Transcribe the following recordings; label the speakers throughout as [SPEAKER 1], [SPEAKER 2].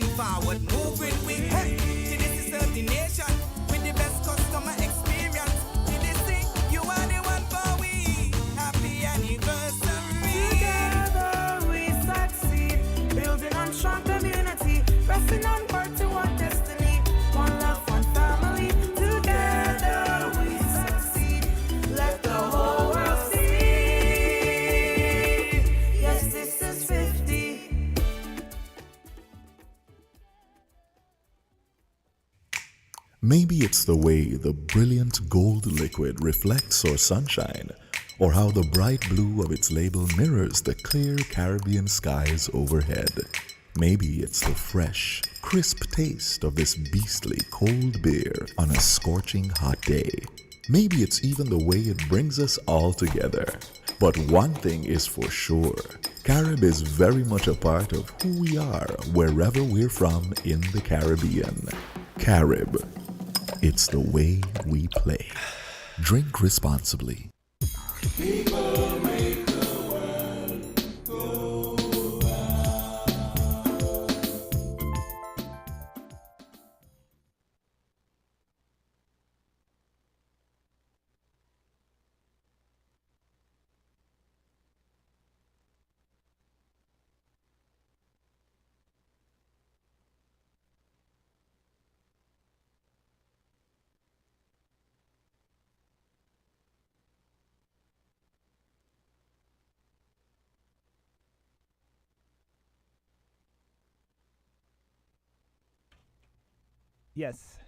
[SPEAKER 1] moving forward, moving with hey. To this destination with the best customer experience. To this thing, you are the one for we. Happy anniversary.
[SPEAKER 2] Together we succeed, building on strong community, pressing onward to our destiny. One love, one family. Together we succeed. Let the whole world see. Yes, this is 50.
[SPEAKER 3] Maybe it's the way the brilliant gold liquid reflects our sunshine, or how the bright blue of its label mirrors the clear Caribbean skies overhead. Maybe it's the fresh, crisp taste of this beastly cold beer on a scorching hot day. Maybe it's even the way it brings us all together. But one thing is for sure, Carib is very much a part of who we are wherever we're from in the Caribbean. Carib. It's the way we play. Drink responsibly.
[SPEAKER 4] People make the world go
[SPEAKER 5] Yes,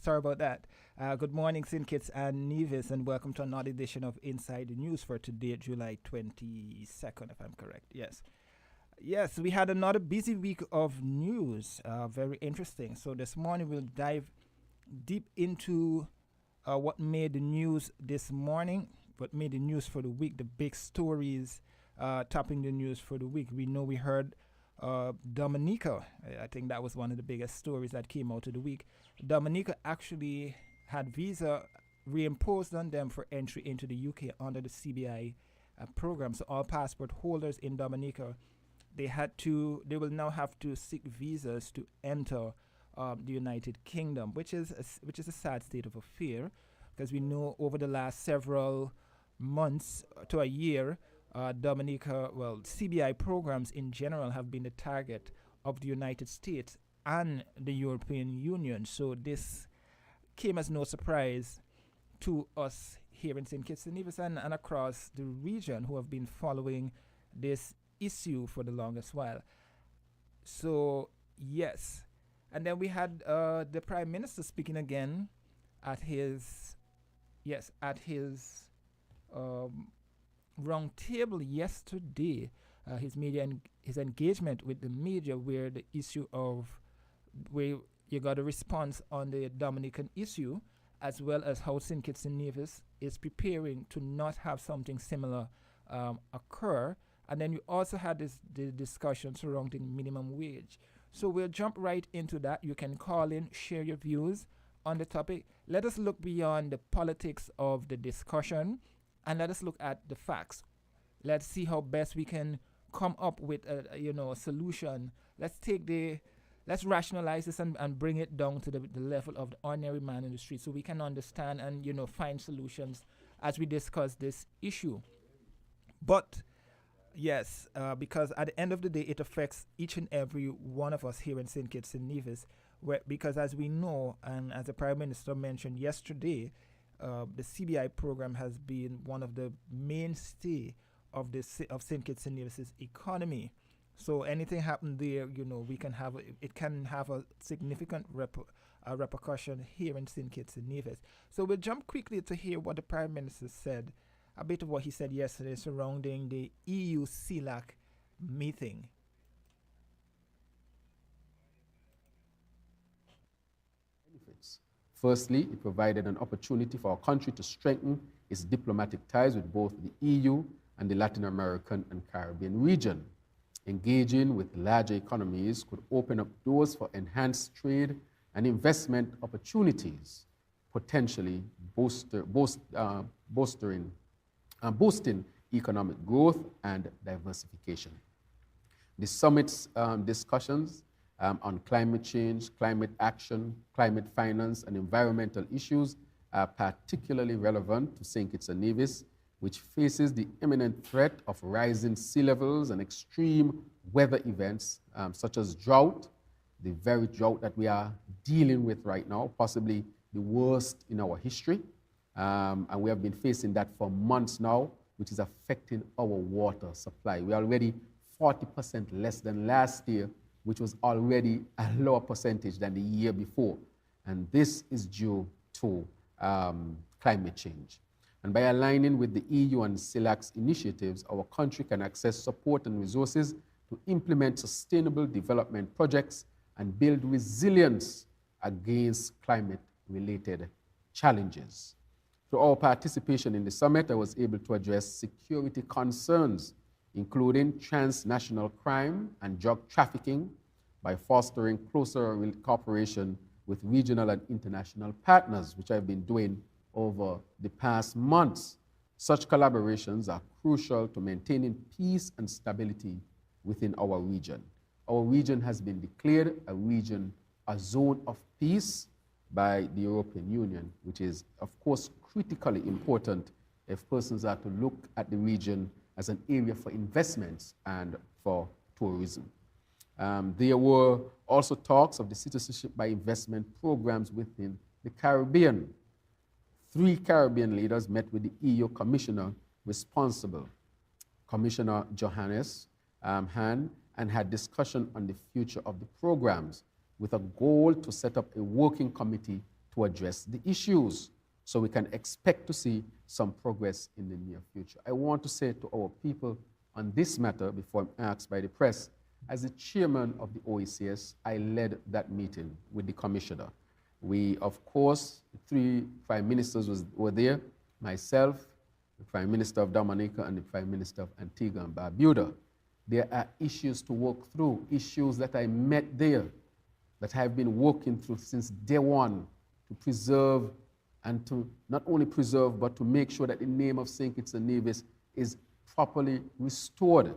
[SPEAKER 5] sorry about that. Good morning, St. Kitts and Nevis, and welcome to another edition of Inside the News for today, July 22nd, if I'm correct. Yes. Yes, we had another busy week of news, very interesting. So this morning we'll dive deep into what made the news this morning, what made the news for the week, the big stories topping the news for the week. We know we heard Dominica. I think that was one of the biggest stories that came out of the week. Dominica actually had visa reimposed on them for entry into the UK under the CBI program. So all passport holders in Dominica, they will now have to seek visas to enter the United Kingdom, which is a sad state of affair, because we know over the last several months to a year, Dominica, CBI programs in general have been the target of the United States and the European Union. So this came as no surprise to us here in St. Kitts and Nevis and across the region who have been following this issue for the longest while. So, yes. And then we had the Prime Minister speaking again at his round table yesterday, his engagement with the media, where the issue of where you got a response on the Dominican issue, as well as how St. Kitts and Nevis is preparing to not have something similar occur. And then you also had the discussion surrounding minimum wage. So we'll jump right into that. You can call in, share your views on the topic. Let us look beyond the politics of the discussion, and let us look at the facts. Let's see how best we can come up with a solution. Let's rationalize this and bring it down to the level of the ordinary man in the street, so we can understand and find solutions as we discuss this issue. But yes, because at the end of the day, it affects each and every one of us here in St. Kitts and Nevis, because as we know, and as the Prime Minister mentioned yesterday, the CBI program has been one of the mainstay of St. Kitts and Nevis's economy. So anything happen there, it can have a significant repercussion here in St. Kitts and Nevis. So we'll jump quickly to hear what the Prime Minister said, a bit of what he said yesterday surrounding the EU CELAC meeting.
[SPEAKER 6] Firstly, it provided an opportunity for our country to strengthen its diplomatic ties with both the EU and the Latin American and Caribbean region. Engaging with larger economies could open up doors for enhanced trade and investment opportunities, potentially boosting economic growth and diversification. The summit's discussions on climate change, climate action, climate finance, and environmental issues are particularly relevant to St. Kitts and Nevis, which faces the imminent threat of rising sea levels and extreme weather events such as drought, the very drought that we are dealing with right now, possibly the worst in our history. And we have been facing that for months now, which is affecting our water supply. We are already 40% less than last year, which was already a lower percentage than the year before. And this is due to climate change. And by aligning with the EU and CELAC's initiatives, our country can access support and resources to implement sustainable development projects and build resilience against climate-related challenges. Through our participation in the summit, I was able to address security concerns, including transnational crime and drug trafficking, by fostering closer cooperation with regional and international partners, which I've been doing over the past months. Such collaborations are crucial to maintaining peace and stability within our region. Our region has been declared a zone of peace by the European Union, which is, of course, critically important if persons are to look at the region as an area for investments and for tourism. There were also talks of the citizenship by investment programs within the Caribbean. 3 Caribbean leaders met with the EU commissioner responsible, Commissioner Johannes Hahn, and had discussion on the future of the programs with a goal to set up a working committee to address the issues, so we can expect to see some progress in the near future. I want to say to our people on this matter, before I'm asked by the press, as the chairman of the OECS, I led that meeting with the commissioner. We, of course, 3 prime ministers were there, myself, the Prime Minister of Dominica, and the Prime Minister of Antigua and Barbuda. There are issues to work through, issues that I met there, that I have been working through since day one, to preserve and to not only preserve, but to make sure that the name of St. Kitts and Nevis is properly restored.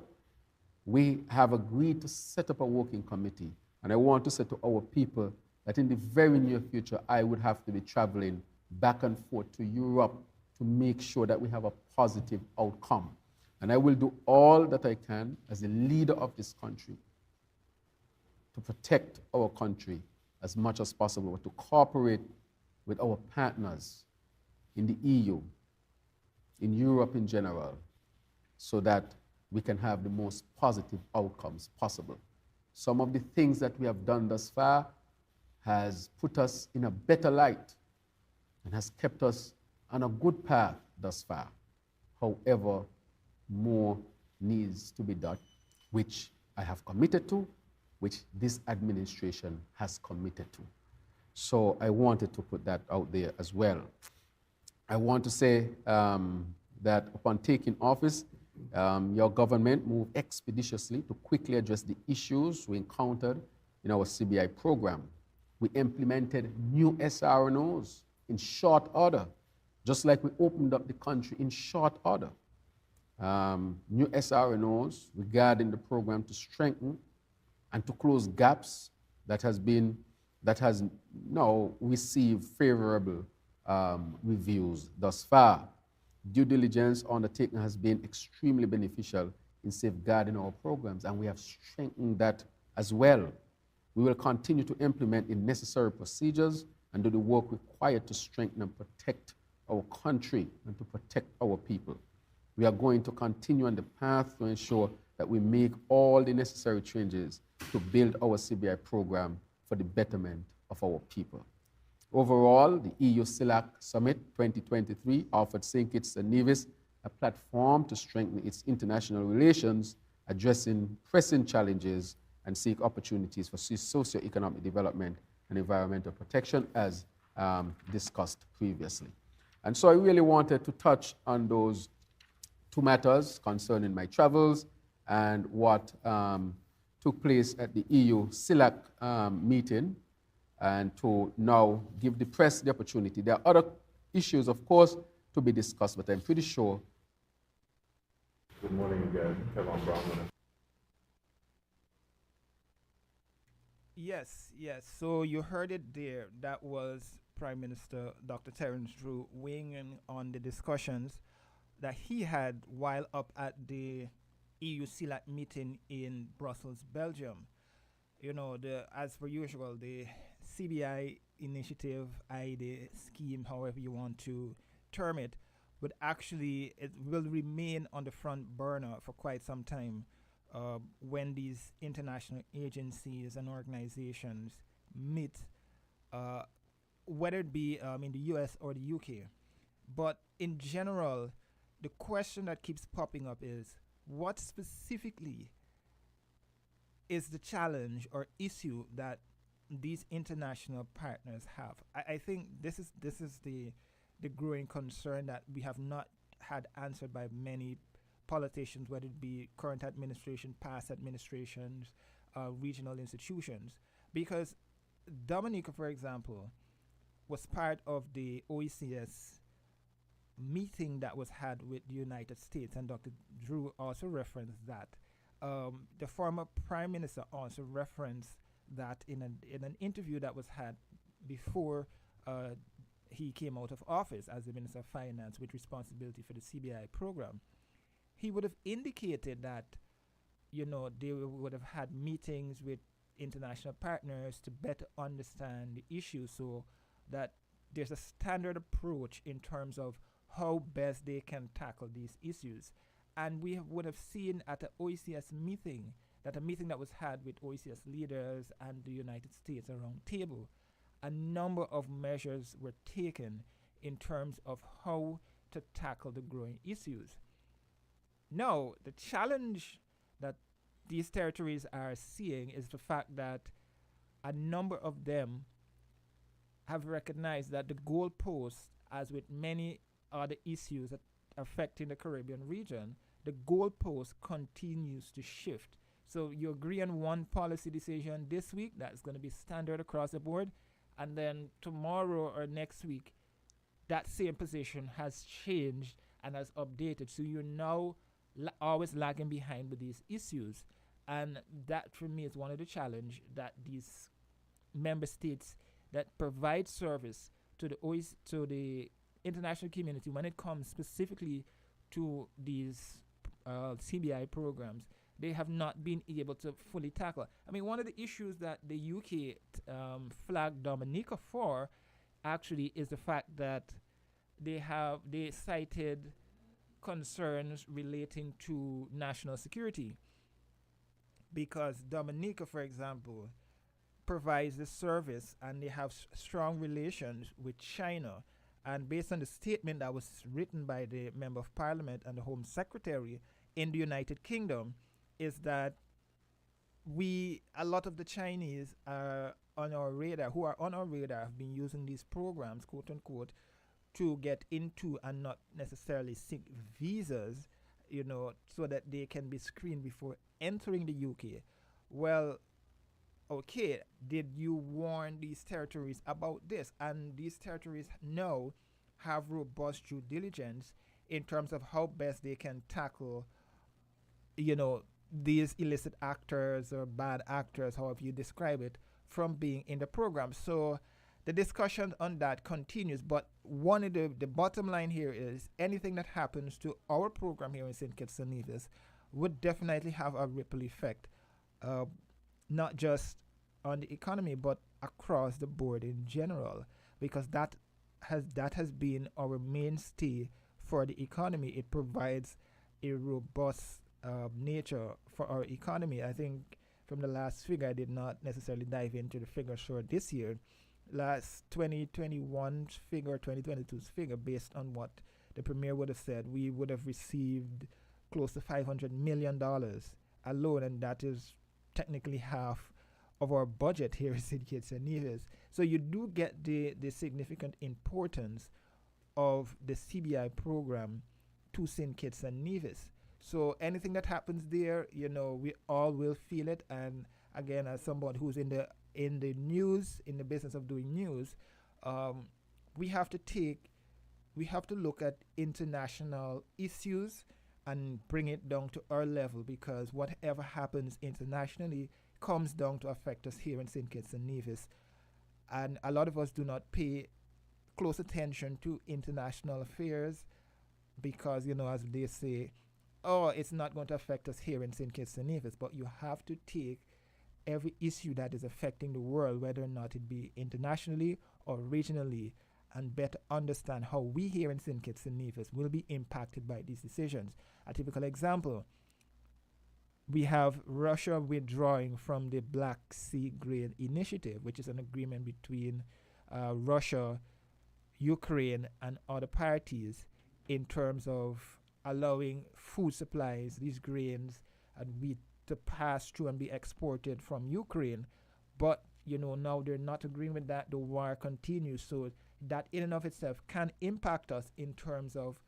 [SPEAKER 6] We have agreed to set up a working committee, and I want to say to our people that in the very near future, I would have to be traveling back and forth to Europe to make sure that we have a positive outcome. And I will do all that I can as a leader of this country to protect our country as much as possible, to cooperate with our partners in the EU, in Europe in general, so that we can have the most positive outcomes possible. Some of the things that we have done thus far has put us in a better light and has kept us on a good path thus far. However, more needs to be done, which I have committed to, which this administration has committed to. So I wanted to put that out there as well. I want to say that upon taking office, your government moved expeditiously to quickly address the issues we encountered in our CBI program. We implemented new SRNOs in short order, just like we opened up the country in short order. New SRNOs regarding the program to strengthen and to close gaps that has now received favorable reviews thus far. Due diligence undertaken has been extremely beneficial in safeguarding our programs, and we have strengthened that as well. We will continue to implement the necessary procedures and do the work required to strengthen and protect our country and to protect our people. We are going to continue on the path to ensure that we make all the necessary changes to build our CBI program for the betterment of our people. Overall, the EU-CELAC Summit 2023 offered St. Kitts and Nevis a platform to strengthen its international relations, addressing pressing challenges and seek opportunities for socio-economic development and environmental protection, as discussed previously. And so I really wanted to touch on those 2 matters concerning my travels and what took place at the EU-CELAC meeting, and to now give the press the opportunity. There are other issues, of course, to be discussed, but I'm pretty sure.
[SPEAKER 4] Good morning again, Kevin Brown.
[SPEAKER 5] Yes, yes. So you heard it there. That was Prime Minister Dr. Terence Drew weighing in on the discussions that he had while up at the EU CELAC meeting in Brussels, Belgium. You know, the as per usual, the CBI initiative, ID scheme, however you want to term it, would actually it will remain on the front burner for quite some time when these international agencies and organizations meet, uh, whether it be in the US or the UK. But in general, the question that keeps popping up is what specifically is the challenge or issue that these international partners have? I think this is the growing concern that we have not had answered by many politicians, whether it be current administration, past administrations, regional institutions, because Dominica, for example, was part of the OECS meeting that was had with the United States, and Dr. Drew also referenced that. The former prime minister also referenced that in an interview that was had before uh, he came out of office as the Minister of Finance with responsibility for the CBI program. He would have indicated that they would have had meetings with international partners to better understand the issue, so that there's a standard approach in terms of how best they can tackle these issues. And we would have seen at the OECS meeting, that a meeting that was had with OECS leaders and the United States around table, a number of measures were taken in terms of how to tackle the growing issues. Now, the challenge that these territories are seeing is the fact that a number of them have recognized that the goalposts, as with many other issues that affecting the Caribbean region, the goalpost continues to shift. So you agree on one policy decision this week that's going to be standard across the board, and then tomorrow or next week, that same position has changed and has updated. So you're now always lagging behind with these issues, and that for me is one of the challenge that these member states that provide service to the to the international community when it comes specifically to these CBI programs, they have not been able to fully tackle. I mean, one of the issues that the UK flagged Dominica for actually is the fact that they cited concerns relating to national security, because Dominica, for example, provides the service and they have strong relations with China. And based on the statement that was written by the Member of Parliament and the Home Secretary in the United Kingdom, is that a lot of the Chinese are on our radar, who are on our radar, have been using these programs, quote unquote, to get into and not necessarily seek visas, so that they can be screened before entering the UK. Well, okay, did you warn these territories about this? And these territories now have robust due diligence in terms of how best they can tackle, these illicit actors or bad actors, however you describe it, from being in the program. So the discussion on that continues. But one of the bottom line here is anything that happens to our program here in St. Kitts and Nevis would definitely have a ripple effect, not just on the economy but across the board in general, because that has been our mainstay for the economy. It provides a robust nature for our economy. I think from the last figure, I did not necessarily dive into the figure for this year. Last 2021 figure, 2022's figure, based on what the premier would have said, we would have received close to $500 million alone, and that is technically half of our budget here in St. Kitts and Nevis. So you do get the significant importance of the CBI program to St. Kitts and Nevis. So anything that happens there, we all will feel it. And again, as someone who's in the news, in the business of doing news, we have to look at international issues and bring it down to our level, because whatever happens internationally comes down to affect us here in St. Kitts and Nevis. And a lot of us do not pay close attention to international affairs because, as they say, oh, it's not going to affect us here in St. Kitts and Nevis. But you have to take every issue that is affecting the world, whether or not it be internationally or regionally, and better understand how we here in St. Kitts and Nevis will be impacted by these decisions. A typical example, we have Russia withdrawing from the Black Sea Grain Initiative, which is an agreement between Russia, Ukraine, and other parties in terms of allowing food supplies, these grains and wheat, to pass through and be exported from Ukraine. But, now they're not agreeing with that. The war continues. So that in and of itself can impact us in terms of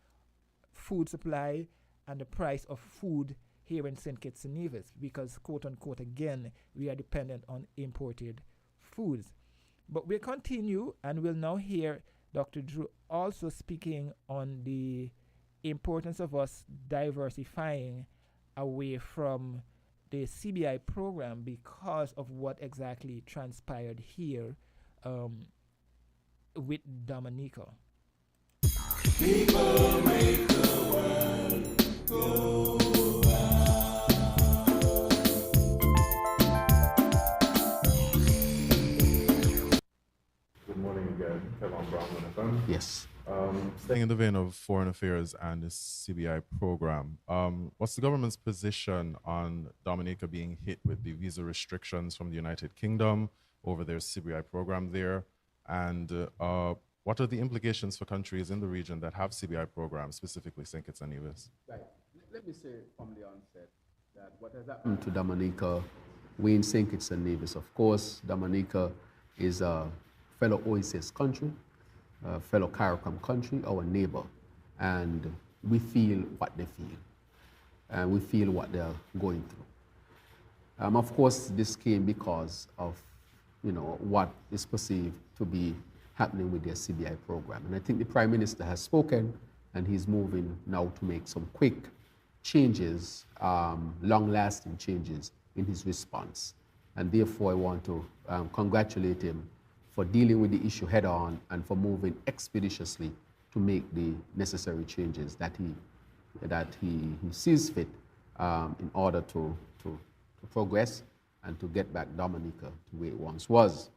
[SPEAKER 5] food supply and the price of food here in St. Kitts and Nevis, because, quote unquote, again, we are dependent on imported foods. But we'll continue, and we'll now hear Dr. Drew also speaking on the importance of us diversifying away from the CBI program because of what exactly transpired here with Dominica.
[SPEAKER 1] People make the world go round.
[SPEAKER 4] Good morning again, Kevin Brown with FM.
[SPEAKER 6] Yes.
[SPEAKER 3] Staying in the vein of foreign affairs and the CBI program, what's the government's position on Dominica being hit with the visa restrictions from the United Kingdom over their CBI program there? And what are the implications for countries in the region that have CBI programs, specifically St. Kitts and Nevis?
[SPEAKER 6] Right. Let me say from the onset that what has happened to Dominica, we in St. Kitts and Nevis, of course, Dominica is a fellow OASIS country, a fellow CARICOM country, our neighbor, and we feel what they feel, and we feel what they're going through. Of course, this came because of what is perceived to be happening with their CBI program. And I think the Prime Minister has spoken, and he's moving now to make some quick changes, long-lasting changes in his response. And therefore, I want to congratulate him for dealing with the issue head-on and for moving expeditiously to make the necessary changes that he sees fit in order to progress and to get back Dominica to where it once was.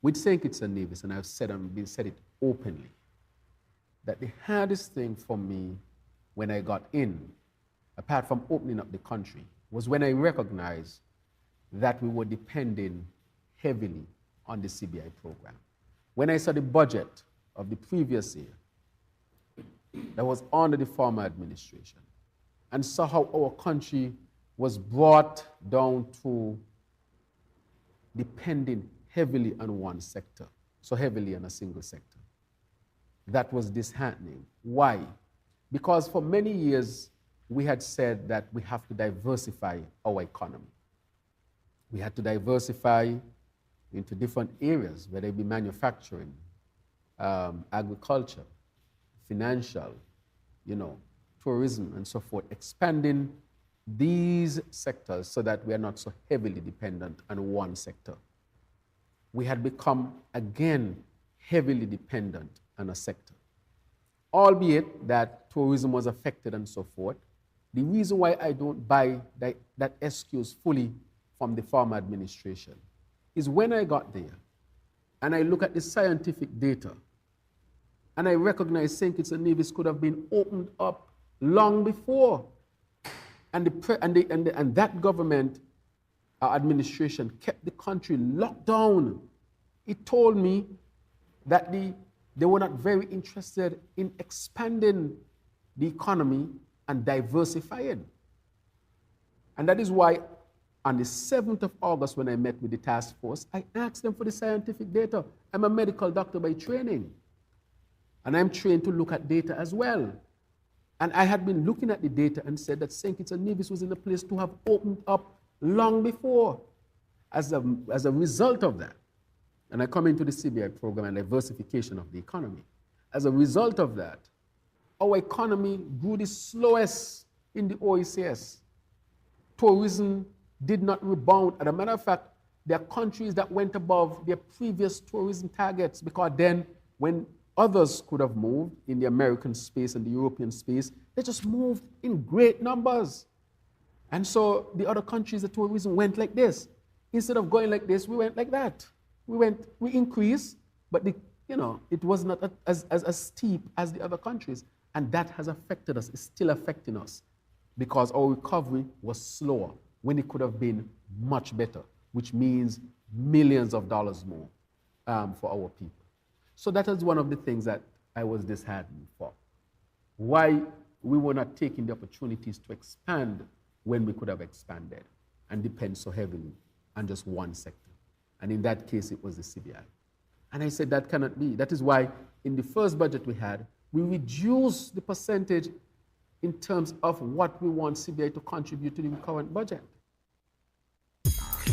[SPEAKER 6] With St. Kitts and Nevis, and I've said it openly, that the hardest thing for me when I got in, apart from opening up the country, was when I recognized that we were depending heavily on the CBI program. When I saw the budget of the previous year that was under the former administration and saw how our country was brought down to depending heavily on one sector, so heavily on a single sector, that was disheartening. Why? Because for many years we had said that we have to diversify our economy. We had to diversify into different areas, whether it be manufacturing, agriculture, financial, tourism, and so forth, expanding these sectors so that we are not so heavily dependent on one sector. We had become, again, heavily dependent on a sector. Albeit that tourism was affected and so forth, the reason why I don't buy that excuse fully from the former administration is when I got there and I look at the scientific data and I recognize St. Kitts and Nevis could have been opened up long before. And that government administration kept the country locked down. It told me that they were not very interested in expanding the economy and diversifying. And that is why on the 7th of August, when I met with the task force, I asked them for the scientific data. I'm a medical doctor by training, and I'm trained to look at data as well. And I had been looking at the data and said that St. Kitts and Nevis was in a place to have opened up long before as a result of that. And I come into the CBI program and diversification of the economy. As a result of that, our economy grew the slowest in the OECS. Tourism did not rebound. As a matter of fact, there are countries that went above their previous tourism targets, because then when others could have moved in the American space and the European space, they just moved in great numbers. And so the other countries, the tourism went like this. Instead of going like this, we went like that. We increased, but it was not as steep as the other countries. And that has affected us, it's still affecting us, because our recovery was slower when it could have been much better, which means millions of dollars more for our people. So that is one of the things that I was disheartened for. Why we were not taking the opportunities to expand when we could have expanded and depend so heavily on just one sector. And in that case, it was the CBI. And I said that cannot be. That is why in the first budget we had, we reduced the percentage in terms of what we want CBI to contribute to the current budget.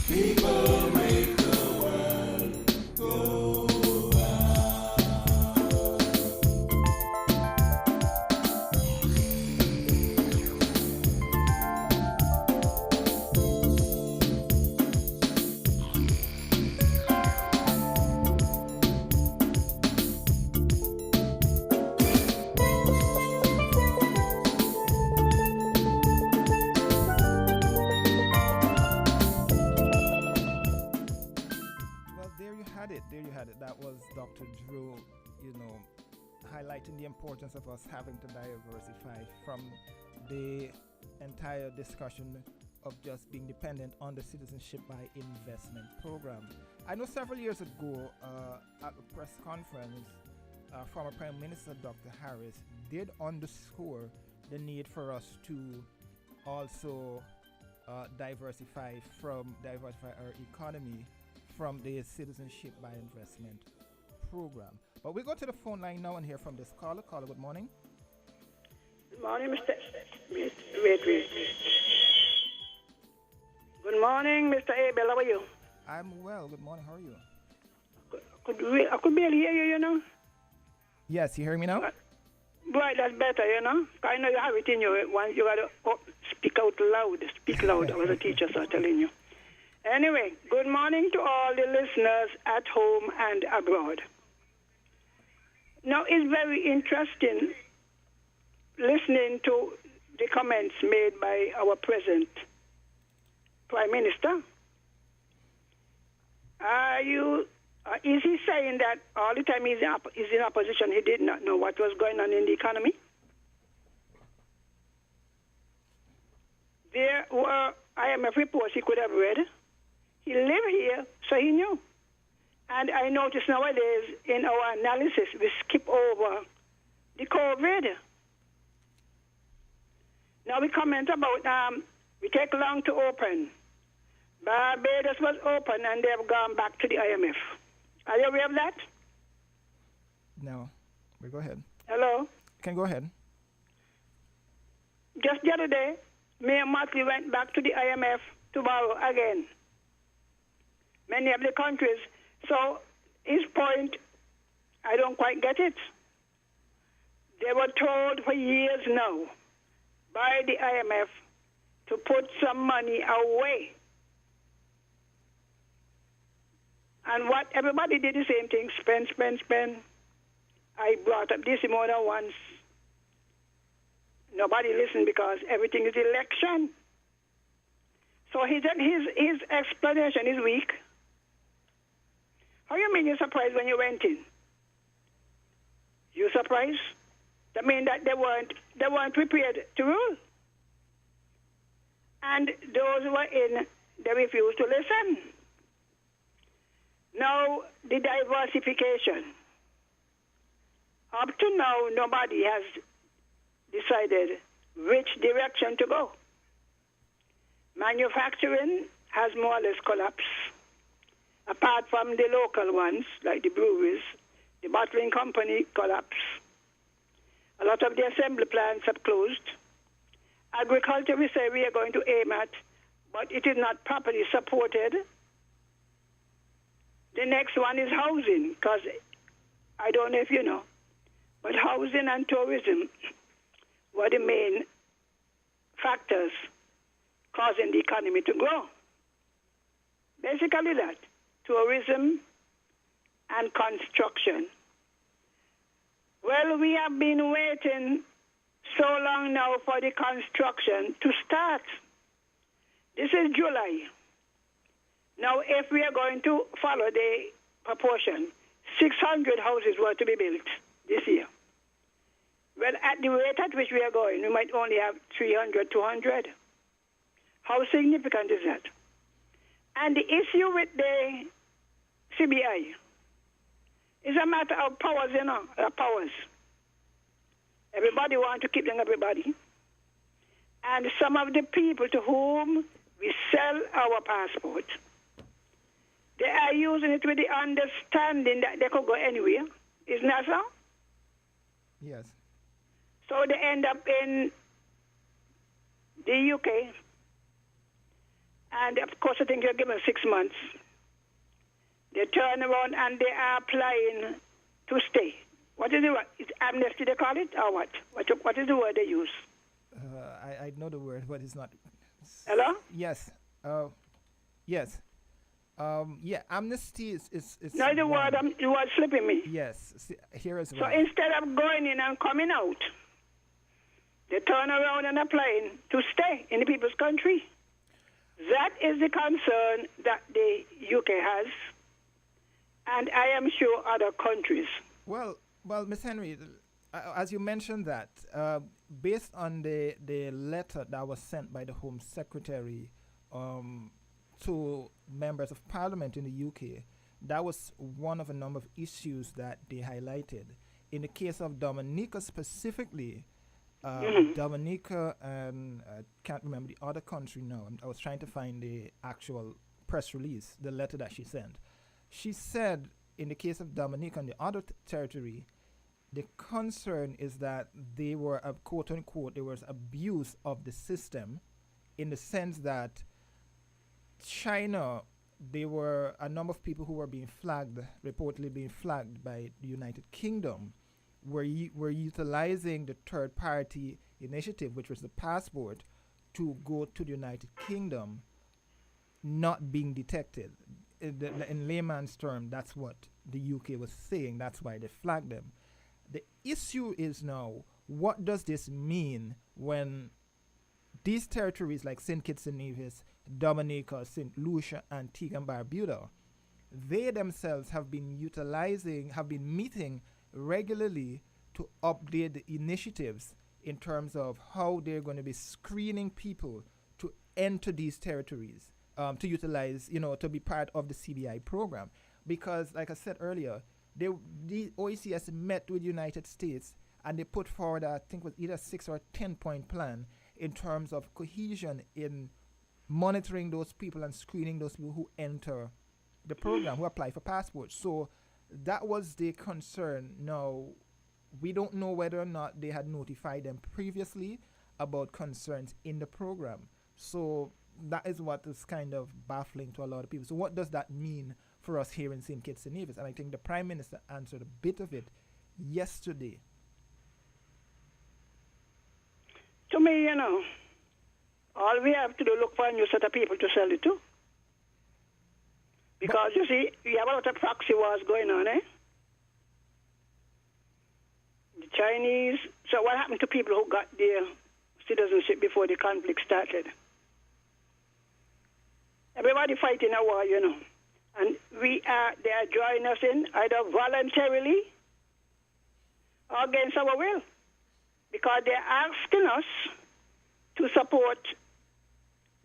[SPEAKER 1] People make the world go
[SPEAKER 5] There you had it. That was Dr. Drew, highlighting the importance of us having to diversify from the entire discussion of just being dependent on the Citizenship by Investment program. I know several years ago at a press conference, former Prime Minister Dr. Harris did underscore the need for us to also diversify our economy from the Citizenship by Investment program. But we go to the phone line now and hear from this caller. Caller, good morning.
[SPEAKER 7] Good morning, Mr. Wait. Good morning, Mr. Abel. How are you?
[SPEAKER 5] I'm well. Good morning. How are you?
[SPEAKER 7] I could barely hear you,
[SPEAKER 5] Yes, you hear me now?
[SPEAKER 7] Boy, that's better, I know you have it in you. Once you got to speak out loud. Speak loud. I was a teacher, so I'm telling you. Anyway, good morning to all the listeners at home and abroad. Now, it's very interesting listening to the comments made by our present Prime Minister. Is he saying that all the time he's in opposition, he did not know what was going on in the economy? There were IMF reports he could have read. He lived here, so he knew. And I notice nowadays in our analysis, we skip over the COVID. Now we comment about, we take long to open. Barbados was open and they have gone back to the IMF. Are you aware of that?
[SPEAKER 5] No. We go ahead.
[SPEAKER 7] Hello?
[SPEAKER 5] You can go ahead.
[SPEAKER 7] Just the other day, Mayor Motley went back to the IMF to borrow again. Many of the countries. So his point, I don't quite get it. They were told for years now by the IMF to put some money away. And what everybody did the same thing, spend. I brought up this more than once. Nobody listened because everything is election. So his explanation is weak. How you mean you're surprised when you went in? You surprised? That means that they weren't prepared to rule. And those who were in, they refused to listen. Now, the diversification. Up to now, nobody has decided which direction to go. Manufacturing has more or less collapsed. Apart from the local ones, like the breweries, the bottling company collapsed. A lot of the assembly plants have closed. Agriculture, we say we are going to aim at, but it is not properly supported. The next one is housing, because I don't know if you know, but housing and tourism were the main factors causing the economy to grow. Basically that, tourism and construction. Well, we have been waiting so long now for the construction to start. This is July. Now, if we are going to follow the proportion, 600 houses were to be built this year. Well, at the rate at which we are going, we might only have 300, 200. How significant is that? And the issue with the CBI is a matter of powers, powers. Everybody wants to keep them everybody. And some of the people to whom we sell our passport, they are using it with the understanding that they could go anywhere. Isn't that so?
[SPEAKER 5] Yes.
[SPEAKER 7] So they end up in the UK. And of course, I think you're given 6 months. They turn around and they are applying to stay. What is the word? It's amnesty they call it, or what? What is the word they use?
[SPEAKER 5] I know the word, but it's not.
[SPEAKER 7] Hello?
[SPEAKER 5] Yes. Yes. Yeah, amnesty is
[SPEAKER 7] No, the word slipping me.
[SPEAKER 5] Yes. See, here as
[SPEAKER 7] So
[SPEAKER 5] well.
[SPEAKER 7] instead of going in and coming out, they turn around and applying to stay in the people's country. That is the concern that the UK has, and I am sure other countries.
[SPEAKER 5] Well, Ms. Henry, as you mentioned that, based on the letter that was sent by the Home Secretary to members of Parliament in the UK, that was one of a number of issues that they highlighted. In the case of Dominica specifically, Dominica and I can't remember the other country now. I was trying to find the actual press release, the letter that she sent. She said in the case of Dominica and the other territory, the concern is that they were, quote unquote, there was abuse of the system in the sense that China, there were a number of people who were being flagged, reportedly being flagged by the United Kingdom, were utilizing the third-party initiative, which was the passport, to go to the United Kingdom, not being detected. In layman's term, that's what the UK was saying. That's why they flagged them. The issue is now, what does this mean when these territories like St. Kitts and Nevis, Dominica, St. Lucia, Antigua and Barbuda, they themselves have been meeting regularly to update the initiatives in terms of how they're going to be screening people to enter these territories, to utilize, to be part of the CBI program. Because, like I said earlier, the OECS met with the United States and they put forward, I think it was either 6 or 10-point plan in terms of cohesion in monitoring those people and screening those people who enter the program, who apply for passports. So that was the concern. Now, we don't know whether or not they had notified them previously about concerns in the program. So that is what is kind of baffling to a lot of people. So what does that mean for us here in St. Kitts and Nevis? And I think the Prime Minister answered a bit of it yesterday.
[SPEAKER 7] To me, all we have to do is look for a new set of people to sell it to. Because, you see, we have a lot of proxy wars going on, eh? The Chinese. So what happened to people who got their citizenship before the conflict started? Everybody fighting a war, And they are drawing us in either voluntarily or against our will. Because they're asking us to support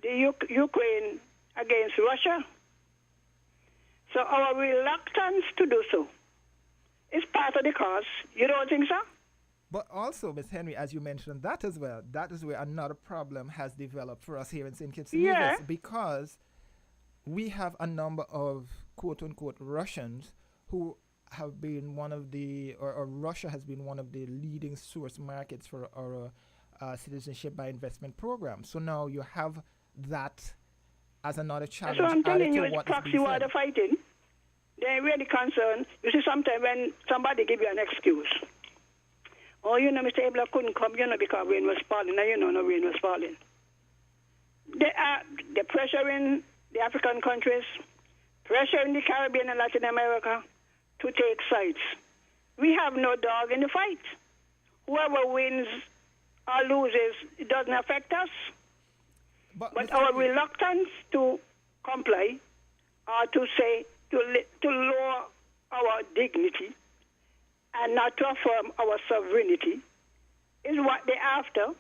[SPEAKER 7] the Ukraine against Russia. So our reluctance to do so is part of the cause. You don't think so?
[SPEAKER 5] But also, Ms. Henry, as you mentioned that as well, that is where another problem has developed for us here in St. Kitts and Nevis, because we have a number of quote-unquote Russians who have been one of the, or Russia has been one of the leading source markets for our citizenship by investment program. So now you have that as another challenge.
[SPEAKER 7] That's what I'm telling you, it's proxy war they're fighting. They're really concerned. You see, sometimes when somebody give you an excuse, Mr. Abler couldn't come, because rain was falling. Now, no rain was falling. They're pressuring the African countries, pressuring the Caribbean and Latin America to take sides. We have no dog in the fight. Whoever wins or loses, it doesn't affect us. But our reluctance to comply or to say, to lower our dignity and not to affirm our sovereignty is what they're after,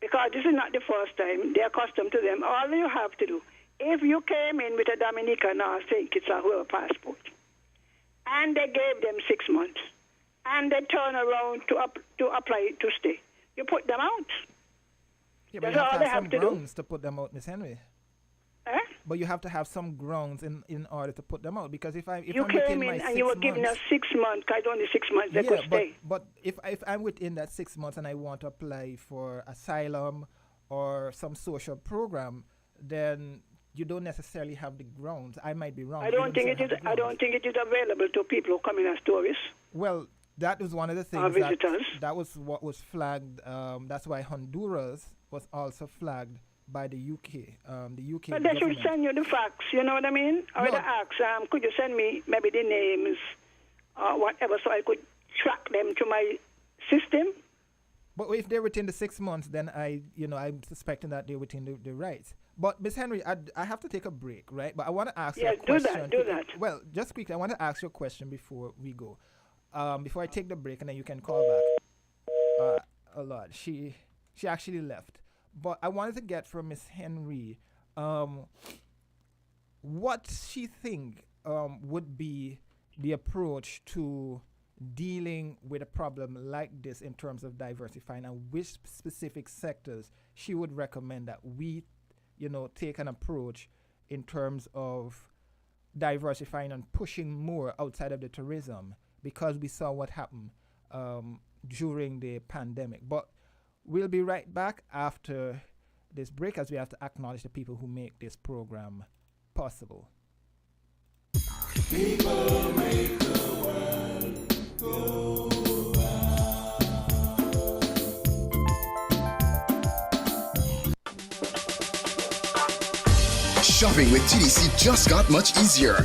[SPEAKER 7] because this is not the first time. They're accustomed to them. All you have to do, if you came in with a Dominican or St. Kitts or whoever passport, and they gave them 6 months, and they turn around to apply to stay, you put them out.
[SPEAKER 5] Yeah, but
[SPEAKER 7] That's
[SPEAKER 5] you
[SPEAKER 7] all
[SPEAKER 5] have
[SPEAKER 7] they
[SPEAKER 5] to have
[SPEAKER 7] have
[SPEAKER 5] some
[SPEAKER 7] to do.
[SPEAKER 5] grounds to put them out, Miss Henry.
[SPEAKER 7] Eh?
[SPEAKER 5] But you have to have some grounds in order to put them out, because if
[SPEAKER 7] You
[SPEAKER 5] I'm
[SPEAKER 7] came
[SPEAKER 5] within
[SPEAKER 7] in
[SPEAKER 5] my
[SPEAKER 7] and
[SPEAKER 5] 6
[SPEAKER 7] you were giving us
[SPEAKER 5] months,
[SPEAKER 7] 6 months, because only 6 months they could stay.
[SPEAKER 5] but if I'm within that 6 months and I want to apply for asylum or some social program, then you don't necessarily have the grounds. I might be wrong.
[SPEAKER 7] I don't think it is available to people who come in as tourists.
[SPEAKER 5] Well, that was one of the
[SPEAKER 7] Our
[SPEAKER 5] things
[SPEAKER 7] visitors.
[SPEAKER 5] that was what was flagged. That's why Honduras was also flagged by the UK. The UK
[SPEAKER 7] But they
[SPEAKER 5] government.
[SPEAKER 7] should send you the facts, you know what I mean? Or
[SPEAKER 5] No.
[SPEAKER 7] the acts. Could you send me maybe the names or whatever so I could track them to my system?
[SPEAKER 5] But if they're within the 6 months, then I'm suspecting that they're within the rights. But Miss Henry, I have to take a break, right? But I want to ask you a
[SPEAKER 7] Yes, do that,
[SPEAKER 5] question.
[SPEAKER 7] do that.
[SPEAKER 5] Well, just quickly, I want to ask you a question before we go. Before I take the break, and then you can call back. A lot. She actually left. But I wanted to get from Miss Henry, what she think would be the approach to dealing with a problem like this in terms of diversifying, and which specific sectors she would recommend that we, take an approach in terms of diversifying and pushing more outside of the tourism, because we saw what happened during the pandemic. But we'll be right back after this break, as we have to acknowledge the people who make this program possible.
[SPEAKER 1] People make the world go
[SPEAKER 8] Shopping with TDC just got much easier.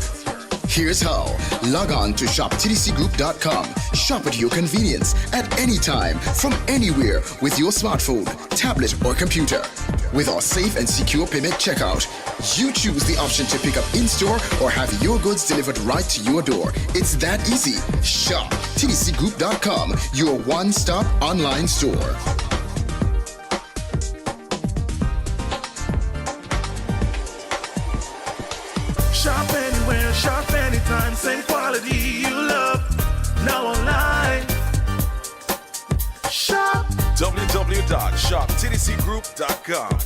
[SPEAKER 8] Here's how. Log on to shoptdcgroup.com. Shop at your convenience at any time, from anywhere, with your smartphone, tablet, or computer. With our safe and secure payment checkout, you choose the option to pick up in-store or have your goods delivered right to your door. It's that easy. Shop tdcgroup.com, your one-stop online store.
[SPEAKER 9] Shop anywhere, shop anytime, same quality you love. Now online. Shop
[SPEAKER 10] www.shoptdcgroup.com.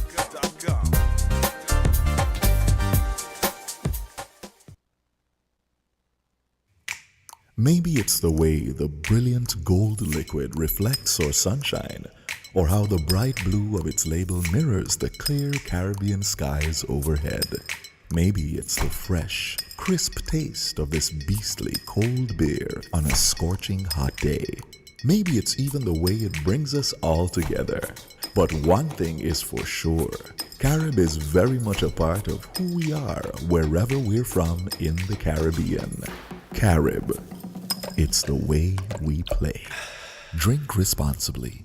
[SPEAKER 3] Maybe it's the way the brilliant gold liquid reflects our sunshine, or how the bright blue of its label mirrors the clear Caribbean skies overhead. Maybe it's the fresh, crisp taste of this beastly cold beer on a scorching hot day. Maybe it's even the way it brings us all together. But one thing is for sure, Carib is very much a part of who we are wherever we're from in the Caribbean. Carib, it's the way we play. Drink responsibly.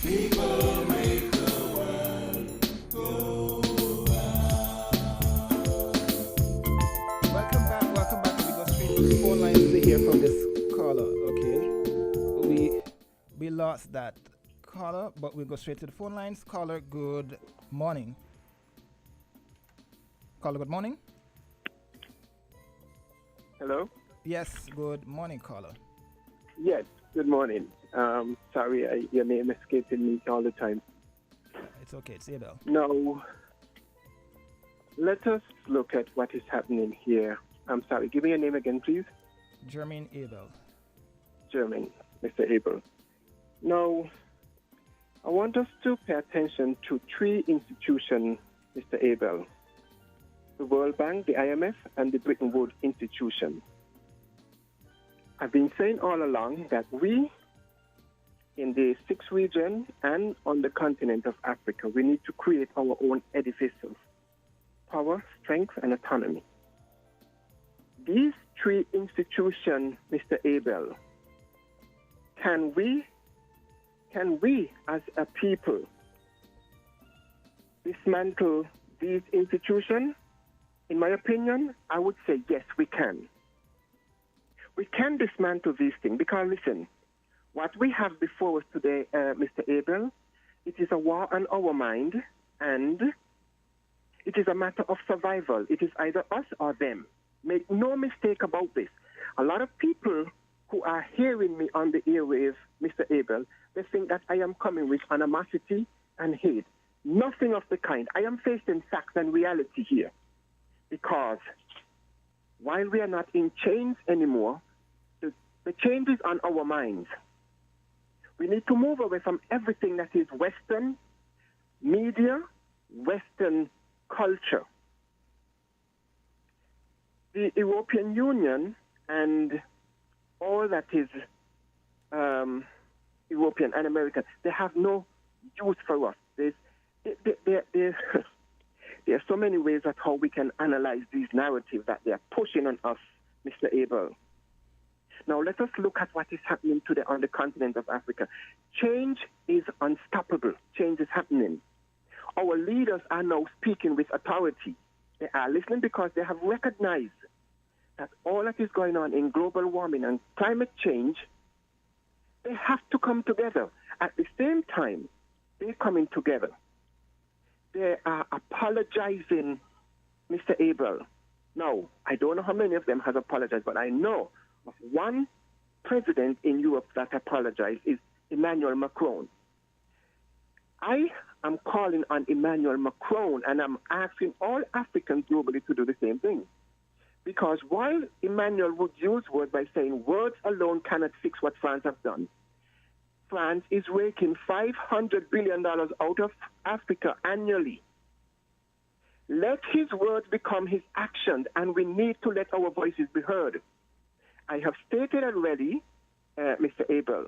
[SPEAKER 1] People make the world go
[SPEAKER 5] Welcome back. We go straight to the phone lines to hear from this caller. Okay, we lost that caller, but we'll go straight to the phone lines. Caller, good morning. Caller, good morning.
[SPEAKER 11] Hello?
[SPEAKER 5] Yes, good morning, caller.
[SPEAKER 11] Yes, good morning. Sorry, your name escaping me all the time.
[SPEAKER 5] It's okay, it's Abel.
[SPEAKER 11] Now, let us look at what is happening here. I'm sorry, give me your name again, please.
[SPEAKER 5] Jermaine Abel.
[SPEAKER 11] Jermaine, Mr. Abel. Now, I want us to pay attention to three institutions, Mr. Abel. The World Bank, the IMF, and the Bretton Woods Institution. I've been saying all along that we, in the sixth region and on the continent of Africa, we need to create our own edifices power, strength, and autonomy. These three institutions, Mr. Abel, can we as a people dismantle these institutions? In my opinion, I would say yes, we can. We can dismantle these things because, listen, what we have before us today, Mr. Abel, it is a war on our mind, and it is a matter of survival. It is either us or them. Make no mistake about this. A lot of people who are hearing me on the airwaves, Mr. Abel, they think that I am coming with animosity and hate. Nothing of the kind. I am facing facts and reality here. Because while we are not in chains anymore, the change is on our minds. We need to move away from everything that is Western media, Western culture. The European Union and all that is European and American, they have no use for us. There are so many ways at how we can analyze these narratives that they are pushing on us, Mr. Abel. Now, let us look at what is happening today on the continent of Africa. Change is unstoppable. Change is happening. Our leaders are now speaking with authority. They are listening because they have recognized that all that is going on in global warming and climate change, they have to come together. At the same time, they're coming together. They are apologizing, Mr. Abel. Now, I don't know how many of them has apologized, but I know of one president in Europe that apologized is Emmanuel Macron. I am calling on Emmanuel Macron, and I'm asking all Africans globally to do the same thing. Because while Emmanuel would use words by saying words alone cannot fix what France has done, France is raking $500 billion out of Africa annually. Let his words become his actions, and we need to let our voices be heard. I have stated already, Mr. Abel,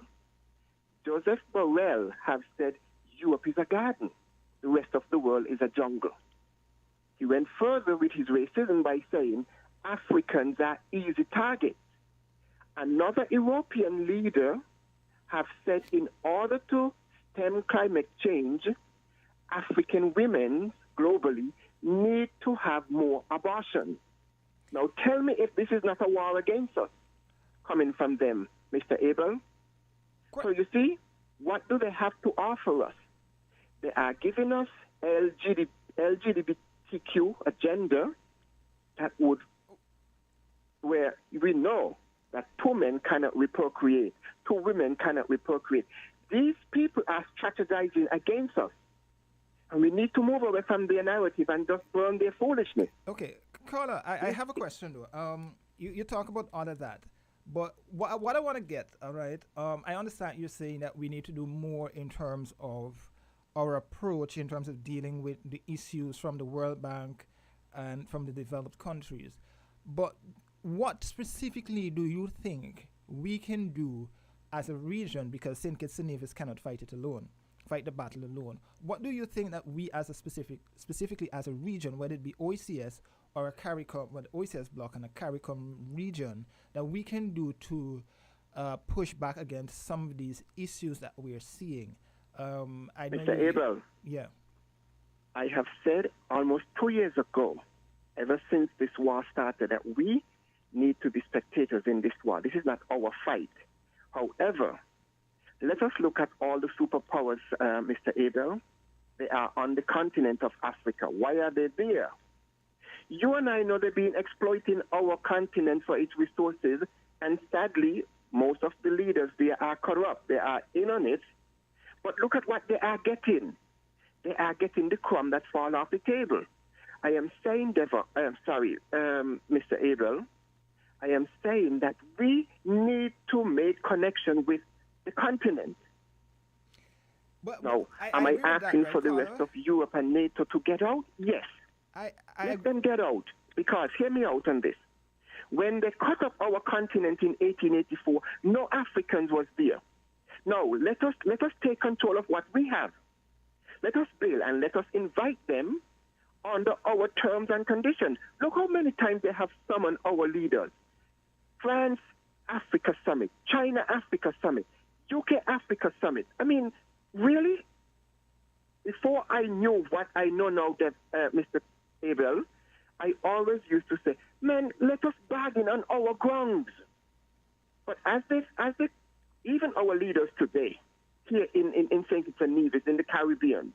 [SPEAKER 11] Joseph Borrell have said Europe is a garden. The rest of the world is a jungle. He went further with his racism by saying Africans are easy targets. Another European leader have said in order to stem climate change, African women globally need to have more abortion. Now tell me if this is not a war against us coming from them, Mr. Abel. So you see, what do they have to offer us? They are giving us LGBTQ agenda that would, where we know that two men cannot reprocreate, two women cannot reprocreate. These people are strategizing against us. And we need to move away from their narrative and just burn their foolishness.
[SPEAKER 5] Okay, Carla, I have a question though. You talk about all of that, but what I want to get, all right, I understand you're saying that we need to do more in terms of our approach in terms of dealing with the issues from the World Bank and from the developed countries. But what specifically do you think we can do as a region, because St. Kitts and Nevis cannot fight the battle alone? What do you think that we as a specifically as a region, whether it be OECS or a CARICOM, well, OECS block and a CARICOM region, that we can do to push back against some of these issues that we are seeing?
[SPEAKER 11] Mr. Abel,
[SPEAKER 5] yeah,
[SPEAKER 11] I have said almost 2 years ago, ever since this war started, that we need to be spectators in this war. This is not our fight. However, let us look at all the superpowers, Mr. Abel. They are on the continent of Africa. Why are they there? You and I know they've been exploiting our continent for its resources, and sadly, most of the leaders there are corrupt. They are in on it. But look at what they are getting. They are getting the crumb that fall off the table. I am saying, Mr. Abel, I am saying that we need to make connection with the continent. Now, am I asking for the rest of Europe and NATO to get out? Yes. Let them get out. Because, hear me out on this. When they cut up our continent in 1884, no Africans was there. Now, let us take control of what we have. Let us build and let us invite them under our terms and conditions. Look how many times they have summoned our leaders. France Africa Summit, China Africa Summit, UK Africa Summit. I mean, really? Before I knew what I know now, that Mr. Abel, I always used to say, man, let us bargain on our grounds. But as even our leaders today, here in St. Kitts and Nevis, in the Caribbean,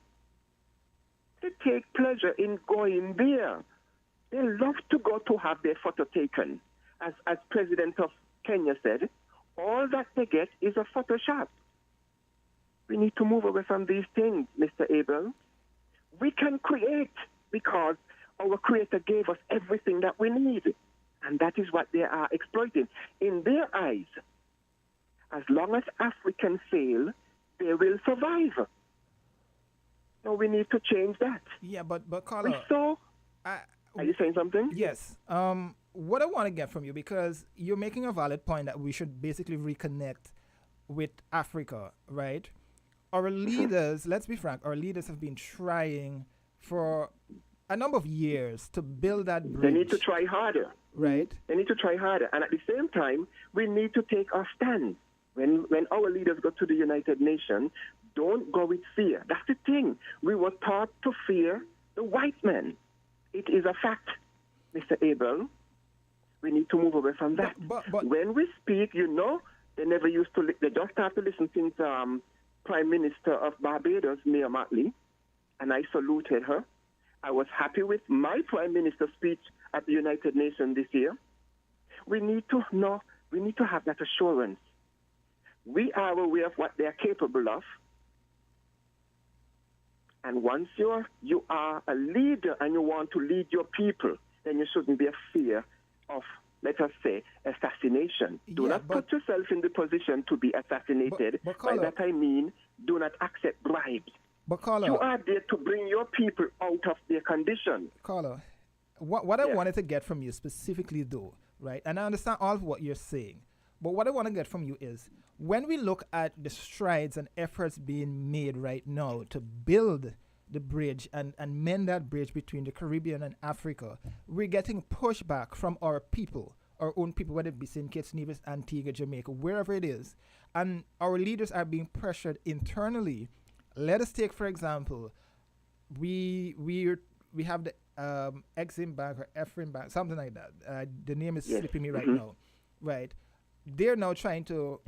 [SPEAKER 11] they take pleasure in going there. They love to go to have their photo taken. As President of Kenya said, all that they get is a Photoshop. We need to move away from these things, Mr. Abel. We can create because our Creator gave us everything that we need. And that is what they are exploiting. In their eyes, as long as Africans fail, they will survive. No, we need to change that.
[SPEAKER 5] Yeah, but Carla,
[SPEAKER 11] are you saying something?
[SPEAKER 5] Yes. What I want to get from you, because you're making a valid point that we should basically reconnect with Africa, right? Our leaders, let's be frank, our leaders have been trying for a number of years to build that bridge.
[SPEAKER 11] They need to try harder.
[SPEAKER 5] Right.
[SPEAKER 11] They need to try harder. And at the same time, we need to take our stand. When our leaders go to the United Nations, don't go with fear. That's the thing. We were taught to fear the white man. It is a fact, Mr. Abel. We need to move away from that.
[SPEAKER 5] But
[SPEAKER 11] when we speak, they never used to. They just start to listen since Prime Minister of Barbados, Mia Mottley, and I saluted her. I was happy with my Prime Minister's speech at the United Nations this year. We need to know. We need to have that assurance. We are aware of what they are capable of. And once you are a leader and you want to lead your people, then you shouldn't be a fear of, let us say, assassination. Do not put yourself in the position to be assassinated. By that I mean, do not accept bribes.
[SPEAKER 5] But Carla,
[SPEAKER 11] you are there to bring your people out of their condition.
[SPEAKER 5] Carla, what I wanted to get from you specifically though, right, and I understand all of what you're saying, but what I want to get from you is, when we look at the strides and efforts being made right now to build the bridge and mend that bridge between the Caribbean and Africa, we're getting pushback from our people, our own people, whether it be St. Kitts, Nevis, Antigua, Jamaica, wherever it is. And our leaders are being pressured internally. Let us take, for example, we have the Exim Bank or Ephraim Bank, something like that. The name is slipping me right now, right? They're now trying to,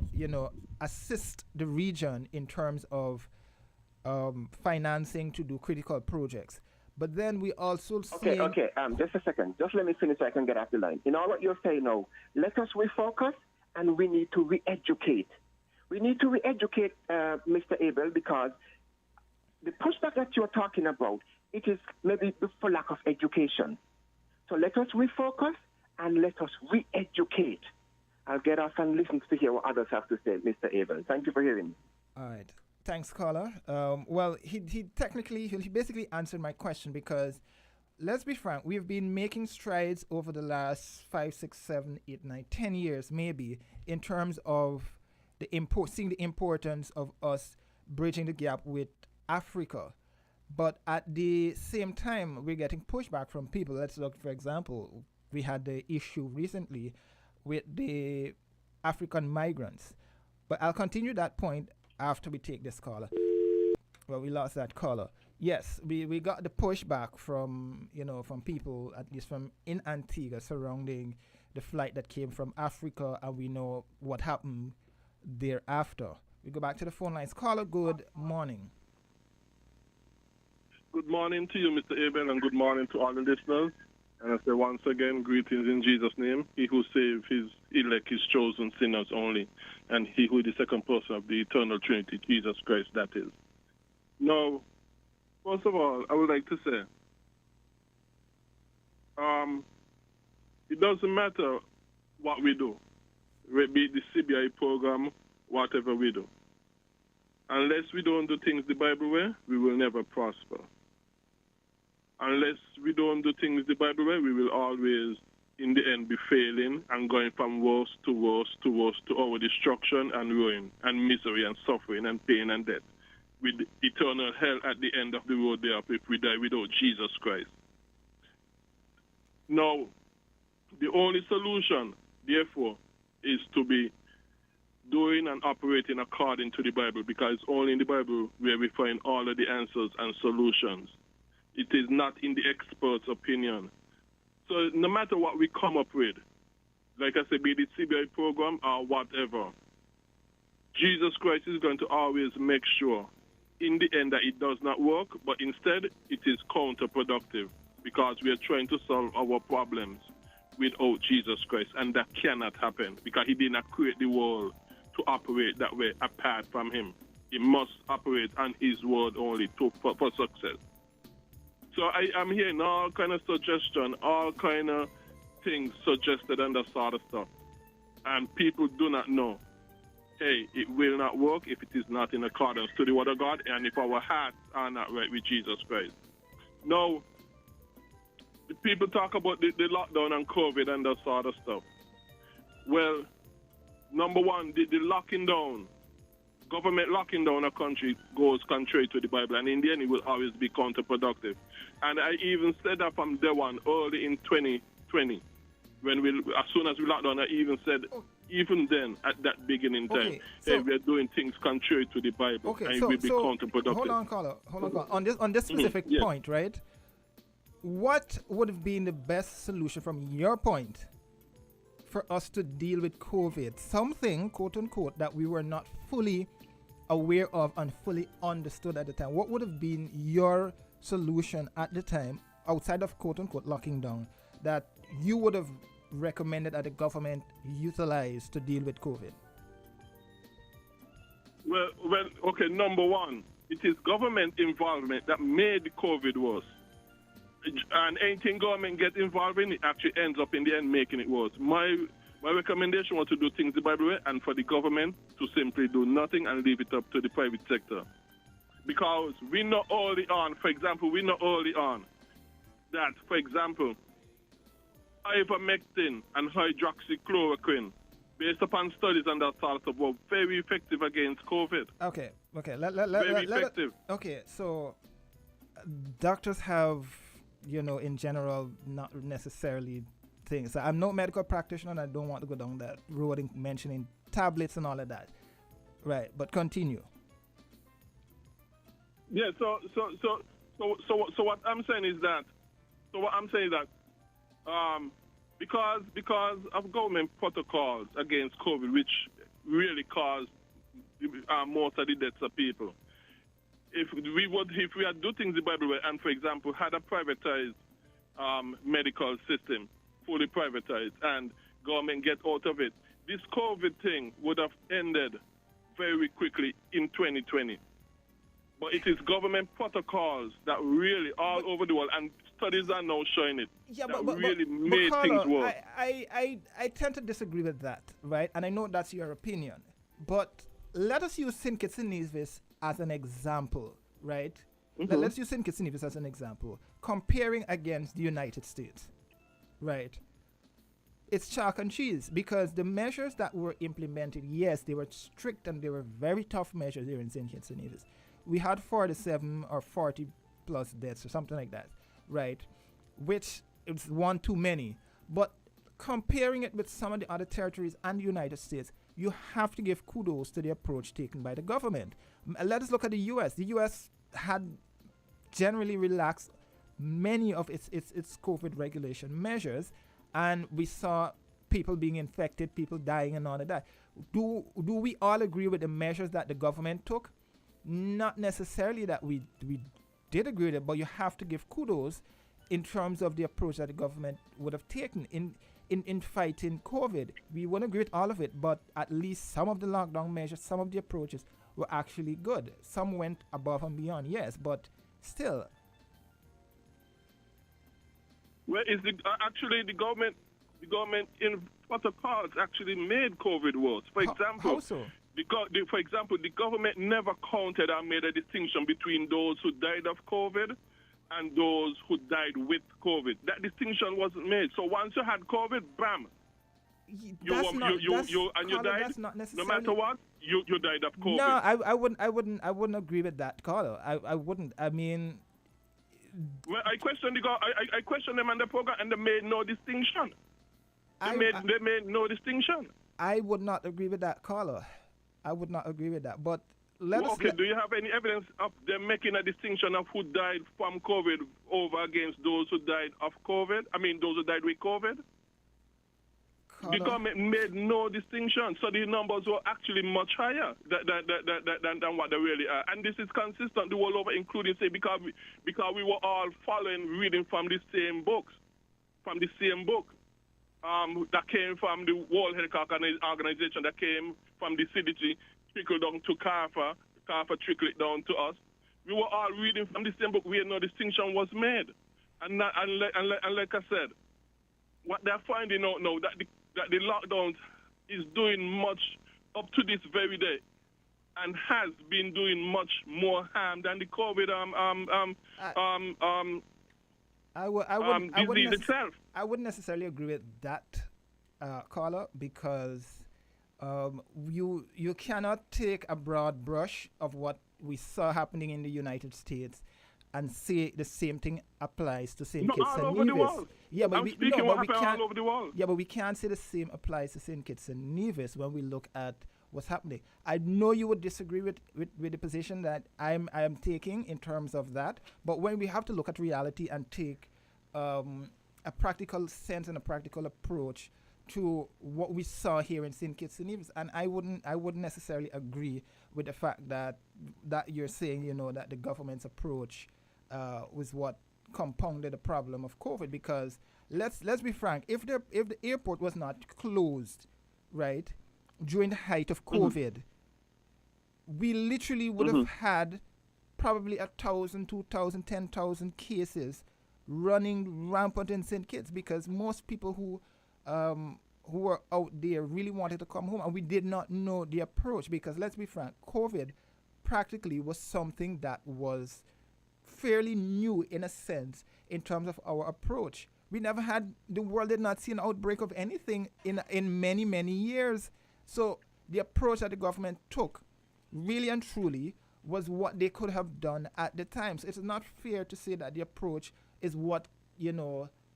[SPEAKER 5] assist the region in terms of financing to do critical projects. But then we also see...
[SPEAKER 11] Okay, just a second. Just let me finish so I can get off the line. You know what you're saying now? Let us refocus, and we need to re-educate. We need to re-educate Mr. Abel, because the pushback that you're talking about, it is maybe for lack of education. So let us refocus and let us re-educate. I'll get off and listen to hear what others have to say, Mr. Abel. Thank you for hearing me.
[SPEAKER 5] All right. Thanks, caller. Well, he basically answered my question, because let's be frank, we've been making strides over the last 5, 6, 7, 8, 9, 10 years maybe in terms of seeing the importance of us bridging the gap with Africa. But at the same time, we're getting pushback from people. Let's look, for example, we had the issue recently with the African migrants. But I'll continue that point after we take this caller. Well, we lost that caller. Yes, we got the pushback from people, at least from in Antigua, surrounding the flight that came from Africa, and we know what happened thereafter. We go back to the phone lines. Caller, good morning.
[SPEAKER 10] Good morning to you, Mr. Abel, and good morning to all the listeners. And I say once again, greetings in Jesus' name. He who saves his elect, his chosen sinners only. And he who is the second person of the eternal Trinity, Jesus Christ, that is. Now, first of all, I would like to say, it doesn't matter what we do, be it the CBI program, whatever we do. Unless we don't do things the Bible way, we will never prosper. Unless we don't do things the Bible way, we will always, in the end, be failing and going from worse to worse to worse to our destruction and ruin and misery and suffering and pain and death, with eternal hell at the end of the road thereafter if we die without Jesus Christ. Now, the only solution, therefore, is to be doing and operating according to the Bible, because it's only in the Bible where we find all of the answers and solutions. It is not in the expert's opinion. So no matter what we come up with, like I said, be it the CBI program or whatever, Jesus Christ is going to always make sure in the end that it does not work, but instead it is counterproductive, because we are trying to solve our problems without Jesus Christ, and that cannot happen because he did not create the world to operate that way apart from him. He must operate on his word only for success. So I am hearing all kind of suggestion, all kind of things suggested and that sort of stuff. And people do not know, hey, it will not work if it is not in accordance to the word of God and if our hearts are not right with Jesus Christ. Now, the people talk about the lockdown and COVID and that sort of stuff. Well, number one, the locking down, government locking down a country goes contrary to the Bible, and in the end it will always be counterproductive. And I even said that from day one, early in 2020, as soon as we locked down, I even said, even then, at that beginning time, hey, we are doing things contrary to the Bible, and it will be counterproductive.
[SPEAKER 5] Hold on, Carlo. On this specific point, right? What would have been the best solution from your point for us to deal with COVID? Something, quote unquote, that we were not fully aware of and fully understood at the time. What would have been your solution at the time, outside of quote unquote locking down, that you would have recommended that the government utilize to deal with COVID?
[SPEAKER 10] Well, okay, number one, it is government involvement that made COVID worse. And anything government get involved in, it actually ends up in the end making it worse. My recommendation was to do things the Bible way, and for the government to simply do nothing and leave it up to the private sector. Because we know early on, for example, that, for example, ivermectin and hydroxychloroquine, based upon studies and that sort of stuff, were very effective against COVID.
[SPEAKER 5] Okay.
[SPEAKER 10] Very effective.
[SPEAKER 5] Okay, so doctors have, in general, not necessarily things. I'm no medical practitioner and I don't want to go down that road in mentioning tablets and all of that. Right, but continue.
[SPEAKER 10] Yeah, so what I'm saying is that, because of government protocols against COVID, which really caused most of the deaths of people, if we had do things the Bible way, and for example had a privatized medical system, fully privatized, and government get out of it, this COVID thing would have ended very quickly in 2020. But it is government protocols that really all over the world, and studies are now showing it, really made things worse.
[SPEAKER 5] I tend to disagree with that, right? And I know that's your opinion. But let us use St. Kitts and Nevis as an example, right?
[SPEAKER 10] Mm-hmm.
[SPEAKER 5] Let's use St. Kitts and Nevis as an example. Comparing against the United States, right? It's chalk and cheese, because the measures that were implemented, yes, they were strict and they were very tough measures here in St. Kitts and Nevis. We had 47 or 40 plus deaths or something like that, right? Which is one too many. But comparing it with some of the other territories and the United States, you have to give kudos to the approach taken by the government. Let us look at the U.S. The U.S. had generally relaxed many of its COVID regulation measures, and we saw people being infected, people dying and all of that. Do we all agree with the measures that the government took? Not necessarily that we did agree with it, but you have to give kudos in terms of the approach that the government would have taken in fighting COVID. We wouldn't agree with all of it, but at least some of the lockdown measures, some of the approaches were actually good. Some went above and beyond, yes, but still.
[SPEAKER 10] Well, actually the government in protocols actually made COVID worse. For example,
[SPEAKER 5] how so?
[SPEAKER 10] For example, the government never counted and made a distinction between those who died of COVID and those who died with COVID. That distinction wasn't made. So once you had COVID, bam, you died. No matter what, you died of COVID.
[SPEAKER 5] No, I wouldn't agree with that, Carlo. I wouldn't. I mean,
[SPEAKER 10] Well, I questioned I questioned them on the program, and they made no distinction. They made no distinction.
[SPEAKER 5] I would not agree with that, caller. I would not agree with that. But let us.
[SPEAKER 10] Do you have any evidence of them making a distinction of who died from COVID over against those who died of COVID? I mean, those who died with COVID? The government made no distinction, so the numbers were actually much higher than what they really are. And this is consistent the world over, including, say, because we were all reading from the same books, that came from the World Health Organization, that came from the CDC, trickled down to CARFA trickled down to us. We were all reading from the same book where no distinction was made. And like I said, what they're finding out now, that the lockdowns is doing much up to this very day, and has been doing much more harm than the COVID disease itself.
[SPEAKER 5] I wouldn't necessarily agree with that, caller, because you cannot take a broad brush of what we saw happening in the United States and say the same thing applies to St. Kitts and Nevis.
[SPEAKER 10] Yeah, but we can't. All over the world.
[SPEAKER 5] Yeah, but we can't say the same applies to St. Kitts and Nevis when we look at what's happening. I know you would disagree with the position that I am taking in terms of that, but when we have to look at reality and take a practical sense and a practical approach to what we saw here in St. Kitts and Nevis, and I wouldn't necessarily agree with the fact that you're saying, that the government's approach was what compounded the problem of COVID. Because let's be frank, if the airport was not closed, right, during the height of COVID, we literally would have had probably 1,000, 2,000, 10,000 cases running rampant in St. Kitts, because most people who were out there really wanted to come home, and we did not know the approach, because let's be frank, COVID practically was something that was fairly new in a sense in terms of our approach. The world did not see an outbreak of anything in many, many years. So the approach that the government took really and truly was what they could have done at the time. So it's not fair to say that the approach is what,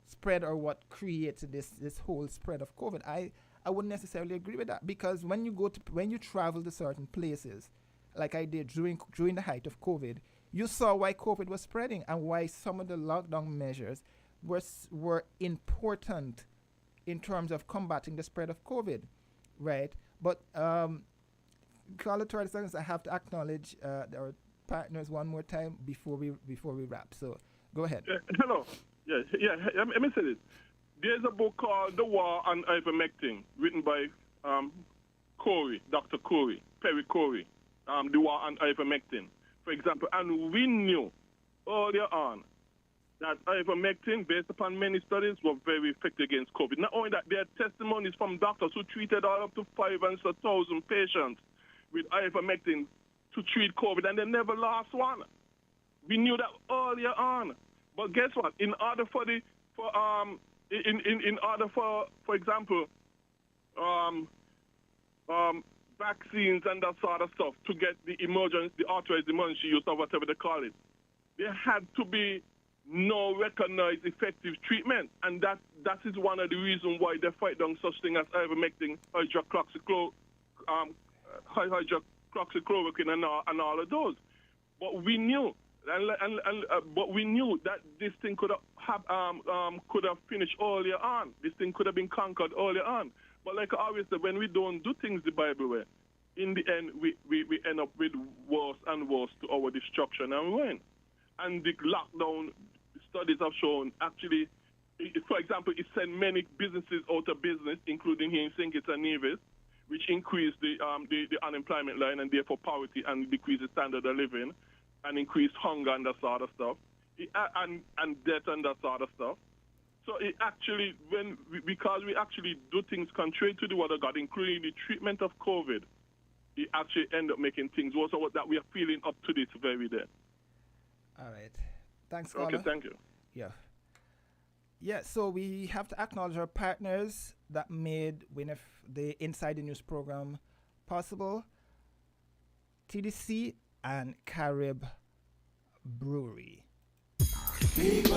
[SPEAKER 5] spread or what creates this whole spread of COVID. I wouldn't necessarily agree with that, because when you travel to certain places, like I did during the height of COVID, you saw why COVID was spreading and why some of the lockdown measures were important in terms of combating the spread of COVID, right? But caller 30 seconds, I have to acknowledge our partners one more time before we wrap. So go ahead.
[SPEAKER 10] Hello. Yeah. Let me say this. There's a book called The War on Ivermectin, written by Dr. Perry Corey. The War on Ivermectin, for example. And we knew earlier on that ivermectin, based upon many studies, were very effective against COVID. Not only that, there are testimonies from doctors who treated all up to 500,000 patients with ivermectin to treat COVID, and they never lost one. We knew that earlier on. But guess what? In order for example, vaccines and that sort of stuff to get the authorized emergency use or whatever they call it, there had to be no recognized effective treatment, and that is one of the reasons why they fight down such thing as ivermectin, hydroxychloroquine, and all of those. But we knew. But we knew that this thing could have finished earlier on. This thing could have been conquered earlier on. But like I always say, when we don't do things the Bible way, in the end, we end up with worse and worse to our destruction and ruin. And the lockdown studies have shown, actually, for example, it sent many businesses out of business, including here in St. Kitts and Nevis, which increased the unemployment line and therefore poverty, and decreased the standard of living, and increased hunger and that sort of stuff, and death and that sort of stuff. So it actually, because we actually do things contrary to the word of God, including the treatment of COVID, it actually end up making things worse than that we are feeling up to this very day.
[SPEAKER 5] All right. Thanks, caller.
[SPEAKER 10] Okay, thank you.
[SPEAKER 5] Yeah. Yeah, so we have to acknowledge our partners that made the Inside the News program possible. TDC and Carib Brewery.
[SPEAKER 2] If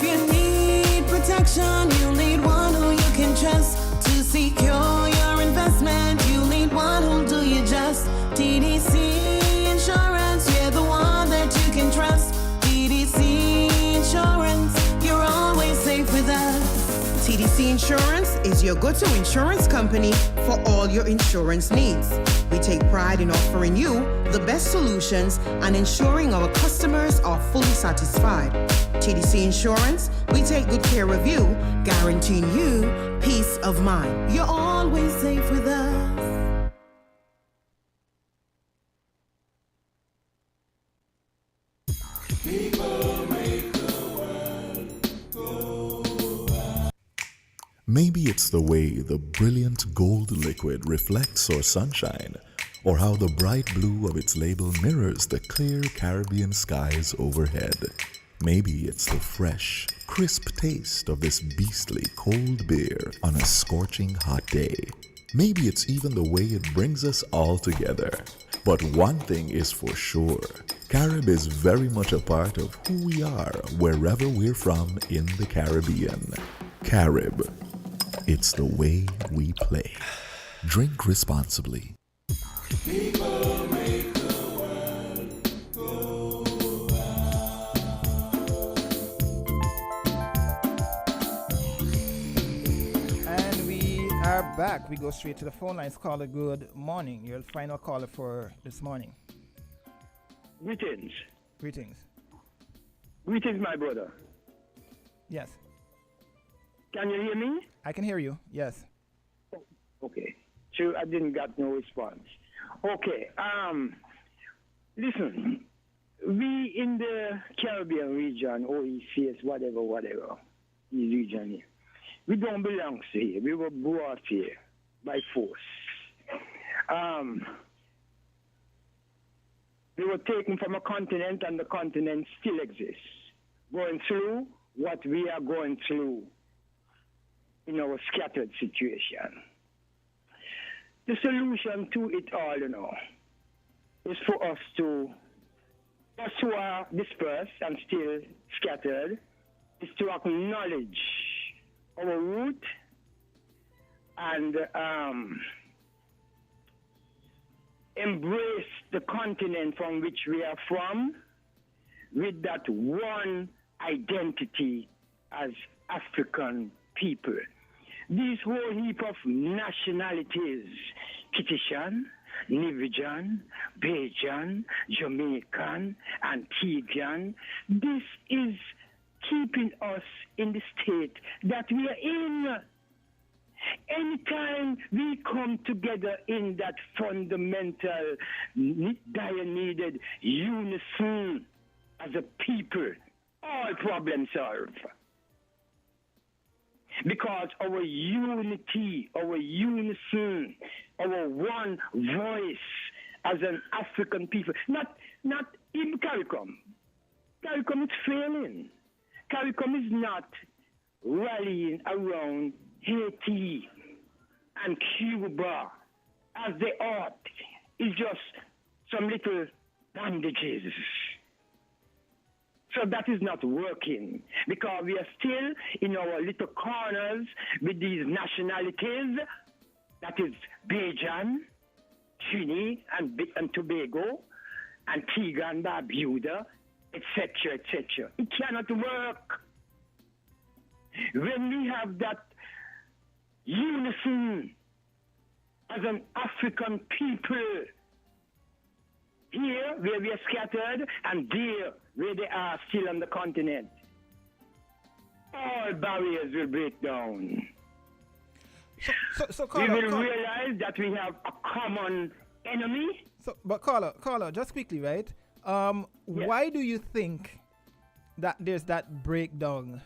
[SPEAKER 2] you need protection, you'll need one who you can trust. To secure your investment, you'll need one who'll do you just. TDC Insurance, you're the one that you can trust. TDC Insurance, you're always safe with us.
[SPEAKER 12] TDC Insurance is your go-to insurance company for all your insurance needs. We take pride in offering you the best solutions and ensuring our customers are fully satisfied. TDC Insurance, we take good care of you, guaranteeing you peace of mind.
[SPEAKER 2] You're always safe with us.
[SPEAKER 3] Maybe it's the way the brilliant gold liquid reflects our sunshine, or how the bright blue of its label mirrors the clear Caribbean skies overhead. Maybe it's the fresh, crisp taste of this beastly cold beer on a scorching hot day. Maybe it's even the way it brings us all together. But one thing is for sure, Carib is very much a part of who we are wherever we're from in the Caribbean. Carib, it's the way we play. Drink responsibly.
[SPEAKER 5] Back, we go straight to the phone lines. Caller, good morning. You're the final caller for this morning.
[SPEAKER 13] Greetings.
[SPEAKER 5] Greetings.
[SPEAKER 13] Greetings, my brother.
[SPEAKER 5] Yes.
[SPEAKER 13] Can you hear me?
[SPEAKER 5] I can hear you. Yes.
[SPEAKER 13] Okay. Sure, I didn't get no response. Okay. Listen, we in the Caribbean region, OECS, whatever, the region here, we don't belong here. We were brought here by force. We were taken from a continent, and the continent still exists, going through what we are going through in our scattered situation. The solution to it all, is for us who are dispersed and still scattered, is to acknowledge our root and embrace the continent from which we are from with that one identity as African people. These whole heap of nationalities, Kitishan, Nivijan, Bajan, Jamaican, Antiguan, this is keeping us in the state that we are in. Anytime we come together in that fundamental, dire needed unison as a people, all problems solved. Because our unity, our unison, our one voice as an African people, not in CARICOM. CARICOM is failing. CARICOM is not rallying around Haiti and Cuba as they ought. It's just some little bandages. So that is not working because we are still in our little corners with these nationalities. That is Bajan, Trinidad and Tobago, Antigua and Barbuda, etc., etc. It cannot work. When we have that unison as an African people, here where we are scattered and there where they are still on the continent, all barriers will break down.
[SPEAKER 5] So
[SPEAKER 13] we will realize that we have a common enemy.
[SPEAKER 5] But caller, just quickly, right? Yes. Why do you think that there's that breakdown?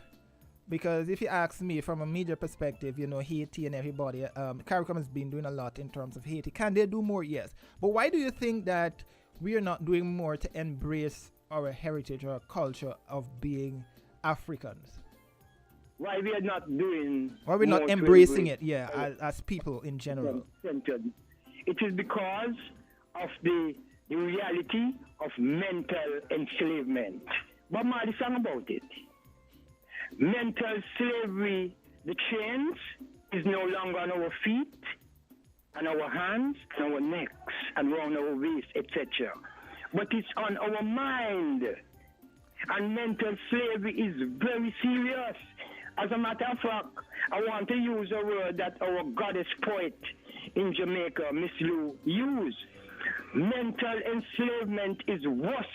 [SPEAKER 5] Because if you ask me from a media perspective, Haiti and everybody, CARICOM has been doing a lot in terms of Haiti. Can they do more? Yes. But why do you think that we are not doing more to embrace our heritage or our culture of being Africans?
[SPEAKER 13] Why we are not doing?
[SPEAKER 5] Why we're not embracing it? Yeah, as people in general.
[SPEAKER 13] It is because of the reality of mental enslavement. Bob Marley sang about it. Mental slavery, the chains is no longer on our feet, on our hands, on our necks, and around our waist, etc. But it's on our mind. And mental slavery is very serious. As a matter of fact, I want to use a word that our goddess poet in Jamaica, Miss Lou, used. Mental enslavement is worse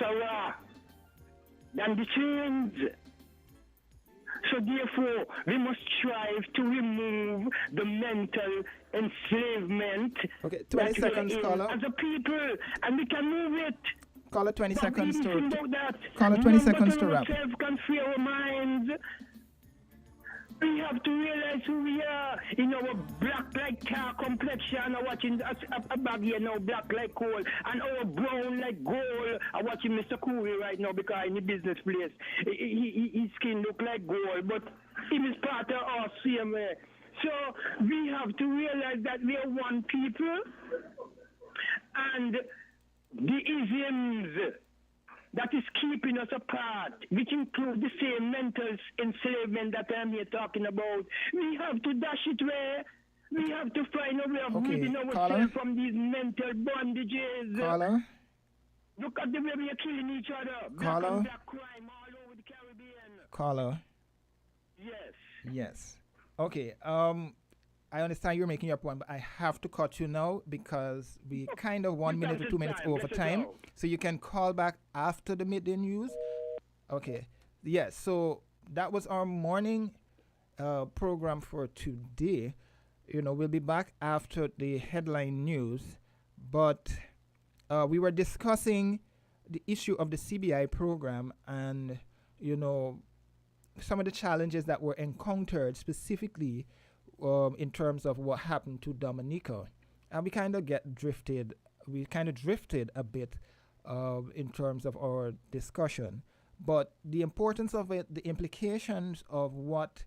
[SPEAKER 13] than the chains. So therefore, we must strive to remove the mental enslavement.
[SPEAKER 5] Okay, 20 seconds, caller.
[SPEAKER 13] As a people, and we can move it.
[SPEAKER 5] Caller, 20 seconds to
[SPEAKER 13] Caller,
[SPEAKER 5] 20 seconds to wrap.
[SPEAKER 13] Can free our minds. We have to realize who we are in our black like tar complexion. I'm watching a bag here now, black like coal, and our brown like gold. I'm watching Mr. Cooley right now because in the business place, his skin look like gold, but he is part of us same way. So we have to realize that we are one people, and the isms that is keeping us apart, which include the same mental enslavement that I'm here talking about. We have to dash it where we have to find a way of freeing ourselves from these mental bondages.
[SPEAKER 5] Caller?
[SPEAKER 13] Look at the way we are killing each other.
[SPEAKER 5] Caller?
[SPEAKER 13] Black and black crime all over the Caribbean.
[SPEAKER 5] Caller?
[SPEAKER 13] Yes.
[SPEAKER 5] Yes. Okay. I understand you're making your point, but I have to cut you now because we kind of 1 minute or 2 minutes over time. So you can call back after the midday news. Okay. Yes. So that was our morning program for today. We'll be back after the headline news, but we were discussing the issue of the CBI program and, some of the challenges that were encountered specifically in terms of what happened to Dominica. And we kind of drifted a bit in terms of our discussion. But the importance of it, the implications of what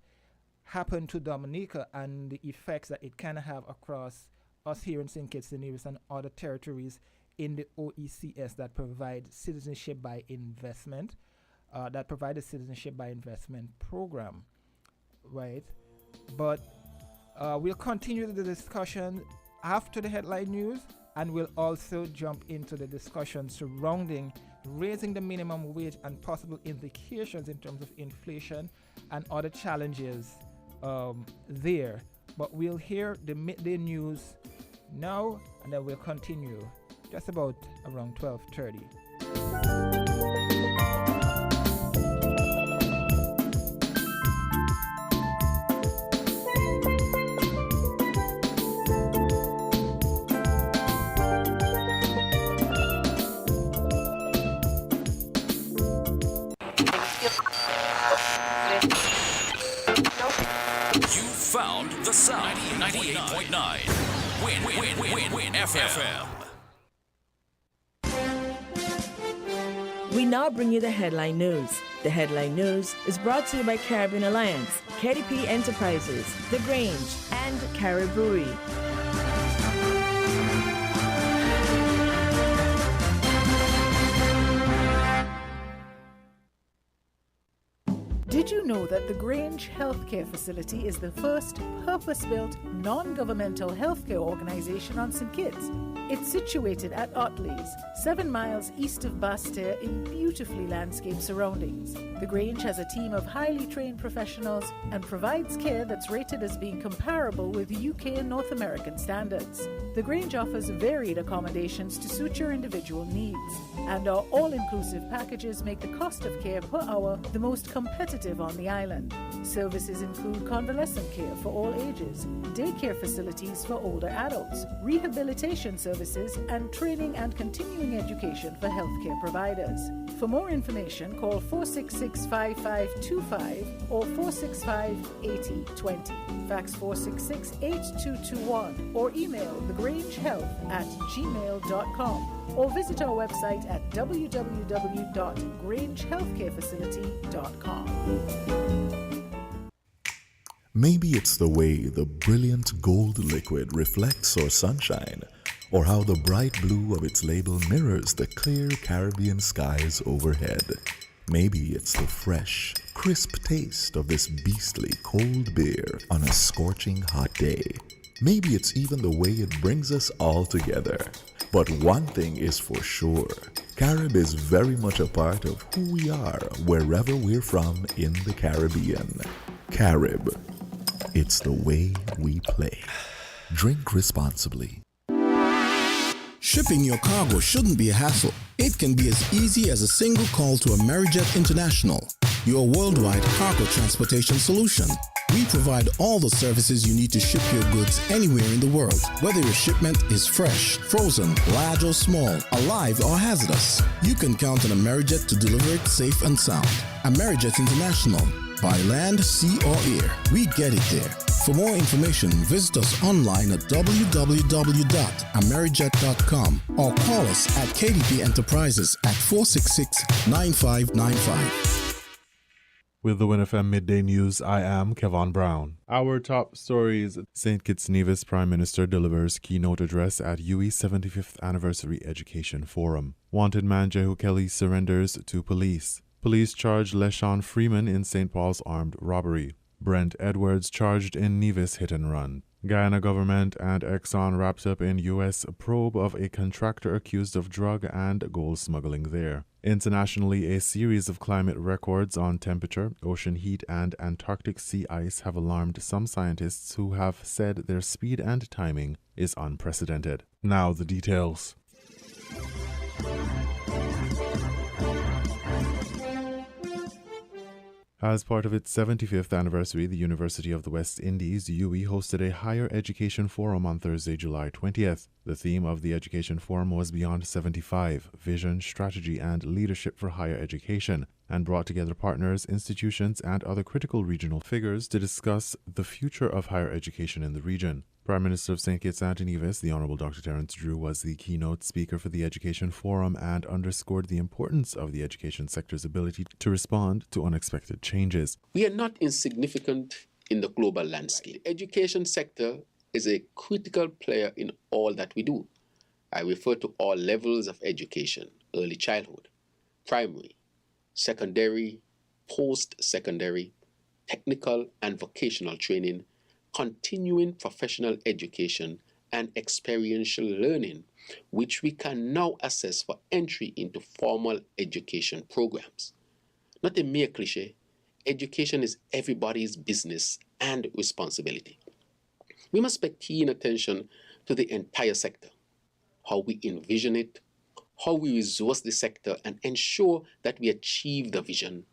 [SPEAKER 5] happened to Dominica and the effects that it can have across us here in St. Kitts and Nevis and other territories in the OECS that provide citizenship by investment, program, right? But we'll continue the discussion after the headline news, and we'll also jump into the discussion surrounding raising the minimum wage and possible implications in terms of inflation and other challenges there. But we'll hear the midday news now, and then we'll continue just about around 12:30.
[SPEAKER 14] Found the sound. 98.9 Win FM.
[SPEAKER 15] We now bring you the headline news. The headline news is brought to you by Caribbean Alliance, KDP Enterprises, The Grange, and Carib Brewery.
[SPEAKER 16] Did you know that the Grange Healthcare Facility is the first purpose-built, non-governmental healthcare organization on St. Kitts? It's situated at Otley's, 7 miles east of Basseterre in beautifully landscaped surroundings. The Grange has a team of highly trained professionals and provides care that's rated as being comparable with UK and North American standards. The Grange offers varied accommodations to suit your individual needs, and our all-inclusive packages make the cost of care per hour the most competitive on the island. Services include convalescent care for all ages, daycare facilities for older adults, rehabilitation services, and training and continuing education for healthcare providers. For more information, call 466-5525 or 465-8020. Fax 466-8221 or email thegrangehealth@gmail.com or visit our website at www.grangehealthcarefacility.com.
[SPEAKER 3] Maybe it's the way the brilliant gold liquid reflects or sunshine, or how the bright blue of its label mirrors the clear Caribbean skies overhead. Maybe it's the fresh, crisp taste of this beastly cold beer on a scorching hot day. Maybe it's even the way it brings us all together. But one thing is for sure, Carib is very much a part of who we are wherever we're from in the Caribbean. Carib, it's the way we play. Drink responsibly.
[SPEAKER 17] Shipping your cargo shouldn't be a hassle. It can be as easy as a single call to Amerijet International, your worldwide cargo transportation solution. We provide all the services you need to ship your goods anywhere in the world, whether your shipment is fresh, frozen, large or small, alive or hazardous. You can count on Amerijet to deliver it safe and sound. Amerijet International, by land, sea or air, we get it there. For more information, visit us online at www.amerijet.com or call us at KDP Enterprises at 466-9595.
[SPEAKER 4] With the WINNFM Midday News, I am Kevon Brown. Our top stories: St. Kitts Nevis Prime Minister delivers keynote address at UWI 75th Anniversary Education Forum. Wanted man Jehu Kelly surrenders to police. Police charge LeSean Freeman in St. Paul's armed robbery. Brent Edwards charged in Nevis hit and run. Guyana government and Exxon wraps up in U.S. probe of a contractor accused of drug and gold smuggling there. Internationally, a series of climate records on temperature, ocean heat, and Antarctic sea ice have alarmed some scientists who have said their speed and timing is unprecedented. Now the details. As part of its 75th anniversary, the University of the West Indies, UWI, hosted a higher education forum on Thursday, July 20th. The theme of the education forum was Beyond 75, Vision, Strategy, and Leadership for Higher Education, and brought together partners, institutions, and other critical regional figures to discuss the future of higher education in the region. Prime Minister of St. Kitts and Nevis, the Honourable Dr. Terence Drew, was the keynote speaker for the Education Forum and underscored the importance of the education sector's ability to respond to unexpected changes.
[SPEAKER 6] We are not insignificant in the global landscape. The education sector is a critical player in all that we do. I refer to all levels of education: early childhood, primary, secondary, post-secondary, technical and vocational training, continuing professional education, and experiential learning, which we can now assess for entry into formal education programs. Not a mere cliche, education is everybody's business and responsibility. We must pay keen attention to the entire sector, how we envision it, how we resource the sector and ensure that we achieve the vision,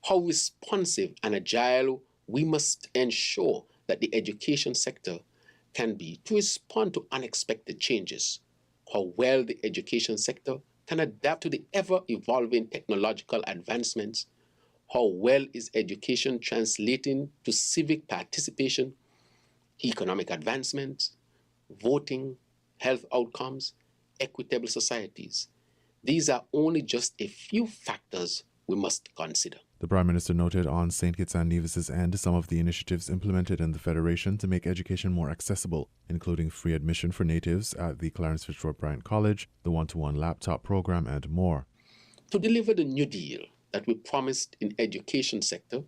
[SPEAKER 6] how responsive and agile we must ensure that the education sector can be to respond to unexpected changes, how well the education sector can adapt to the ever-evolving technological advancements, how well is education translating to civic participation, economic advancement, voting, health outcomes, equitable societies. These are only just a few factors we must consider.
[SPEAKER 4] The Prime Minister noted on St. Kitts and Nevis's end some of the initiatives implemented in the Federation to make education more accessible, including free admission for natives at the Clarence Fitzroy Bryant College, the one-to-one laptop program, and more.
[SPEAKER 6] To deliver the new deal that we promised in education sector,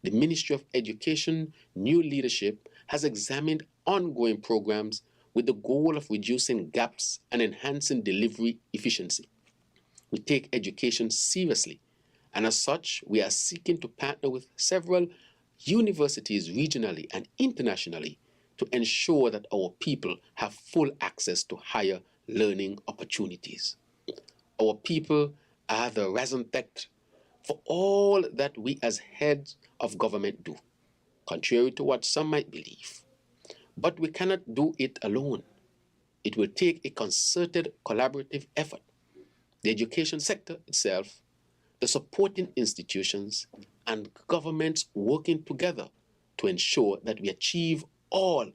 [SPEAKER 6] the Ministry of Education new leadership has examined ongoing programs with the goal of reducing gaps and enhancing delivery efficiency. We take education seriously, and as such, we are seeking to partner with several universities regionally and internationally to ensure that our people have full access to higher learning opportunities. Our people are the raison d'etre for all that we as heads of government do, contrary to what some might believe. But we cannot do it alone. It will take a concerted, collaborative effort. The education sector itself, the supporting institutions, and governments working together to ensure that we achieve all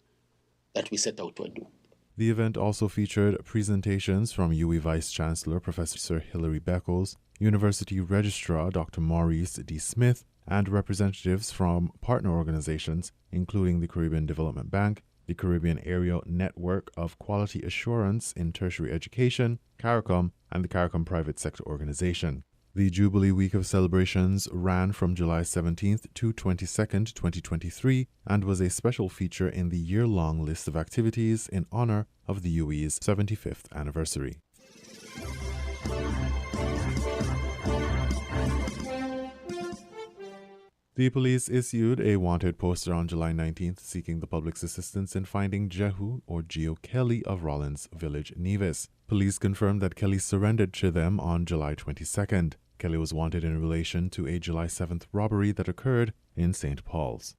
[SPEAKER 6] that we set out to do.
[SPEAKER 4] The event also featured presentations from UWI Vice-Chancellor Professor Hilary Beckles, University Registrar Dr. Maurice D. Smith, and representatives from partner organizations, including the Caribbean Development Bank, the Caribbean Area Network of Quality Assurance in Tertiary Education, CARICOM, and the CARICOM Private Sector Organization. The Jubilee Week of celebrations ran from July 17th to 22nd, 2023, and was a special feature in the year-long list of activities in honor of the UWI's 75th anniversary. The police issued a wanted poster on July 19th seeking the public's assistance in finding Jehu or Gio Kelly of Rollins Village, Nevis. Police confirmed that Kelly surrendered to them on July 22nd. Kelly was wanted in relation to a July 7th robbery that occurred in St. Paul's.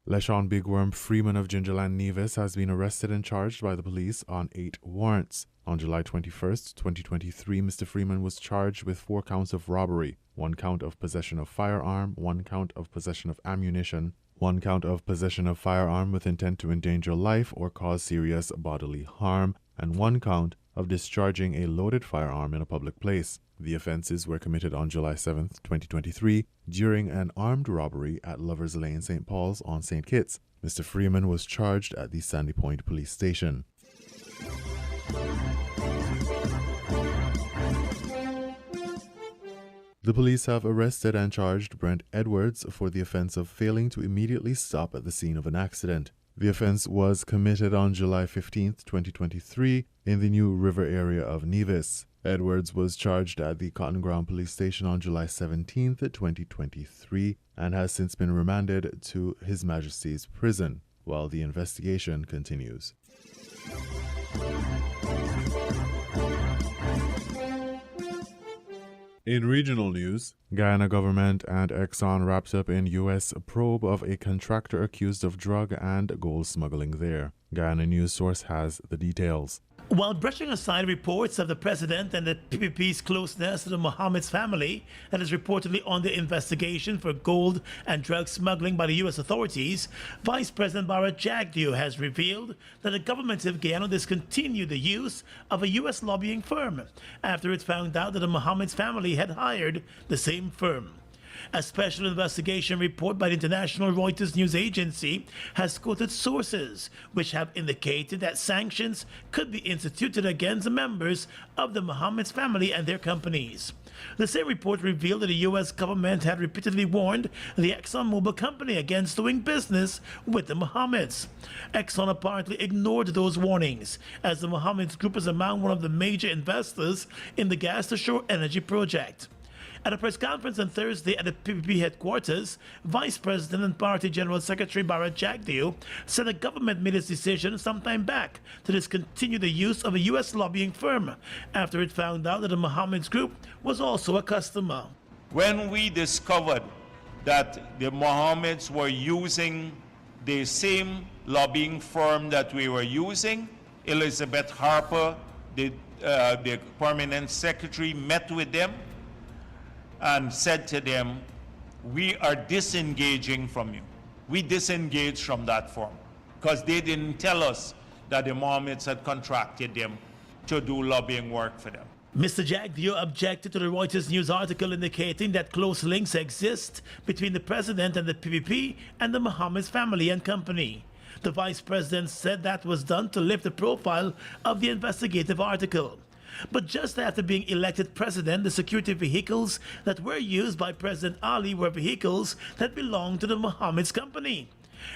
[SPEAKER 4] LeSean Bigworm Freeman of Gingerland, Nevis has been arrested and charged by the police on 8 warrants. On July 21st, 2023, Mr. Freeman was charged with 4 counts of robbery, 1 count of possession of firearm, 1 count of possession of ammunition, 1 count of possession of firearm with intent to endanger life or cause serious bodily harm, and 1 count of discharging a loaded firearm in a public place. The offenses were committed on July 7, 2023, during an armed robbery at Lovers Lane, St. Paul's on St. Kitts. Mr. Freeman was charged at the Sandy Point Police Station. The police have arrested and charged Brent Edwards for the offense of failing to immediately stop at the scene of an accident. The offense was committed on July 15, 2023, in the New River area of Nevis. Edwards was charged at the Cotton Ground Police Station on July 17, 2023, and has since been remanded to His Majesty's Prison, while the investigation continues. In regional news, Guyana government and Exxon wrapped up in U.S. probe of a contractor accused of drug and gold smuggling there. Guyana News Source has the details.
[SPEAKER 18] While brushing aside reports of the president and the PPP's closeness to the Mohammed's family that is reportedly under investigation for gold and drug smuggling by the U.S. authorities, Vice President Barrett Jagdeo has revealed that the government of Guyana discontinued the use of a U.S. lobbying firm after it found out that the Mohammed's family had hired the same firm. A special investigation report by the international Reuters news agency has quoted sources which have indicated that sanctions could be instituted against the members of the Mohammed's family and their companies. The same report revealed that the U.S. government had repeatedly warned the ExxonMobil company against doing business with the Mohammeds. Exxon apparently ignored those warnings, as the Mohammeds group is among one of the major investors in the gas-to-shore energy project. At a press conference on Thursday at the PPP headquarters, Vice President and Party General Secretary Barrett Jagdeo said the government made its decision some time back to discontinue the use of a U.S. lobbying firm after it found out that the Mohammeds Group was also a customer.
[SPEAKER 19] When we discovered that the Mohammeds were using the same lobbying firm that we were using, Elizabeth Harper, the permanent secretary, met with them and said to them, we are disengaging from you. We disengaged from that firm because they didn't tell us that the Mohammeds had contracted them to do lobbying work for them.
[SPEAKER 18] Mr. Jagdeo objected to the Reuters news article indicating that close links exist between the president and the PPP and the Mohammed's family and company. The vice president said that was done to lift the profile of the investigative article. But just after being elected president, the security vehicles that were used by President Ali were vehicles that belonged to the Mohammed's company.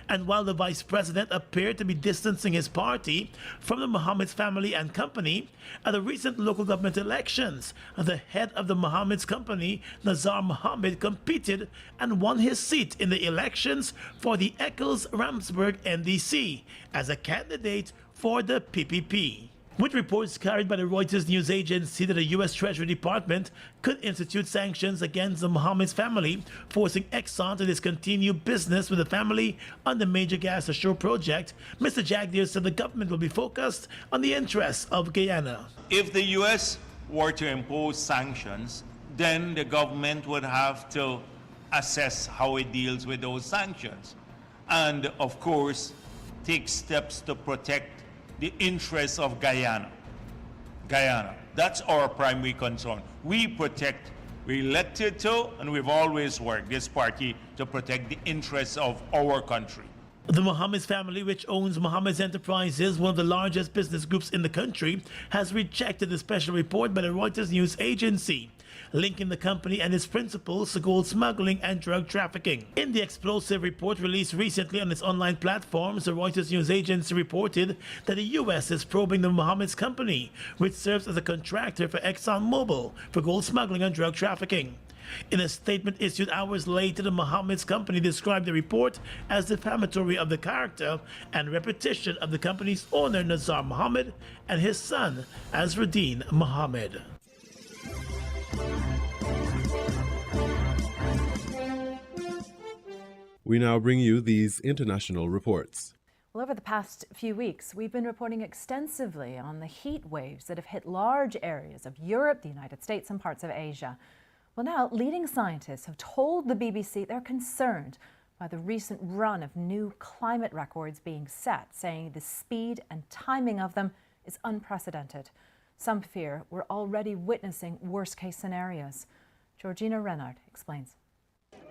[SPEAKER 18] And while the vice president appeared to be distancing his party from the Mohammed's family and company, at the recent local government elections, the head of the Mohammed's company, Nazar Mohammed, competed and won his seat in the elections for the Eccles-Ramsburg NDC as a candidate for the PPP. With reports carried by the Reuters news agency that the U.S. Treasury Department could institute sanctions against the Mohammed's family, forcing Exxon to discontinue business with the family on the major gas ashore project, Mr. Jagdeo said the government will be focused on the interests of Guyana.
[SPEAKER 19] If the U.S. were to impose sanctions, then the government would have to assess how it deals with those sanctions. And, of course, take steps to protect the interests of Guyana. That's our primary concern. We protect We elected to, and we've always worked, this party, to protect the interests of our country.
[SPEAKER 18] The Mohammed's family, which owns Mohammed's Enterprises, one of the largest business groups in the country, has rejected the special report by the Reuters news agency, linking the company and its principals to gold smuggling and drug trafficking. In the explosive report released recently on its online platforms, the Reuters news agency reported that the U.S. is probing the Mohammed's company, which serves as a contractor for ExxonMobil for gold smuggling and drug trafficking. In a statement issued hours later, the Mohammed's company described the report as defamatory of the character and reputation of the company's owner, Nazar Mohammed, and his son, Azruddin Mohammed.
[SPEAKER 4] We now bring you these international reports.
[SPEAKER 20] Well, over the past few weeks, we've been reporting extensively on the heat waves that have hit large areas of Europe, the United States, and parts of Asia. Well, now, leading scientists have told the BBC they're concerned by the recent run of new climate records being set, saying the speed and timing of them is unprecedented. Some fear we're already witnessing worst-case scenarios. Georgina Renard explains.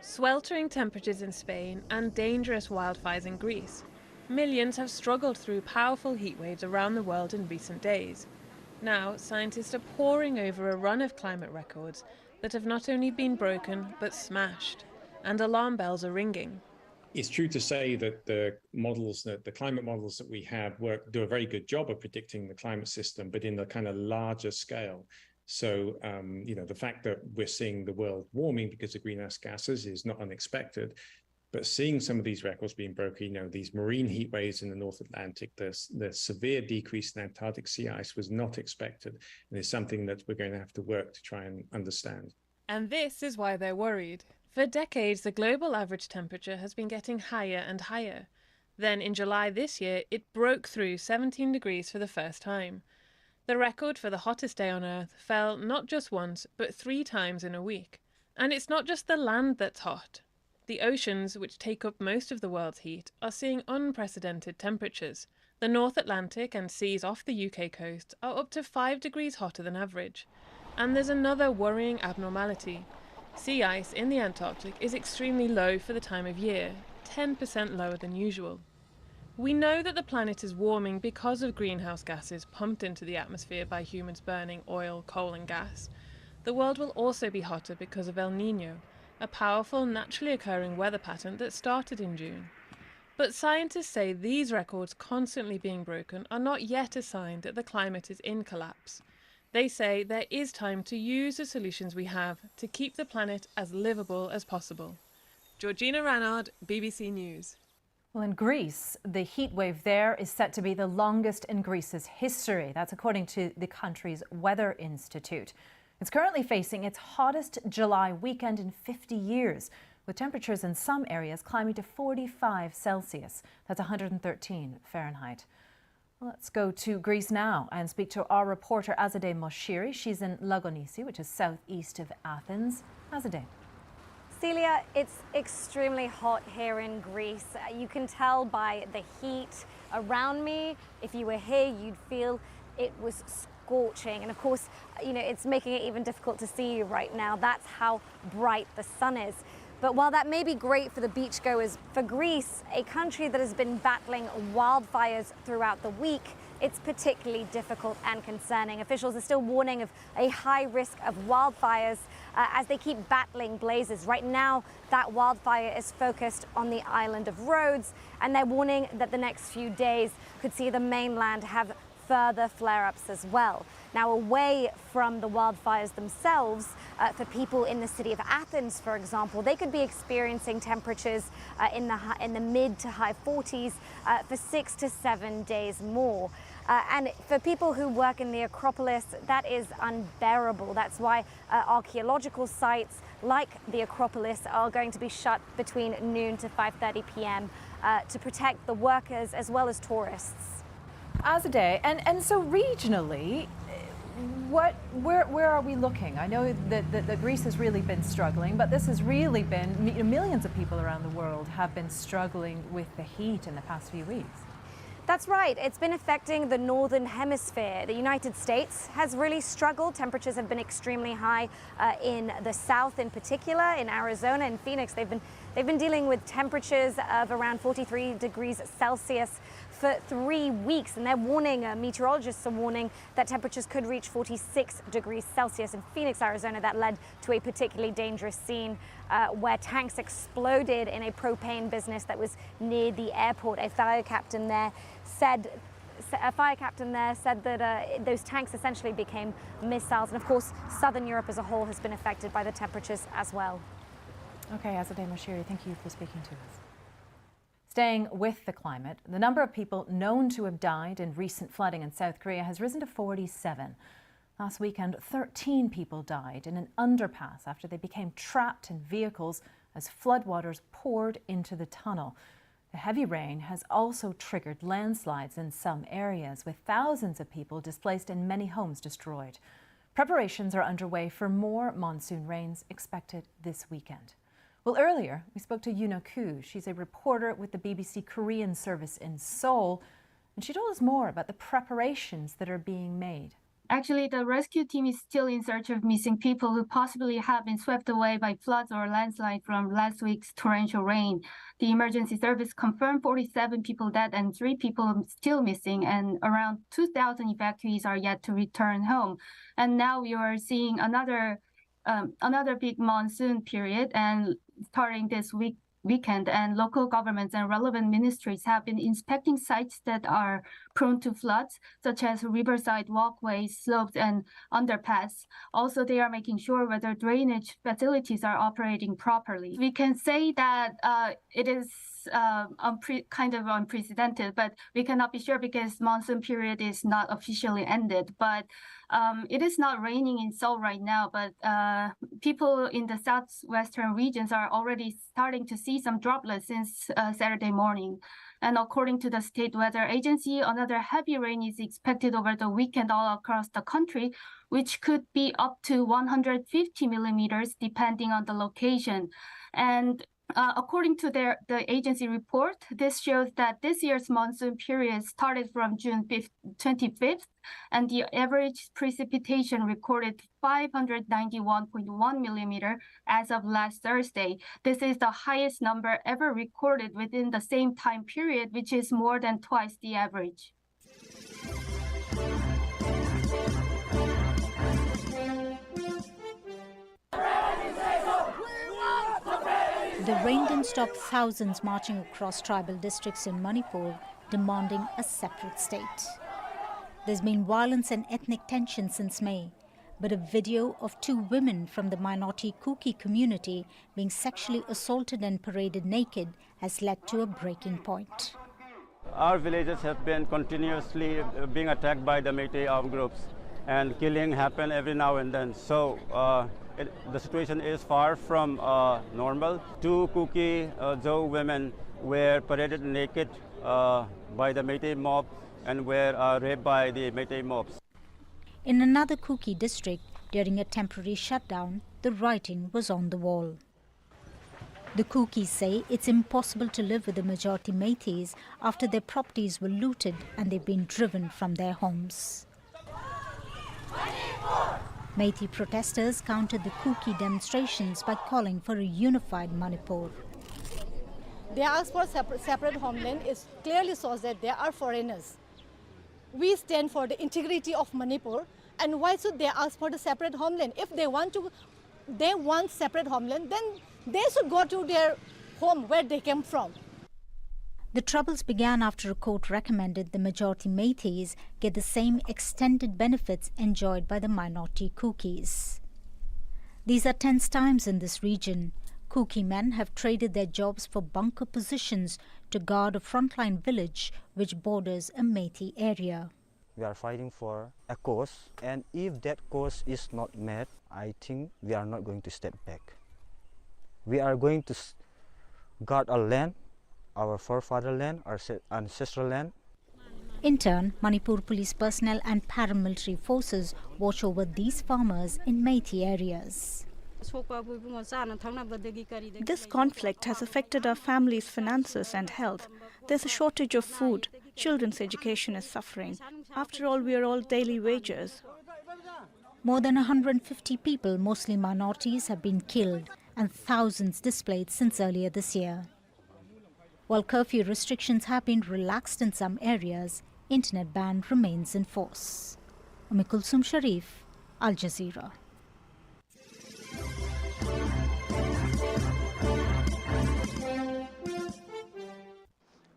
[SPEAKER 21] Sweltering temperatures in Spain and dangerous wildfires in Greece. Millions have struggled through powerful heat waves around the world in recent days. Now, scientists are poring over a run of climate records that have not only been broken, but smashed, and alarm bells are ringing.
[SPEAKER 22] It's true to say that the climate models that we have do a very good job of predicting the climate system, but in a kind of larger scale. So, the fact that we're seeing the world warming because of greenhouse gases is not unexpected. But seeing some of these records being broken, these marine heat waves in the North Atlantic, the severe decrease in Antarctic sea ice was not expected, and is something that we're going to have to work to try and understand.
[SPEAKER 21] And this is why they're worried. For decades, the global average temperature has been getting higher and higher. Then in July this year, it broke through 17 degrees for the first time. The record for the hottest day on Earth fell not just once, but 3 times in a week. And it's not just the land that's hot. The oceans, which take up most of the world's heat, are seeing unprecedented temperatures. The North Atlantic and seas off the UK coast are up to 5 degrees hotter than average. And there's another worrying abnormality. Sea ice in the Antarctic is extremely low for the time of year, 10% lower than usual. We know that the planet is warming because of greenhouse gases pumped into the atmosphere by humans burning oil, coal and gas. The world will also be hotter because of El Niño, a powerful naturally occurring weather pattern that started in June. But scientists say these records constantly being broken are not yet a sign that the climate is in collapse. They say there is time to use the solutions we have to keep the planet as livable as possible. Georgina Ranard, BBC News.
[SPEAKER 20] Well, in Greece, the heat wave there is set to be the longest in Greece's history. That's according to the country's Weather Institute. It's currently facing its hottest July weekend in 50 years, with temperatures in some areas climbing to 45 Celsius. That's 113 Fahrenheit. Well, let's go to Greece now and speak to our reporter Azadeh Moshiri. She's in Lagonisi, which is southeast of Athens. Azadeh.
[SPEAKER 23] Celia, it's extremely hot here in Greece. You can tell by the heat around me. If you were here, you'd feel it was scorching. And of course, it's making it even difficult to see you right now. That's how bright the sun is. But while that may be great for the beachgoers, for Greece, a country that has been battling wildfires throughout the week, it's particularly difficult and concerning. Officials are still warning of a high risk of wildfires as they keep battling blazes. Right now, that wildfire is focused on the island of Rhodes, and they're warning that the next few days could see the mainland have further flare-ups as well. Now, away from the wildfires themselves, for people in the city of Athens, for example, they could be experiencing temperatures in the mid to high 40s for 6 to 7 days more. And for people who work in the Acropolis, that is unbearable. That's why archaeological sites like the Acropolis are going to be shut between noon to 5:30 p.m. To protect the workers as well as tourists.
[SPEAKER 20] Azadeh, and so regionally, where are we looking? I know that Greece has really been struggling, but this has really been, millions of people around the world have been struggling with the heat in the past few weeks.
[SPEAKER 23] That's right. It's been affecting the northern hemisphere. The United States has really struggled. Temperatures have been extremely high in the south, in particular, in Arizona and Phoenix. They've been dealing with temperatures of around 43 degrees Celsius for 3 weeks, and they're warning, meteorologists are warning that temperatures could reach 46 degrees Celsius in Phoenix, Arizona. That led to a particularly dangerous scene where tanks exploded in a propane business that was near the airport. A fire captain there said that those tanks essentially became missiles. And of course, southern Europe as a whole has been affected by the temperatures as well.
[SPEAKER 20] Okay, Azadeh Moshiri, thank you for speaking to us. Staying with the climate, the number of people known to have died in recent flooding in South Korea has risen to 47. Last weekend, 13 people died in an underpass after they became trapped in vehicles as floodwaters poured into the tunnel. The heavy rain has also triggered landslides in some areas, with thousands of people displaced and many homes destroyed. Preparations are underway for more monsoon rains expected this weekend. Well, earlier, we spoke to Yoona Koo. She's a reporter with the BBC Korean service in Seoul, and she told us more about the preparations that are being made.
[SPEAKER 7] Actually, the rescue team is still in search of missing people who possibly have been swept away by floods or landslides from last week's torrential rain. The emergency service confirmed 47 people dead and 3 people still missing, and around 2,000 evacuees are yet to return home. And now we are seeing another big monsoon period, and starting this weekend, and local governments and relevant ministries have been inspecting sites that are prone to floods, such as riverside walkways, slopes, and underpass. Also, they are making sure whether drainage facilities are operating properly. We can say that it is kind of unprecedented, but we cannot be sure because monsoon period is not officially ended. But it is not raining in Seoul right now, but people in the southwestern regions are already starting to see some droplets since Saturday morning. And according to the state weather agency, another heavy rain is expected over the weekend all across the country, which could be up to 150 millimeters depending on the location. And according to the agency report, this shows that this year's monsoon period started from June 25th, and the average precipitation recorded 591.1 millimeter as of last Thursday. This is the highest number ever recorded within the same time period, which is more than twice the average.
[SPEAKER 8] The rain didn't stop thousands marching across tribal districts in Manipur, demanding a separate state. There's been violence and ethnic tension since May, but a video of 2 women from the minority Kuki community being sexually assaulted and paraded naked has led to a breaking point.
[SPEAKER 9] Our villages have been continuously being attacked by the Meitei armed groups, and killing happen every now and then. So the situation is far from normal. 2 Kuki Zhou women were paraded naked by the Meitei mob and were raped by the Meitei mobs.
[SPEAKER 8] In another Kuki district, during a temporary shutdown, the writing was on the wall. The Kukis say it's impossible to live with the majority Meiteis after their properties were looted and they've been driven from their homes. Meitei protesters countered the Kuki demonstrations by calling for a unified Manipur.
[SPEAKER 24] They ask for separate homeland. It clearly shows that they are foreigners. We stand for the integrity of Manipur, and why should they ask for the separate homeland? If they want separate homeland, then they should go to their home where they came from.
[SPEAKER 8] The troubles began after a court recommended the majority Meiteis get the same extended benefits enjoyed by the minority Kukis. These are tense times in this region. Kuki men have traded their jobs for bunker positions to guard a frontline village which borders a Meitei area.
[SPEAKER 25] We are fighting for a cause, and if that cause is not met, I think we are not going to step back. We are going to guard our land, our forefather land, our ancestral land.
[SPEAKER 8] In turn, Manipur police personnel and paramilitary forces watch over these farmers in Meitei areas.
[SPEAKER 26] This conflict has affected our family's finances and health.
[SPEAKER 1] There's a shortage of food. Children's education is suffering. After all, we are all daily wagers.
[SPEAKER 8] More than 150 people, mostly minorities, have been killed and thousands displaced since earlier this year. While curfew restrictions have been relaxed in some areas, internet ban remains in force. Kulsum Sharif, Al Jazeera.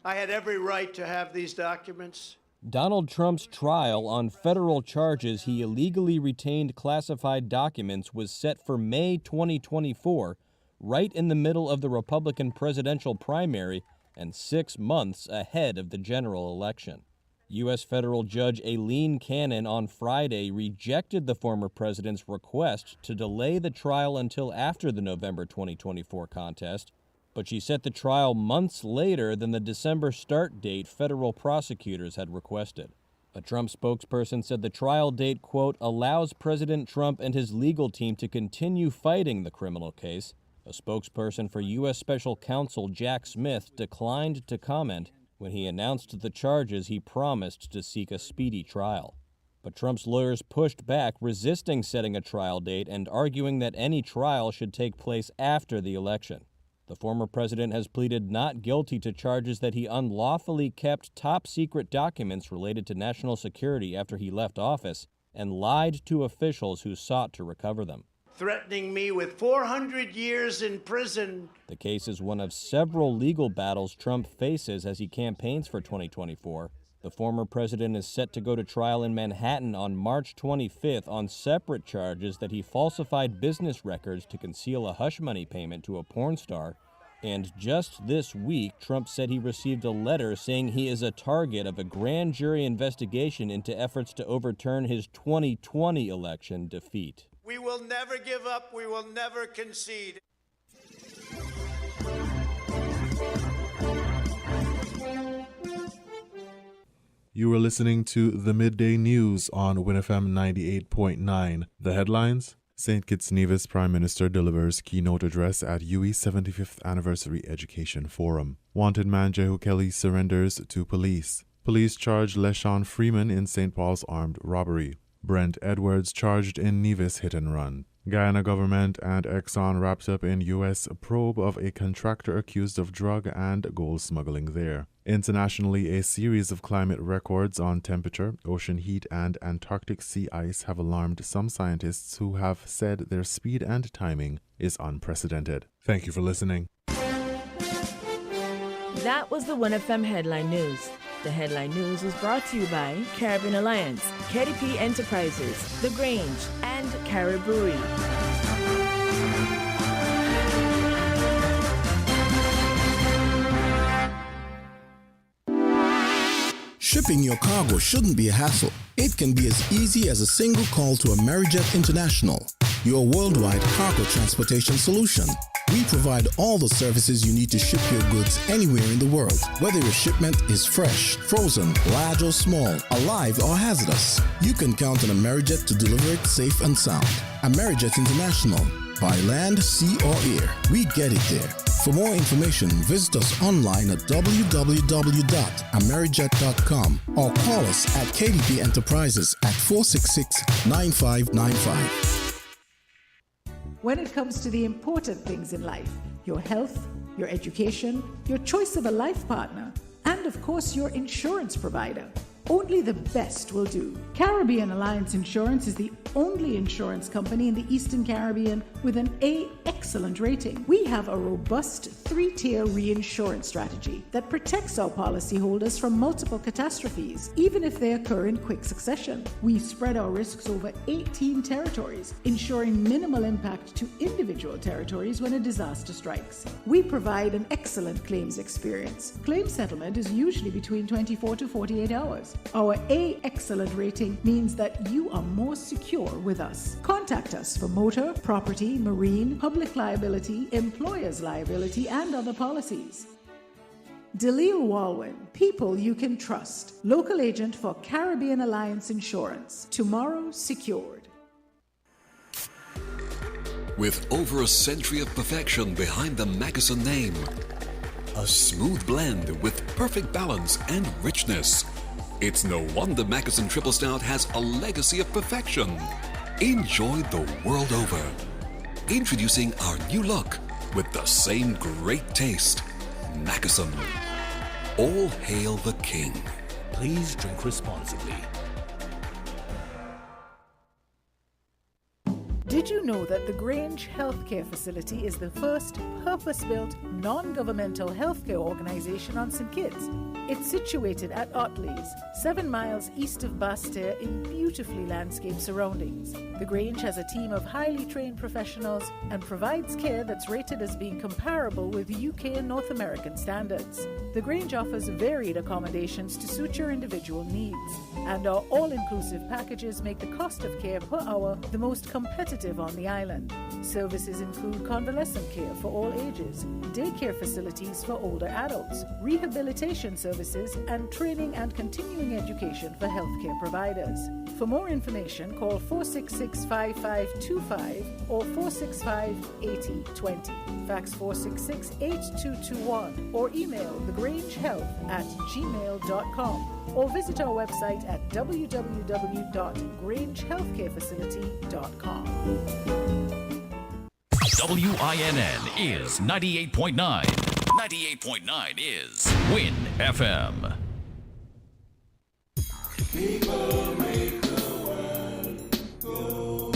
[SPEAKER 2] I had every right to have these documents.
[SPEAKER 10] Donald Trump's trial on federal charges he illegally retained classified documents was set for May 2024, right in the middle of the Republican presidential primary and 6 months ahead of the general election. U.S. federal judge Aileen Cannon on Friday rejected the former president's request to delay the trial until after the November 2024 contest, but she set the trial months later than the December start date federal prosecutors had requested. A Trump spokesperson said the trial date, quote, allows President Trump and his legal team to continue fighting the criminal case. A spokesperson for U.S. Special Counsel Jack Smith declined to comment when he announced the charges he promised to seek a speedy trial. But Trump's lawyers pushed back, resisting setting a trial date and arguing that any trial should take place after the election. The former president has pleaded not guilty to charges that he unlawfully kept top-secret documents related to national security after he left office and lied to officials who sought to recover them.
[SPEAKER 2] Threatening me with 400 years in prison.
[SPEAKER 10] The case is one of several legal battles Trump faces as he campaigns for 2024. The former president is set to go to trial in Manhattan on March 25th on separate charges that he falsified business records to conceal a hush money payment to a porn star. And just this week, Trump said he received a letter saying he is a target of a grand jury investigation into efforts to overturn his 2020 election defeat.
[SPEAKER 2] We will never give up. We will never concede.
[SPEAKER 4] You were listening to the Midday News on WINNFM 98.9. The headlines: St. Kitts Nevis Prime Minister delivers keynote address at UE 75th Anniversary Education Forum. Wanted man Jehu Kelly surrenders to police. Police charge LeSean Freeman in St. Paul's armed robbery. Brent Edwards charged in Nevis hit and run. Guyana government and Exxon wrapped up in U.S. probe of a contractor accused of drug and gold smuggling there. Internationally, a series of climate records on temperature, ocean heat, and Antarctic sea ice have alarmed some scientists who have said their speed and timing is unprecedented. Thank you for listening.
[SPEAKER 15] That was the WINNFM Headline News. The Headline News was brought to you by Caribbean Alliance, KDP Enterprises, The Grange, and Caribou.
[SPEAKER 17] Shipping your cargo shouldn't be a hassle. It can be as easy as a single call to Amerijet International, your worldwide cargo transportation solution. We provide all the services you need to ship your goods anywhere in the world, whether your shipment is fresh, frozen, large or small, alive or hazardous. You can count on Amerijet to deliver it safe and sound. Amerijet International, by land, sea or air, we get it there. For more information, visit us online at www.amerijet.com or call us at KDP Enterprises at 466-9595.
[SPEAKER 16] When it comes to the important things in life, your health, your education, your choice of a life partner, and of course your insurance provider, only the best will do. Caribbean Alliance Insurance is the only insurance company in the Eastern Caribbean with an A excellent rating. We have a robust 3-tier reinsurance strategy that protects our policyholders from multiple catastrophes, even if they occur in quick succession. We spread our risks over 18 territories, ensuring minimal impact to individual territories when a disaster strikes. We provide an excellent claims experience. Claim settlement is usually between 24 to 48 hours. Our A excellent rating means that you are more secure with us. Contact us for motor, property, marine, public liability, employer's liability, and other policies. Dalil Walwyn, people you can trust. Local agent for Caribbean Alliance Insurance. Tomorrow secured.
[SPEAKER 11] With over a century of perfection behind the Magazine name,
[SPEAKER 5] A smooth blend with perfect balance and richness. It's no wonder Mackeson Triple Stout has a legacy of perfection. Enjoy the world over. Introducing our new look with the same great taste. Mackeson. All hail the king.
[SPEAKER 11] Please drink responsibly.
[SPEAKER 16] Did you know that the Grange Healthcare Facility is the first purpose-built, non-governmental healthcare organization on St. Kitts? It's situated at Otley's, 7 miles east of Basseterre in beautifully landscaped surroundings. The Grange has a team of highly trained professionals and provides care that's rated as being comparable with UK and North American standards. The Grange offers varied accommodations to suit your individual needs, and our all-inclusive packages make the cost of care per hour the most competitive on the island. Services include convalescent care for all ages, daycare facilities for older adults, rehabilitation services, and training and continuing education for healthcare providers. For more information, call 466-5525 or 465-8020. Fax 466-8221 or email thegrangehealth@gmail.com or visit our website at www.grangehealthcarefacility.com.
[SPEAKER 12] WINN is 98.9. 98.9 is WIN FM.
[SPEAKER 13] People make the world go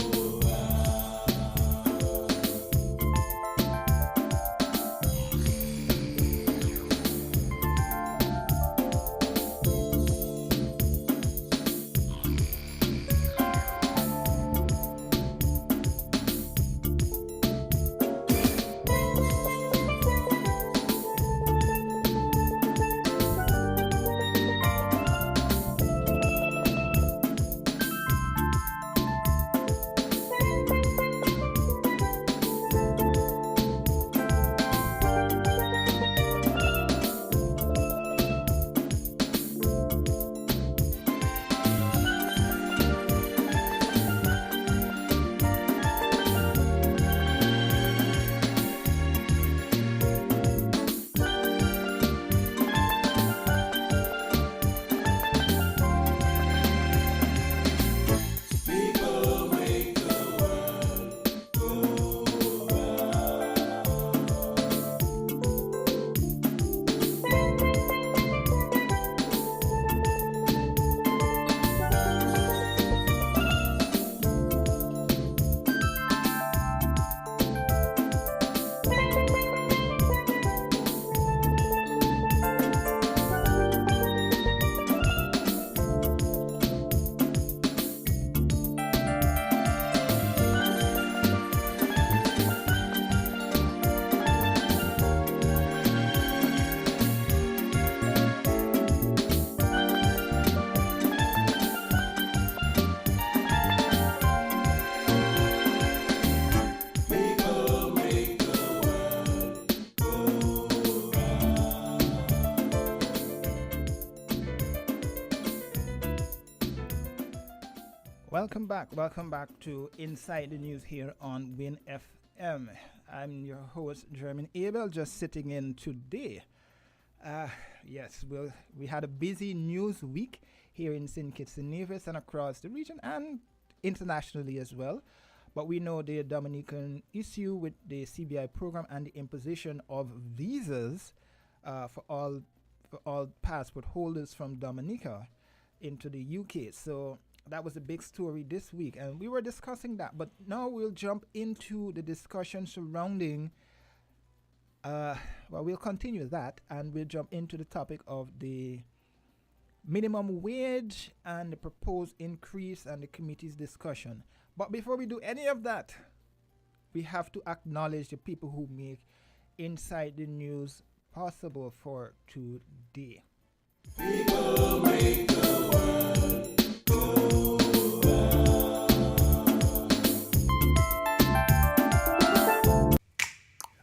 [SPEAKER 14] Welcome back to Inside the News here on WIN FM. I'm your host, Jeremy Abel, just sitting in today. Yes, we had a busy news week here in St. Kitts and Nevis and across the region and internationally as well. But we know the Dominican issue with the CBI program and the imposition of visas for all passport holders from Dominica into the UK. So that was a big story this week, and we were discussing that. But now we'll jump into the discussion surrounding, we'll continue that, and we'll jump into the topic of the minimum wage and the proposed increase and the committee's discussion. But before we do any of that, we have to acknowledge the people who make Inside the News possible for today.
[SPEAKER 13] People make the world go round.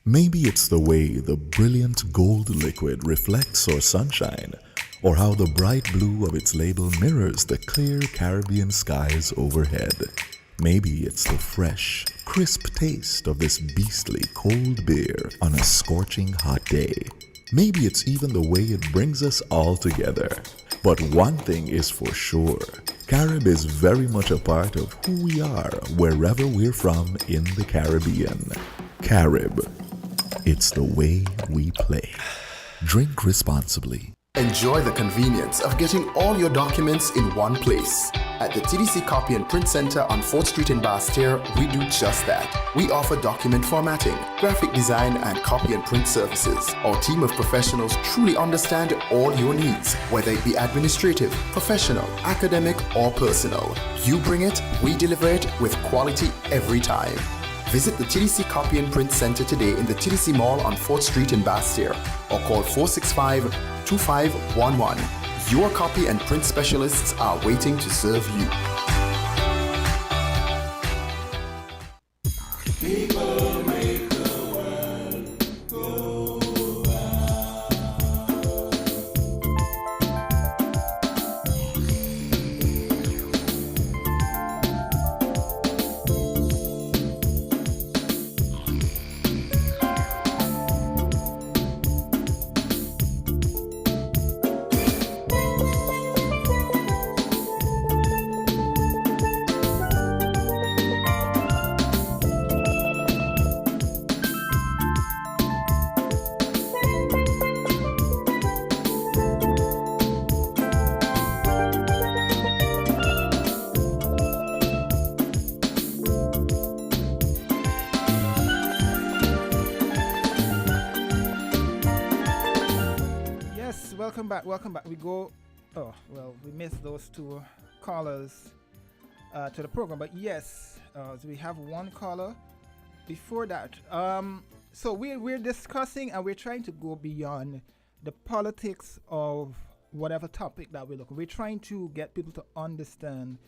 [SPEAKER 3] Maybe it's the way the brilliant gold liquid reflects our sunshine, or how the bright blue of its label mirrors the clear Caribbean skies overhead. Maybe it's the fresh, crisp taste of this beastly cold beer on a scorching hot day. Maybe it's even the way it brings us all together. But one thing is for sure, Carib is very much a part of who we are wherever we're from in the Caribbean. Carib, it's the way we play. Drink responsibly.
[SPEAKER 6] Enjoy the convenience of getting all your documents in one place. At the TDC Copy and Print Center on 4th Street in Basse-Terre, we do just that. We offer document formatting, graphic design, and copy and print services. Our team of professionals truly understand all your needs, whether it be administrative, professional, academic, or personal. You bring it, we deliver it with quality every time. Visit the TDC Copy and Print Center today in the TDC Mall on 4th Street in Basse-Terre or call 465-2511. Your copy and print specialists are waiting to serve you.
[SPEAKER 13] People make the world go
[SPEAKER 14] Welcome back. We missed those two callers to the program, but yes, so we have one caller before that. So we're discussing and we're trying to go beyond the politics of whatever topic that we're looking. We're trying to get people to understand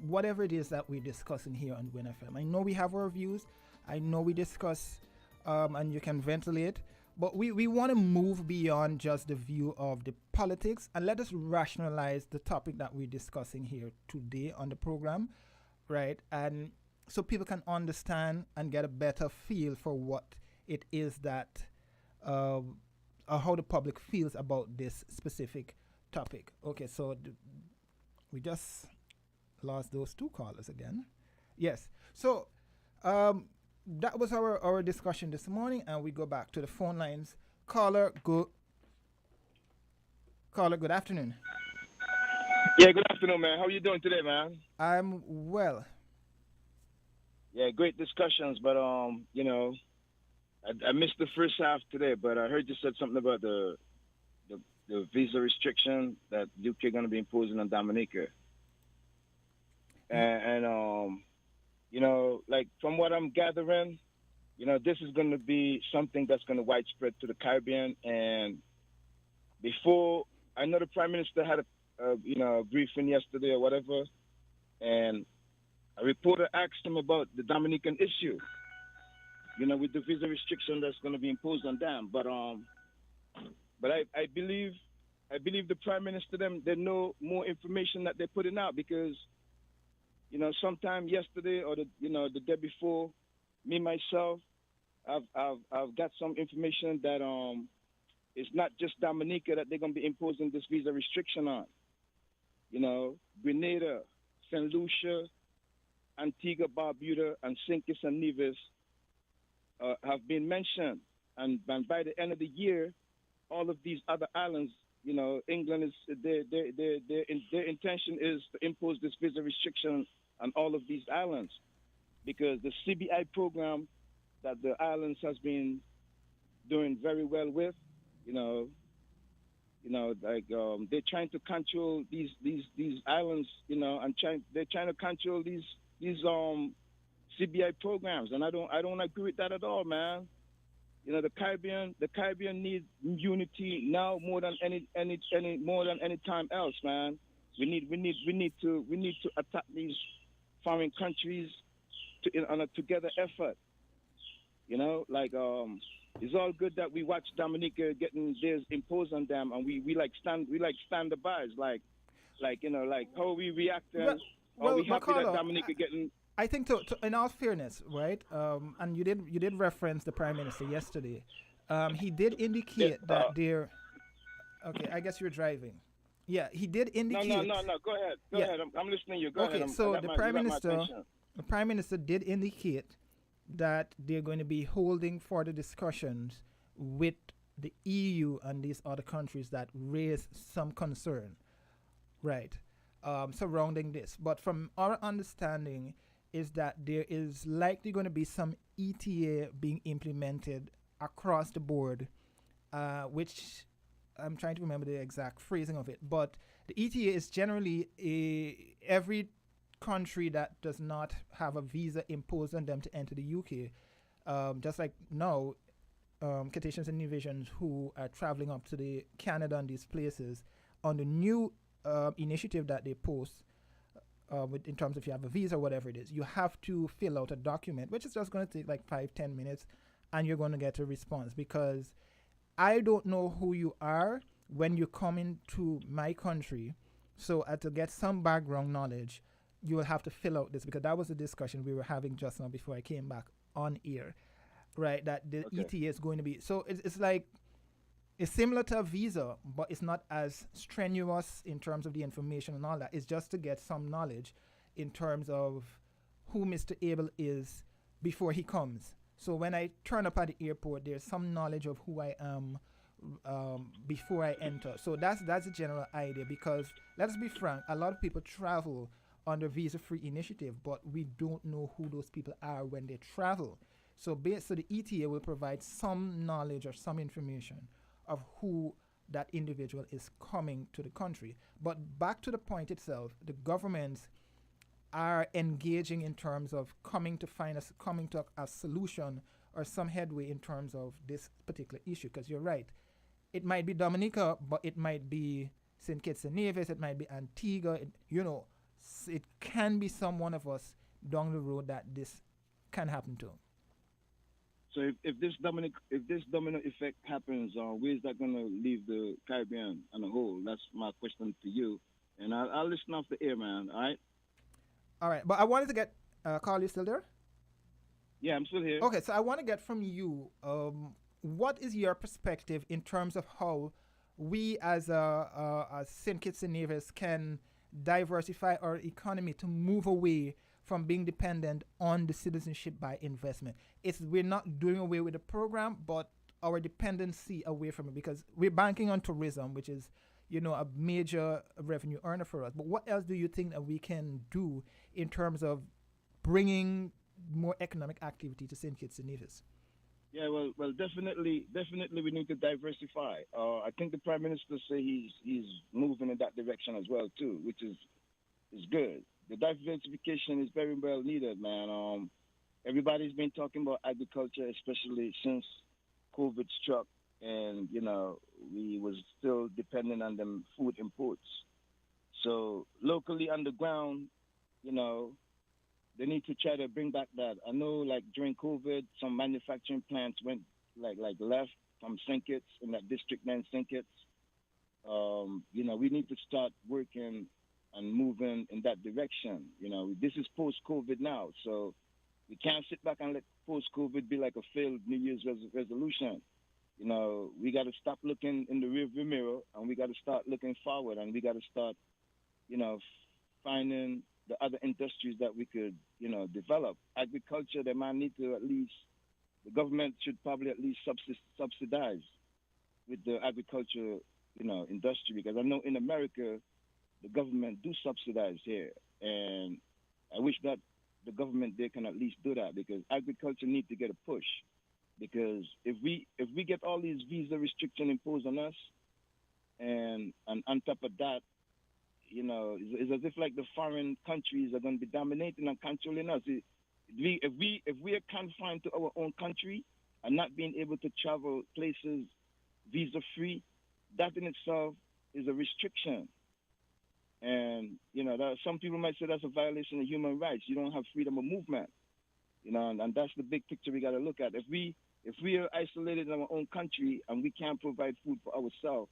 [SPEAKER 14] whatever it is that we're discussing here on Win FM. I know we have our views. I know we discuss and you can ventilate. But we want to move beyond just the view of the politics and let us rationalize the topic that we're discussing here today on the program, right? And so people can understand and get a better feel for what it is that, or how the public feels about this specific topic. Okay, so we just lost those two callers again. Yes, so that was our discussion this morning, and we go back to the phone lines. Caller, good afternoon.
[SPEAKER 18] Yeah, good afternoon, man. How are you doing today, man?
[SPEAKER 14] I'm well.
[SPEAKER 18] Yeah, great discussions, but I missed the first half today, but I heard you said something about the visa restriction that UK going to be imposing on Dominica, and like from what I'm gathering, this is going to be something that's going to widespread to the Caribbean. And before, I know the Prime Minister had a briefing yesterday or whatever, and a reporter asked him about the Dominican issue, with the visa restriction that's going to be imposed on them. But I believe the Prime Minister they know more information that they're putting out, because sometime yesterday or the day before, me myself, I've got some information that it's not just Dominica that they're gonna be imposing this visa restriction on. Grenada, Saint Lucia, Antigua, Barbuda, and St. Kitts and Nevis have been mentioned, and by the end of the year, all of these other islands, England is their intention is to impose this visa restriction on all of these islands, because the CBI program that the islands has been doing very well with, they're trying to control these islands, and they're trying to control these CBI programs, and I don't agree with that at all, man. The Caribbean needs unity now more than any time else, man. We need to attack these foreign countries on a together effort. It's all good that we watch Dominica getting theirs imposed on them, and we stand the by, like how we react. Are we happy that Dominica getting?
[SPEAKER 14] I think, to in all fairness, right? And you did reference the Prime Minister yesterday. He did indicate that there. Okay, I guess you're driving. Yeah, he did indicate.
[SPEAKER 18] No. Go ahead. Go ahead. I'm listening to you. Go ahead.
[SPEAKER 14] Okay, so the prime minister did indicate that they're going to be holding further discussions with the EU and these other countries that raise some concern, right, surrounding this. But from our understanding, is that there is likely going to be some ETA being implemented across the board, which I'm trying to remember the exact phrasing of it, but the ETA is generally every country that does not have a visa imposed on them to enter the UK, just like now, Cetaceans and Invasions who are traveling up to the Canada and these places on the new initiative that they post, in terms of if you have a visa or whatever it is, you have to fill out a document, which is just going to take like 5-10 minutes, and you're going to get a response. Because I don't know who you are when you come into my country, so to get some background knowledge, you will have to fill out this, because that was a discussion we were having just now before I came back on air, right? That the ETA is going to be, so it's like, it's similar to a visa, but it's not as strenuous in terms of the information and all that. It's just to get some knowledge in terms of who Mr. Abel is before he comes. So when I turn up at the airport, there's some knowledge of who I am before I enter. So that's the general idea, because let's be frank, a lot of people travel under visa-free initiative, but we don't know who those people are when they travel. So so the ETA will provide some knowledge or some information of who that individual is coming to the country. But back to the point itself, the governments are engaging in terms of coming to a solution or some headway in terms of this particular issue. Because you're right, it might be Dominica, but it might be St. Kitts and Nevis, it might be Antigua. It can be some one of us down the road that this can happen to.
[SPEAKER 18] So if this domino effect happens, where is that going to leave the Caribbean on a whole? That's my question to you. And I'll listen off the air, man. All right?
[SPEAKER 14] All right. But I wanted to get, Carl, you still there?
[SPEAKER 18] Yeah, I'm still here.
[SPEAKER 14] Okay, so I want to get from you, what is your perspective in terms of how we as St. Kitts and Nevis can diversify our economy to move away from being dependent on the citizenship by investment? We're not doing away with the program, but our dependency away from it, because we're banking on tourism, which is, a major revenue earner for us. But what else do you think that we can do in terms of bringing more economic activity to St. Kitts and Nevis?
[SPEAKER 18] Yeah, well, definitely, we need to diversify. I think the Prime Minister say he's moving in that direction as well too, which is good. The diversification is very well needed, man. Everybody's been talking about agriculture, especially since COVID struck, and we was still dependent on them food imports. So locally on the ground, they need to try to bring back that. I know, like during COVID, some manufacturing plants went like left from St. Kitts in that district named St. Kitts. We need to start working and moving in that direction. This is post-COVID now, so we can't sit back and let post-COVID be like a failed New Year's resolution. We got to stop looking in the rearview mirror, and we got to start looking forward, and we got to start, finding the other industries that we could, develop. Agriculture, they might need to the government should probably at least subsidize with the agriculture, industry, because I know in America, the government do subsidize here, and I wish that the government there can at least do that, because agriculture needs to get a push. Because if we get all these visa restrictions imposed on us, and on top of that, it's as if like the foreign countries are going to be dominating and controlling us. If we are confined to our own country and not being able to travel places visa free, that in itself is a restriction. And some people might say that's a violation of human rights. You don't have freedom of movement, and that's the big picture we got to look at. If we are isolated in our own country and we can't provide food for ourselves,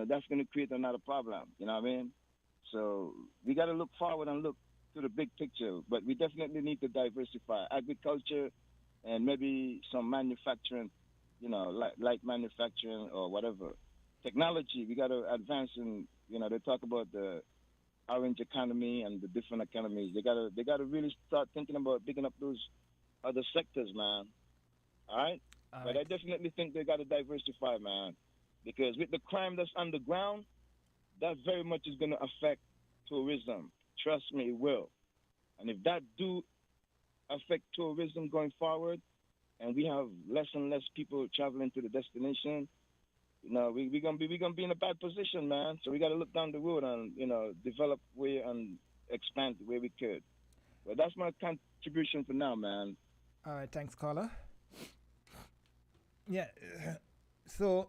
[SPEAKER 18] that's going to create another problem. You know what I mean? So we got to look forward and look to the big picture. But we definitely need to diversify agriculture and maybe some manufacturing light manufacturing or whatever. Technology, we got to advance in, they talk about the orange economy and the different economies. They gotta really start thinking about picking up those other sectors, man. All right? But I definitely think they gotta diversify, man. Because with the crime that's underground, that very much is gonna affect tourism. Trust me, it will. And if that do affect tourism going forward, and we have less and less people traveling to the destination, we're gonna be in a bad position, man. So we gotta look down the road and develop way and expand the way we could. But that's my contribution for now, man.
[SPEAKER 14] All right, thanks, caller. Yeah, so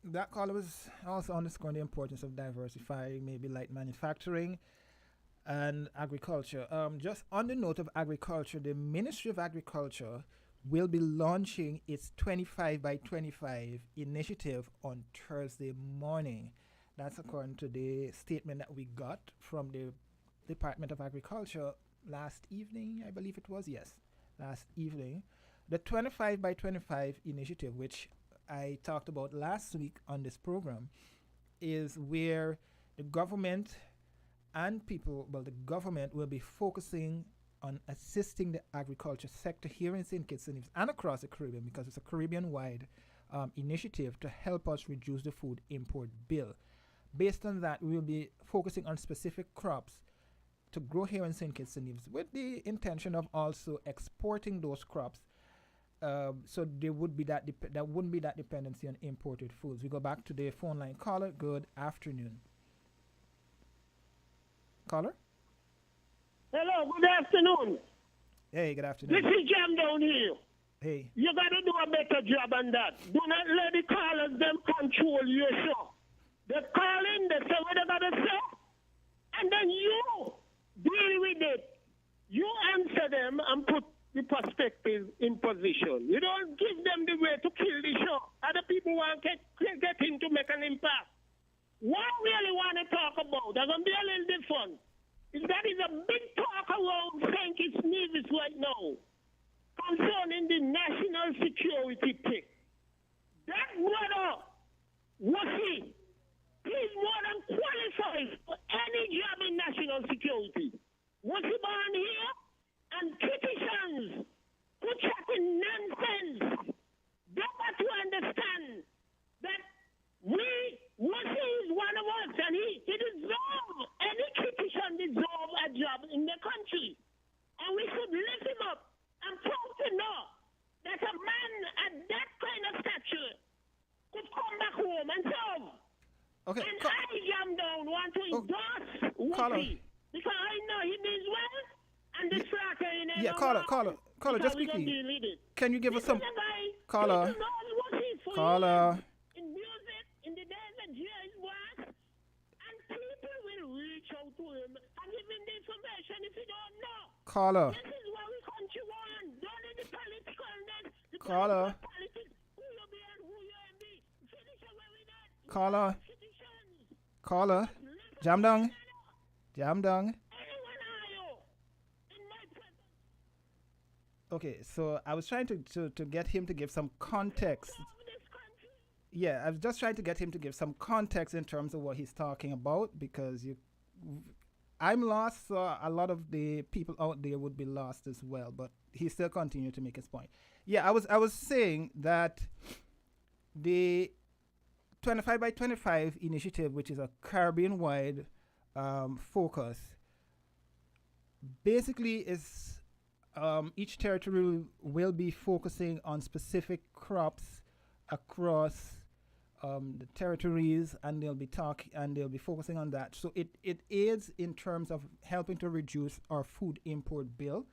[SPEAKER 14] that caller was also underscoring the importance of diversifying, maybe light manufacturing and agriculture. Just on the note of agriculture, the Ministry of Agriculture will be launching its 25 by 25 initiative on Thursday morning. That's according to the statement that we got from the Department of Agriculture last evening, I believe it was, yes, last evening. The 25 by 25 initiative, which I talked about last week on this program, is where the government and the government will be focusing on assisting the agriculture sector here in St. Kitts and Nevis and across the Caribbean, because it's a Caribbean-wide initiative to help us reduce the food import bill. Based on that, we will be focusing on specific crops to grow here in St. Kitts and Nevis with the intention of also exporting those crops, so there would be that wouldn't be that dependency on imported foods. We go back to the phone line. Caller, good afternoon. Caller?
[SPEAKER 19] Hello, good afternoon.
[SPEAKER 14] Hey, good afternoon.
[SPEAKER 19] This is Jam down here.
[SPEAKER 14] Hey.
[SPEAKER 19] You got to do a better job on that. Do not let the callers them control your show. They call in, they say what they got to say, and then you deal with it. You answer them and put the perspective in position. You don't give them the way to kill the show. Other people want to get in to make an impact. What I really want to talk about, there's going to be a little different, is that is a big talk around St. Kitts Nevis right now concerning the national security pick. That brother, Wasi, he's more than qualified for any job in national security. Wasi born here and criticians who chatting nonsense. They got to understand that Wasi is one of us, and he deserves, any critician deserves a job in the country. And we should lift him up and prove to know that a man at that kind of stature could come back home and serve.
[SPEAKER 14] Okay.
[SPEAKER 19] And I, Jam Down, want to endorse Wasi because I know he means well, and the slacker in it.
[SPEAKER 14] Yeah, caller, just quickly. Can you give us some... Caller.
[SPEAKER 19] In music, in the days that Jay was, and people will reach out to him and give him the information if you don't know.
[SPEAKER 14] Caller.
[SPEAKER 19] This is what we country want. Don't let the politicalness, the
[SPEAKER 14] Caller.
[SPEAKER 19] politics, who you be and who you ain't be. Finish away with that.
[SPEAKER 14] Caller. Jam down. Okay, so I was trying to get him to give some context. Yeah, I was just trying to get him to give some context in terms of what he's talking about, because I'm lost, so a lot of the people out there would be lost as well, but he still continued to make his point. Yeah, I was saying that the 25 by 25 initiative, which is a Caribbean-wide focus, basically is each territory will be focusing on specific crops across the territories, and they'll be focusing on that. So it aids in terms of helping to reduce our food import bill.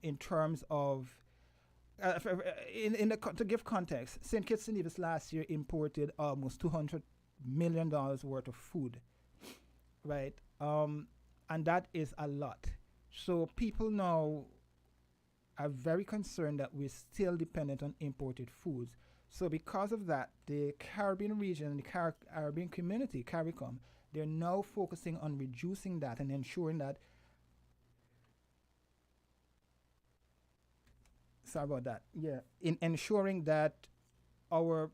[SPEAKER 14] In terms of to give context, St. Kitts and Nevis last year imported almost $200 million worth of food, right? And that is a lot. So people now are very concerned that we're still dependent on imported foods. So because of that, the Caribbean region, the Caribbean community, CARICOM, they're now focusing on reducing that and ensuring that, sorry about that, yeah, in ensuring that our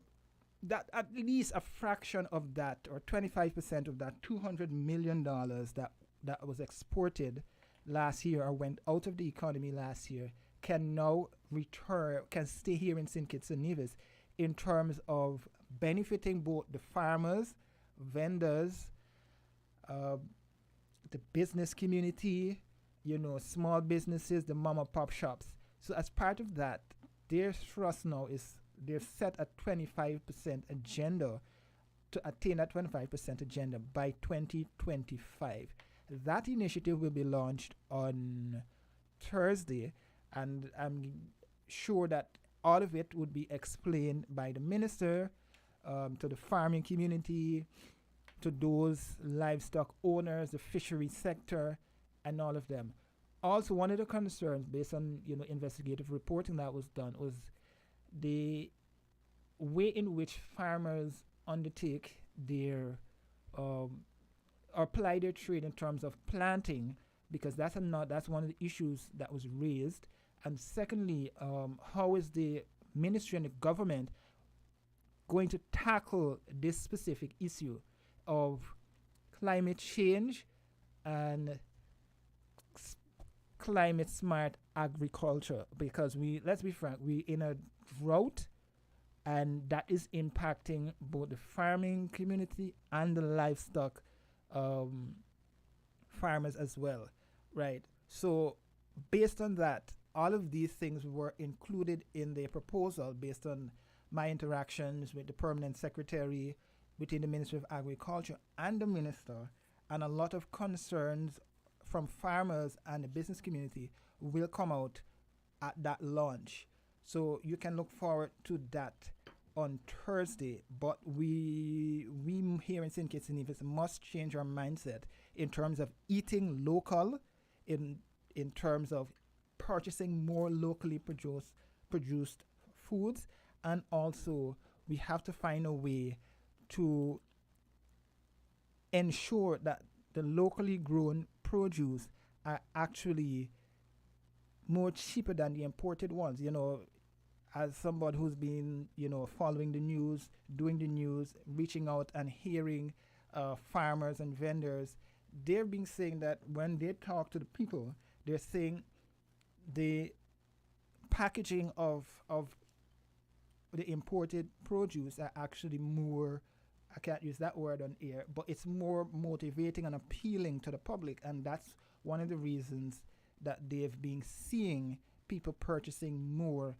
[SPEAKER 14] that at least a fraction of that, or 25% of that $200 million that was exported last year or went out of the economy last year can now return, can stay here in St. Kitts and Nevis in terms of benefiting both the farmers, vendors, the business community, small businesses, the mom and pop shops. So as part of that, their thrust now is they've set a 25% agenda to attain that 25% agenda by 2025. That initiative will be launched on Thursday, and I'm sure that all of it would be explained by the minister to the farming community, to those livestock owners, the fishery sector, and all of them. Also, one of the concerns, based on investigative reporting that was done, was the way in which farmers undertake their or apply their trade in terms of planting, because that's one of the issues that was raised. And secondly, how is the ministry and the government going to tackle this specific issue of climate change and climate smart agriculture? Because let's be frank, we're in a drought, and that is impacting both the farming community and the livestock farmers as well, right? So based on that, all of these things were included in the proposal based on my interactions with the permanent secretary within the Ministry of Agriculture and the minister, and a lot of concerns from farmers and the business community will come out at that launch. So you can look forward to that on Thursday. But we here in St. Kitts and Nevis must change our mindset in terms of eating local, in terms of purchasing more locally produced foods, and also we have to find a way to ensure that the locally grown produce are actually more cheaper than the imported ones. As somebody who's been, following the news, doing the news, reaching out and hearing farmers and vendors, they're being saying that when they talk to the people, they're saying the packaging of the imported produce are actually more, I can't use that word on air, but it's more motivating and appealing to the public, and that's one of the reasons that they've been seeing people purchasing more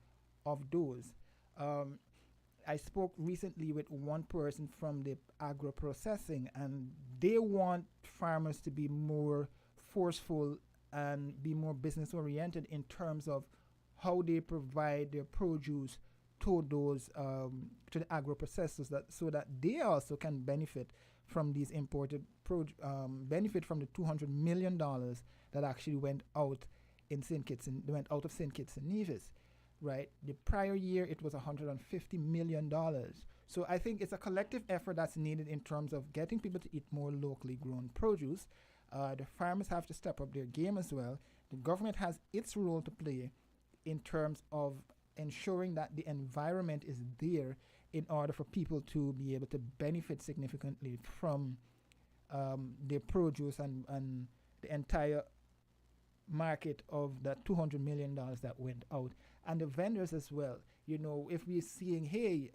[SPEAKER 14] of those. I spoke recently with one person from the agro-processing, and they want farmers to be more forceful and be more business-oriented in terms of how they provide their produce to those to the agro-processors, so that they also can benefit from these imported benefit from the $200 million that actually went out of St. Kitts and Nevis. Right, the prior year it was $150 million. So I think it's a collective effort that's needed in terms of getting people to eat more locally grown produce. The farmers have to step up their game as well. The government has its role to play in terms of ensuring that the environment is there in order for people to be able to benefit significantly from their produce and the entire market of that $200 million that went out. And the vendors as well. If we're seeing, hey,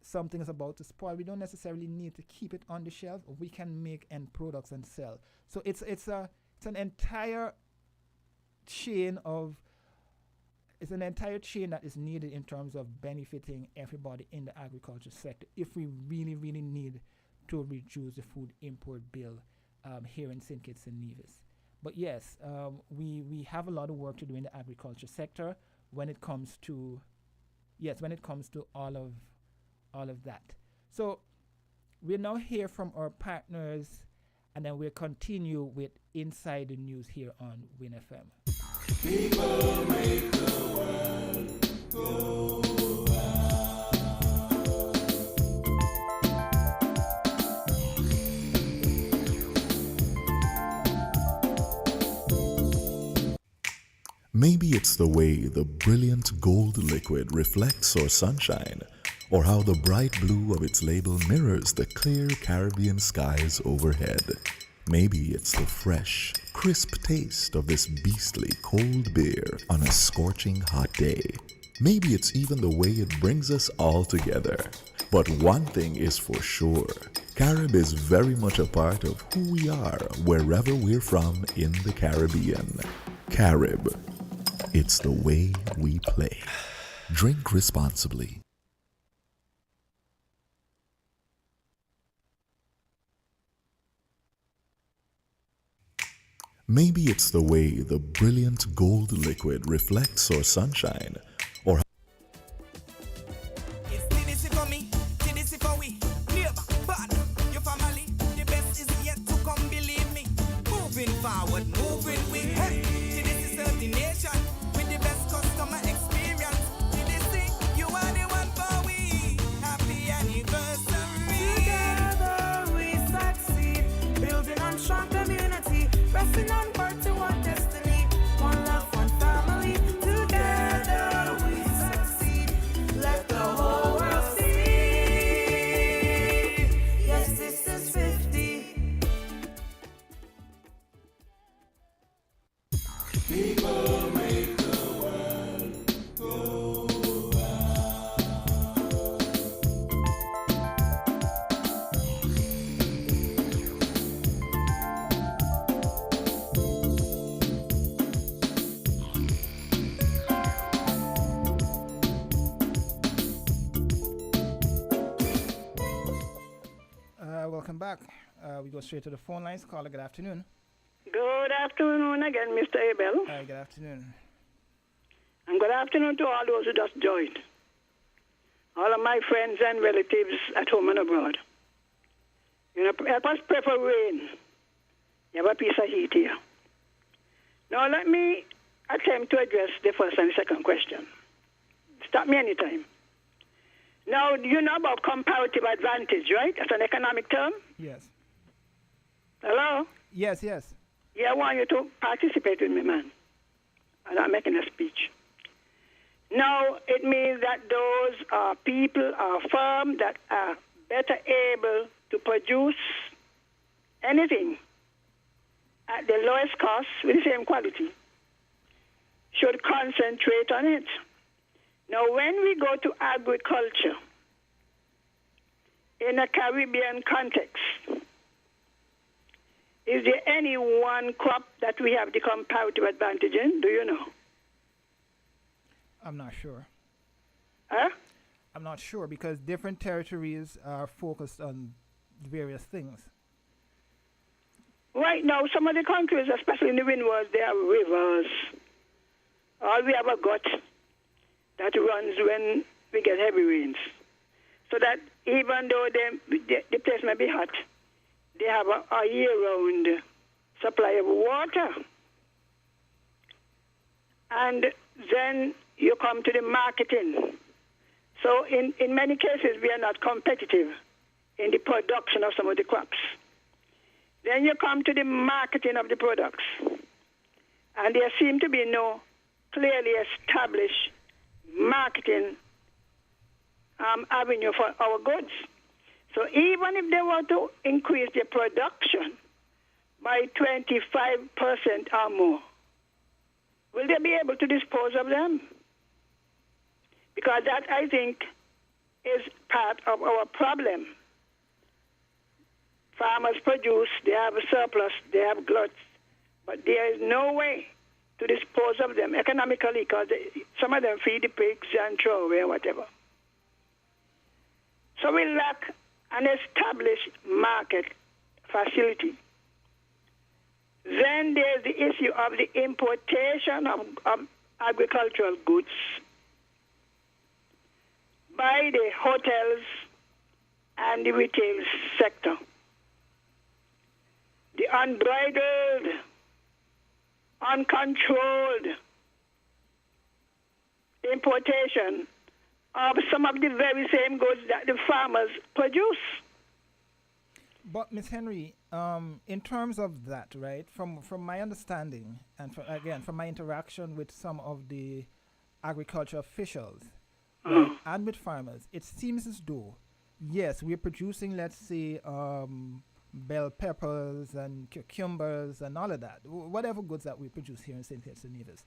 [SPEAKER 14] something is about to spoil, we don't necessarily need to keep it on the shelf. We can make end products and sell. So it's an entire chain that is needed in terms of benefiting everybody in the agriculture sector if we really, really need to reduce the food import bill here in St. Kitts and Nevis. But yes, we have a lot of work to do in the agriculture sector when it comes to all of that. So we'll now hear from our partners, and then we'll continue with Inside the News here on WIN FM.
[SPEAKER 13] People make the world go round.
[SPEAKER 3] Maybe it's the way the brilliant gold liquid reflects our sunshine, or how the bright blue of its label mirrors the clear Caribbean skies overhead. Maybe it's the fresh, crisp taste of this beastly cold beer on a scorching hot day. Maybe it's even the way it brings us all together. But one thing is for sure, Carib is very much a part of who we are wherever we're from in the Caribbean. Carib, it's the way we play. Drink responsibly. Maybe it's the way the brilliant gold liquid reflects our sunshine, or
[SPEAKER 13] forward, moving with hey. This is the nation with the best customer experience. TDC, you are the one for we. Happy anniversary. Together we succeed, building on strong community, pressing onward to one destiny. One love, one family. Together we succeed. Let the whole world see. Yes, this is 50. People make the world go
[SPEAKER 14] Welcome back. We go straight to the phone lines. Caller, good afternoon.
[SPEAKER 7] Good afternoon again, Mr. Abel.
[SPEAKER 14] Hi, good afternoon.
[SPEAKER 7] And good afternoon to all those who just joined. All of my friends and relatives at home and abroad. You know, help us pray for rain. You have a piece of heat here. Now let me attempt to address the first and second question. Stop me anytime. Now, you know about comparative advantage, right? That's an economic term?
[SPEAKER 14] Yes.
[SPEAKER 7] Hello?
[SPEAKER 14] Yes, yes.
[SPEAKER 7] Yeah, I want you to participate with me, man. I'm not making a speech. Now, it means that those people or firms that are better able to produce anything at the lowest cost with the same quality should concentrate on it. Now, when we go to agriculture in a Caribbean context, is there any one crop that we have the comparative advantage in? Do you know?
[SPEAKER 14] I'm not sure.
[SPEAKER 7] Huh?
[SPEAKER 14] I'm not sure because different territories are focused on various things.
[SPEAKER 7] Right now, some of the countries, especially in the windwards, they have rivers. Or we have a gut that runs when we get heavy rains. So that even though the place may be hot, they have a year-round supply of water. And then you come to the marketing. So in many cases, we are not competitive in the production of some of the crops. Then you come to the marketing of the products. And there seem to be no clearly established marketing avenue for our goods. So even if they were to increase their production by 25% or more, will they be able to dispose of them? Because that, I think, is part of our problem. Farmers produce, they have a surplus, they have gluts, but there is no way to dispose of them economically because some of them feed the pigs and throw away or whatever. So we lack an established market facility. Then there's the issue of the importation of agricultural goods by the hotels and the retail sector. The unbridled, uncontrolled importation of some of the very same goods that the farmers produce.
[SPEAKER 14] But Miss Henry, in terms of that, right? From my understanding, and from my interaction with some of the agriculture officials, right, and with farmers, it seems as though, yes, we're producing, let's say, bell peppers and cucumbers and all of that, whatever goods that we produce here in St. Kitts and Nevis.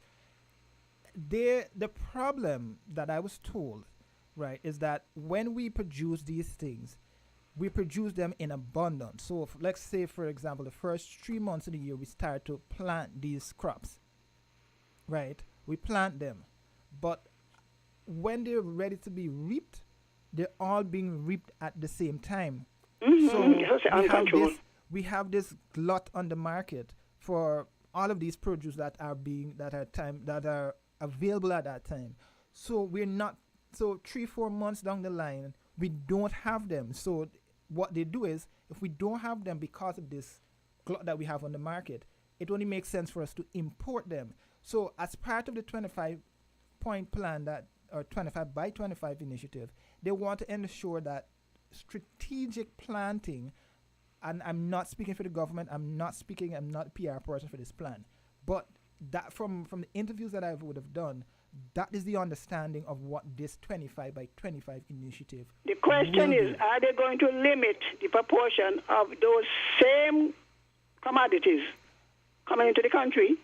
[SPEAKER 14] The problem that I was told, right, is that when we produce these things, we produce them in abundance. So let's say, for example, the first 3 months of the year, we start to plant these crops, right? We plant them. But when they're ready to be reaped, they're all being reaped at the same time. So we have this glut on the market for all of these produce that are available at that time. So 3-4 months down the line, we don't have them. So what they do is, if we don't have them because of this glut that we have on the market, it only makes sense for us to import them. So as part of the 25-point plan or 25 by 25 initiative, they want to ensure that strategic planting, and I'm not speaking for the government, I'm not a PR person for this plan, but that from the interviews that I would have done, that is the understanding of what this 25 by 25 initiative.
[SPEAKER 7] The question is, are they going to limit the proportion of those same commodities coming into the country?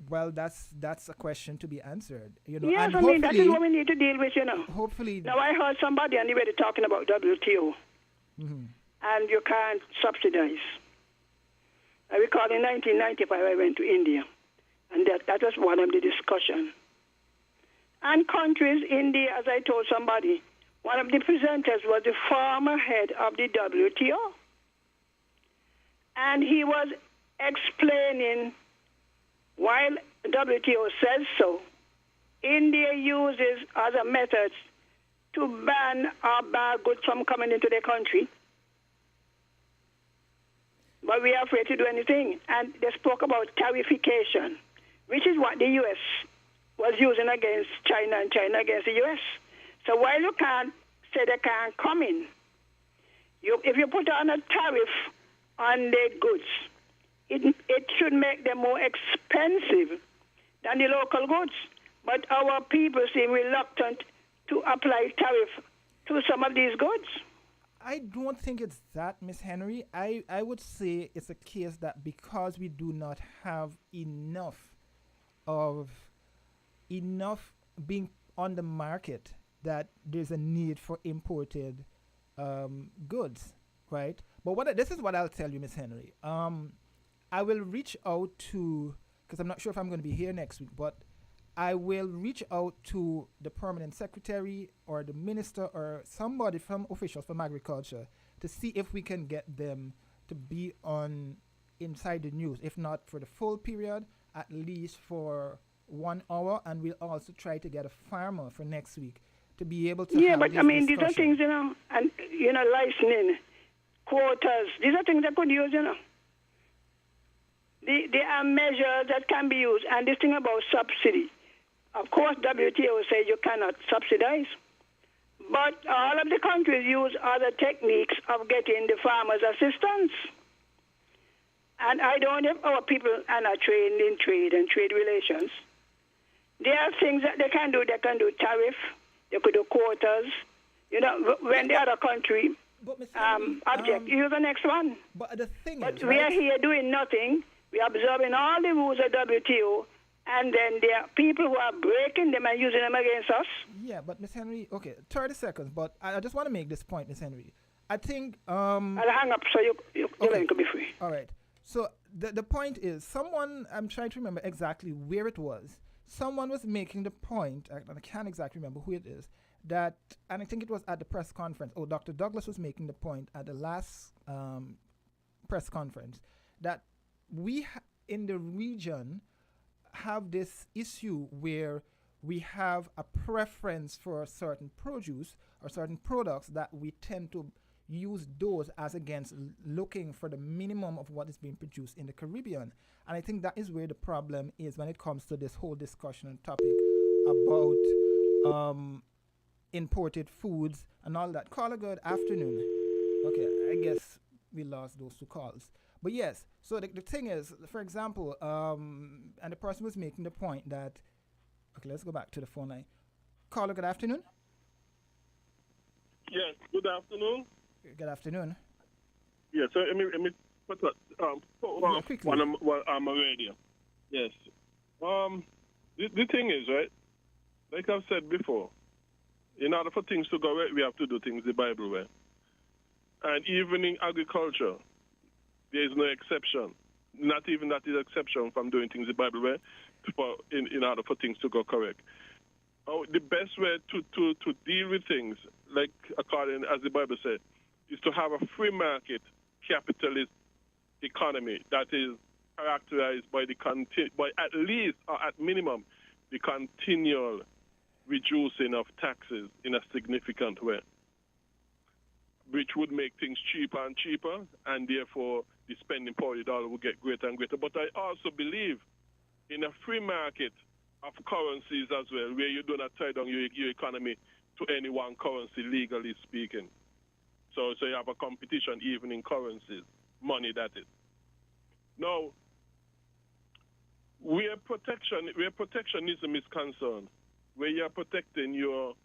[SPEAKER 14] Well, that's a question to be answered.
[SPEAKER 7] Yes, I mean, that is what we need to deal with,
[SPEAKER 14] Hopefully.
[SPEAKER 7] Now, I heard somebody on the radio talking about WTO, and you can't subsidize. I recall in 1995 I went to India, and that was one of the discussion. And countries, India, as I told somebody, one of the presenters was the former head of the WTO. And he was explaining, while WTO says so, India uses other methods to ban or bar goods from coming into their country. But we are afraid to do anything. And they spoke about tarification, which is what the U.S. was using against China and China against the U.S. So while you can't say they can't come in, if you put on a tariff on their goods, it should make them more expensive than the local goods. But our people seem reluctant to apply tariff to some of these goods.
[SPEAKER 14] I don't think it's that, Miss Henry. I would say it's a case that because we do not have enough being on the market, that there's a need for imported goods, right? But this is what I'll tell you, Miss Henry. I will reach out to, because I'm not sure if I'm going to be here next week, but I will reach out to the permanent secretary or the minister or somebody from officials from agriculture to see if we can get them to be on Inside the News. If not for the full period, at least for 1 hour. And we'll also try to get a farmer for next week to be able to have
[SPEAKER 7] but I mean, these are things, and, licensing, quotas, these are things that could use, There are measures that can be used. And this thing about subsidy, of course, WTO says you cannot subsidize. But all of the countries use other techniques of getting the farmers assistance. And I don't know if our people are not trained in trade and trade relations. There are things that they can do. They can do tariff. They could do quotas. When the other country object, use the next one.
[SPEAKER 14] But the thing
[SPEAKER 7] is,
[SPEAKER 14] right?
[SPEAKER 7] We are here doing nothing. We are observing all the rules of WTO, and then there are people who are breaking them and using them against us.
[SPEAKER 14] Yeah, but Miss Henry, okay, 30 seconds, but I just want to make this point, Miss Henry. I think... I'll
[SPEAKER 7] hang up so your line can be free.
[SPEAKER 14] All right. So the point is, I'm trying to remember exactly where it was. Someone was making the point, and I can't exactly remember who it is, and I think it was at the press conference. Oh, Dr. Douglas was making the point at the last press conference that we in the region have this issue where we have a preference for a certain produce or certain products that we tend to use those as against looking for the minimum of what is being produced in the Caribbean. And I think that is where the problem is when it comes to this whole discussion and topic about imported foods and all that. Caller, good afternoon. Okay, I guess we lost those two calls. But yes, so the thing is, for example, and the person was making the point that, okay, let's go back to the phone line. Caller, good afternoon.
[SPEAKER 9] Yes, good afternoon.
[SPEAKER 14] Good afternoon.
[SPEAKER 9] Yes, so let me put that,
[SPEAKER 14] quickly.
[SPEAKER 9] while I'm already. Yes. The thing is, right, like I've said before, in order for things to go right, we have to do things the Bible way. And even in agriculture, there is no exception. Not even that is exception from doing things the Bible way in order for things to go correct. The best way to deal with things, like according as the Bible said, is to have a free market capitalist economy that is characterized by by at least or at minimum the continual reducing of taxes in a significant way, which would make things cheaper and cheaper, and therefore the spending power of the dollar will get greater and greater. But I also believe in a free market of currencies as well, where you do not tie down your economy to any one currency, legally speaking. So you have a competition even in currencies, money that is. Now, where protectionism is concerned, where you are protecting your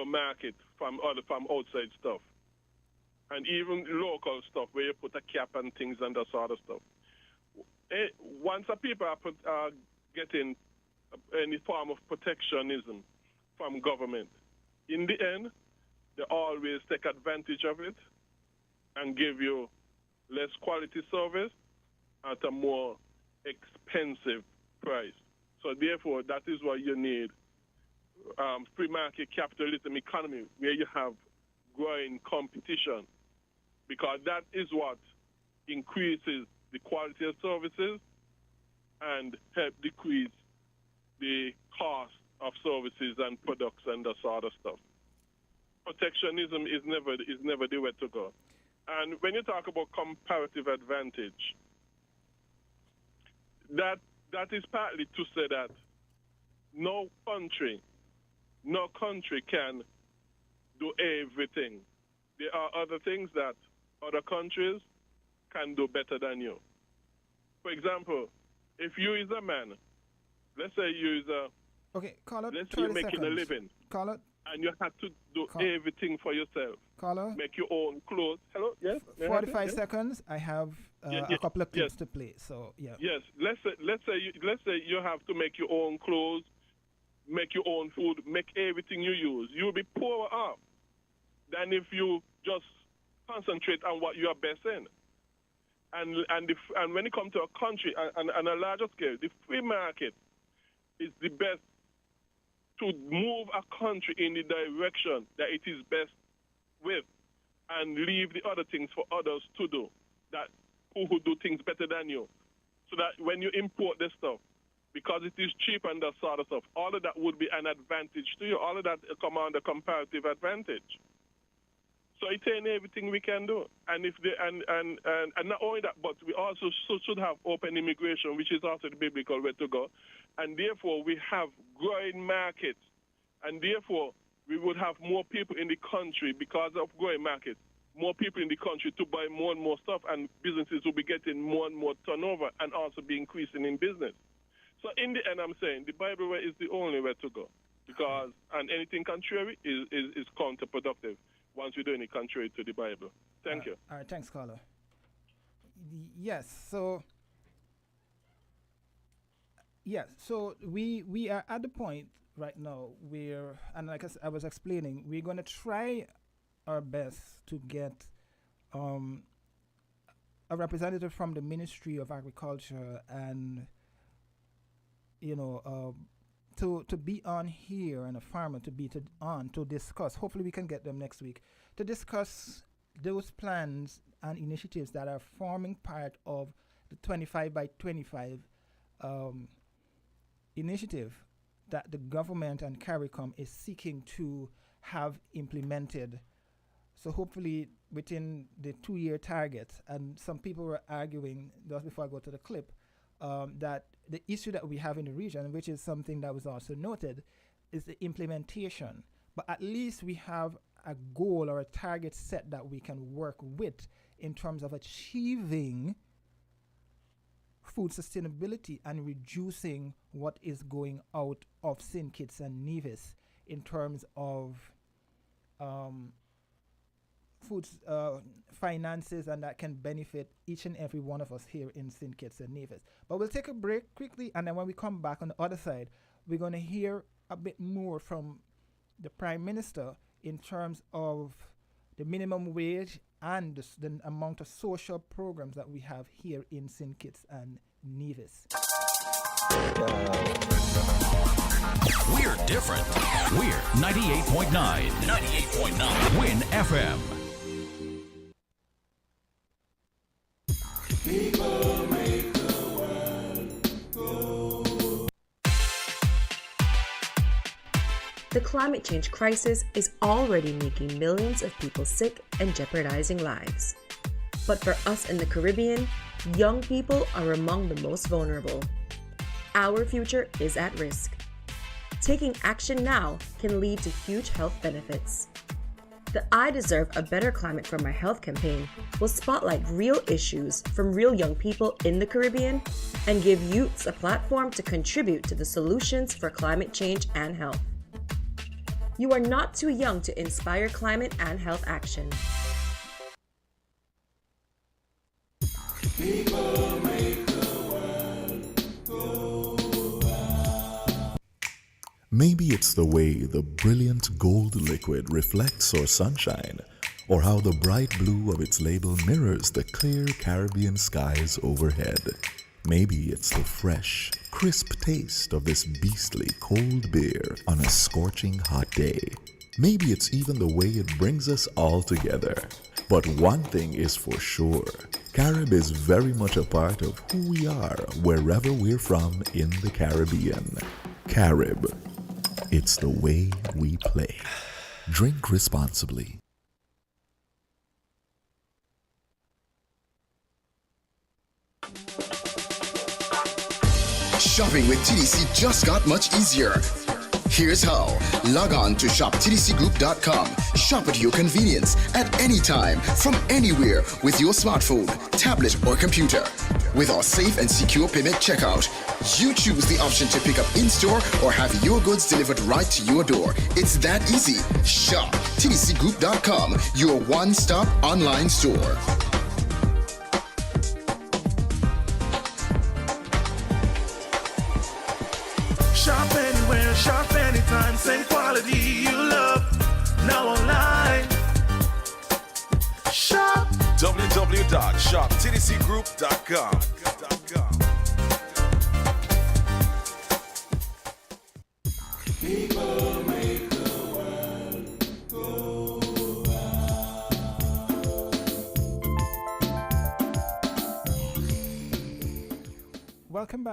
[SPEAKER 9] market from outside stuff, and even local stuff where you put a cap and things and that sort of stuff. Once people are getting any form of protectionism from government, in the end, they always take advantage of it and give you less quality service at a more expensive price. So therefore, that is why you need free market capitalism economy, where you have growing competition, because that is what increases the quality of services and help decrease the cost of services and products and that sort of stuff. Protectionism is never the way to go. And when you talk about comparative advantage, that is partly to say that no country can do everything. There are other things that other countries can do better than you. For example, if you is a man, let's say you is a...
[SPEAKER 14] Okay, caller,
[SPEAKER 9] let's say you're making a living.
[SPEAKER 14] Caller.
[SPEAKER 9] And you have to do everything for yourself.
[SPEAKER 14] Caller.
[SPEAKER 9] Make your own clothes. Hello? Yes?
[SPEAKER 14] 45 seconds. I have a couple of clips to play. So, yeah.
[SPEAKER 9] Yes. Let's say you have to make your own clothes, make your own food, make everything you use. You'll be poorer off than if you just concentrate on what you are best in. And when it comes to a country and a larger scale, the free market is the best to move a country in the direction that it is best with, and leave the other things for others to do, that who do things better than you. So that when you import this stuff, because it is cheap and that sort of stuff, all of that would be an advantage to you. All of that come under comparative advantage. So it's in everything we can do. And if they, and not only that, but we also should have open immigration, which is also the biblical way to go. And therefore, we have growing markets. And therefore, we would have more people in the country because of growing markets. More people in the country to buy more and more stuff, and businesses will be getting more and more turnover and also be increasing in business. So in the end, I'm saying the Bible way is the only way to go, because and anything contrary is counterproductive once we do any contrary to the Bible. Thank you.
[SPEAKER 14] All right, thanks, caller. Yes, so we are at the point right now where, and like I was explaining, we're going to try our best to get a representative from the Ministry of Agriculture and to be on here, and a farmer to be on to discuss. Hopefully we can get them next week to discuss those plans and initiatives that are forming part of the 25 by 25 initiative that the government and CARICOM is seeking to have implemented. So hopefully within the 2-year target, and some people were arguing, just before I go to the clip, that the issue that we have in the region, which is something that was also noted, is the implementation. But at least we have a goal or a target set that we can work with in terms of achieving food sustainability and reducing what is going out of St. Kitts and Nevis in terms of food finances, and that can benefit each and every one of us here in St. Kitts and Nevis. But we'll take a break quickly, and then when we come back on the other side, we're going to hear a bit more from the Prime Minister in terms of the minimum wage and the amount of social programs that we have here in St. Kitts and Nevis.
[SPEAKER 12] We're different. We're 98.9. 98.9. Win FM.
[SPEAKER 13] People make the world go.
[SPEAKER 20] The climate change crisis is already making millions of people sick and jeopardizing lives. But for us in the Caribbean, young people are among the most vulnerable. Our future is at risk. Taking action now can lead to huge health benefits. The I Deserve a Better Climate for My Health campaign will spotlight real issues from real young people in the Caribbean and give youths a platform to contribute to the solutions for climate change and health. You are not too young to inspire climate and health action.
[SPEAKER 13] People make the world go round.
[SPEAKER 3] Maybe it's the way the brilliant gold liquid reflects our sunshine, or how the bright blue of its label mirrors the clear Caribbean skies overhead. Maybe it's the fresh, crisp taste of this beastly cold beer on a scorching hot day. Maybe it's even the way it brings us all together. But one thing is for sure, Carib is very much a part of who we are wherever we're from in the Caribbean. Carib, it's the way we play. Drink responsibly.
[SPEAKER 6] Shopping with TDC just got much easier. Here's how. Log on to shoptdcgroup.com. Shop at your convenience at any time, from anywhere, with your smartphone, tablet, or computer. With our safe and secure payment checkout, you choose the option to pick up in-store or have your goods delivered right to your door. It's that easy. Shop tdcgroup.com, your one-stop online store.
[SPEAKER 13] Shop anywhere, shop anytime, same quality you love. Now online. Shop
[SPEAKER 21] www.shoptdcgroup.com.
[SPEAKER 13] People make the world go
[SPEAKER 14] round. Welcome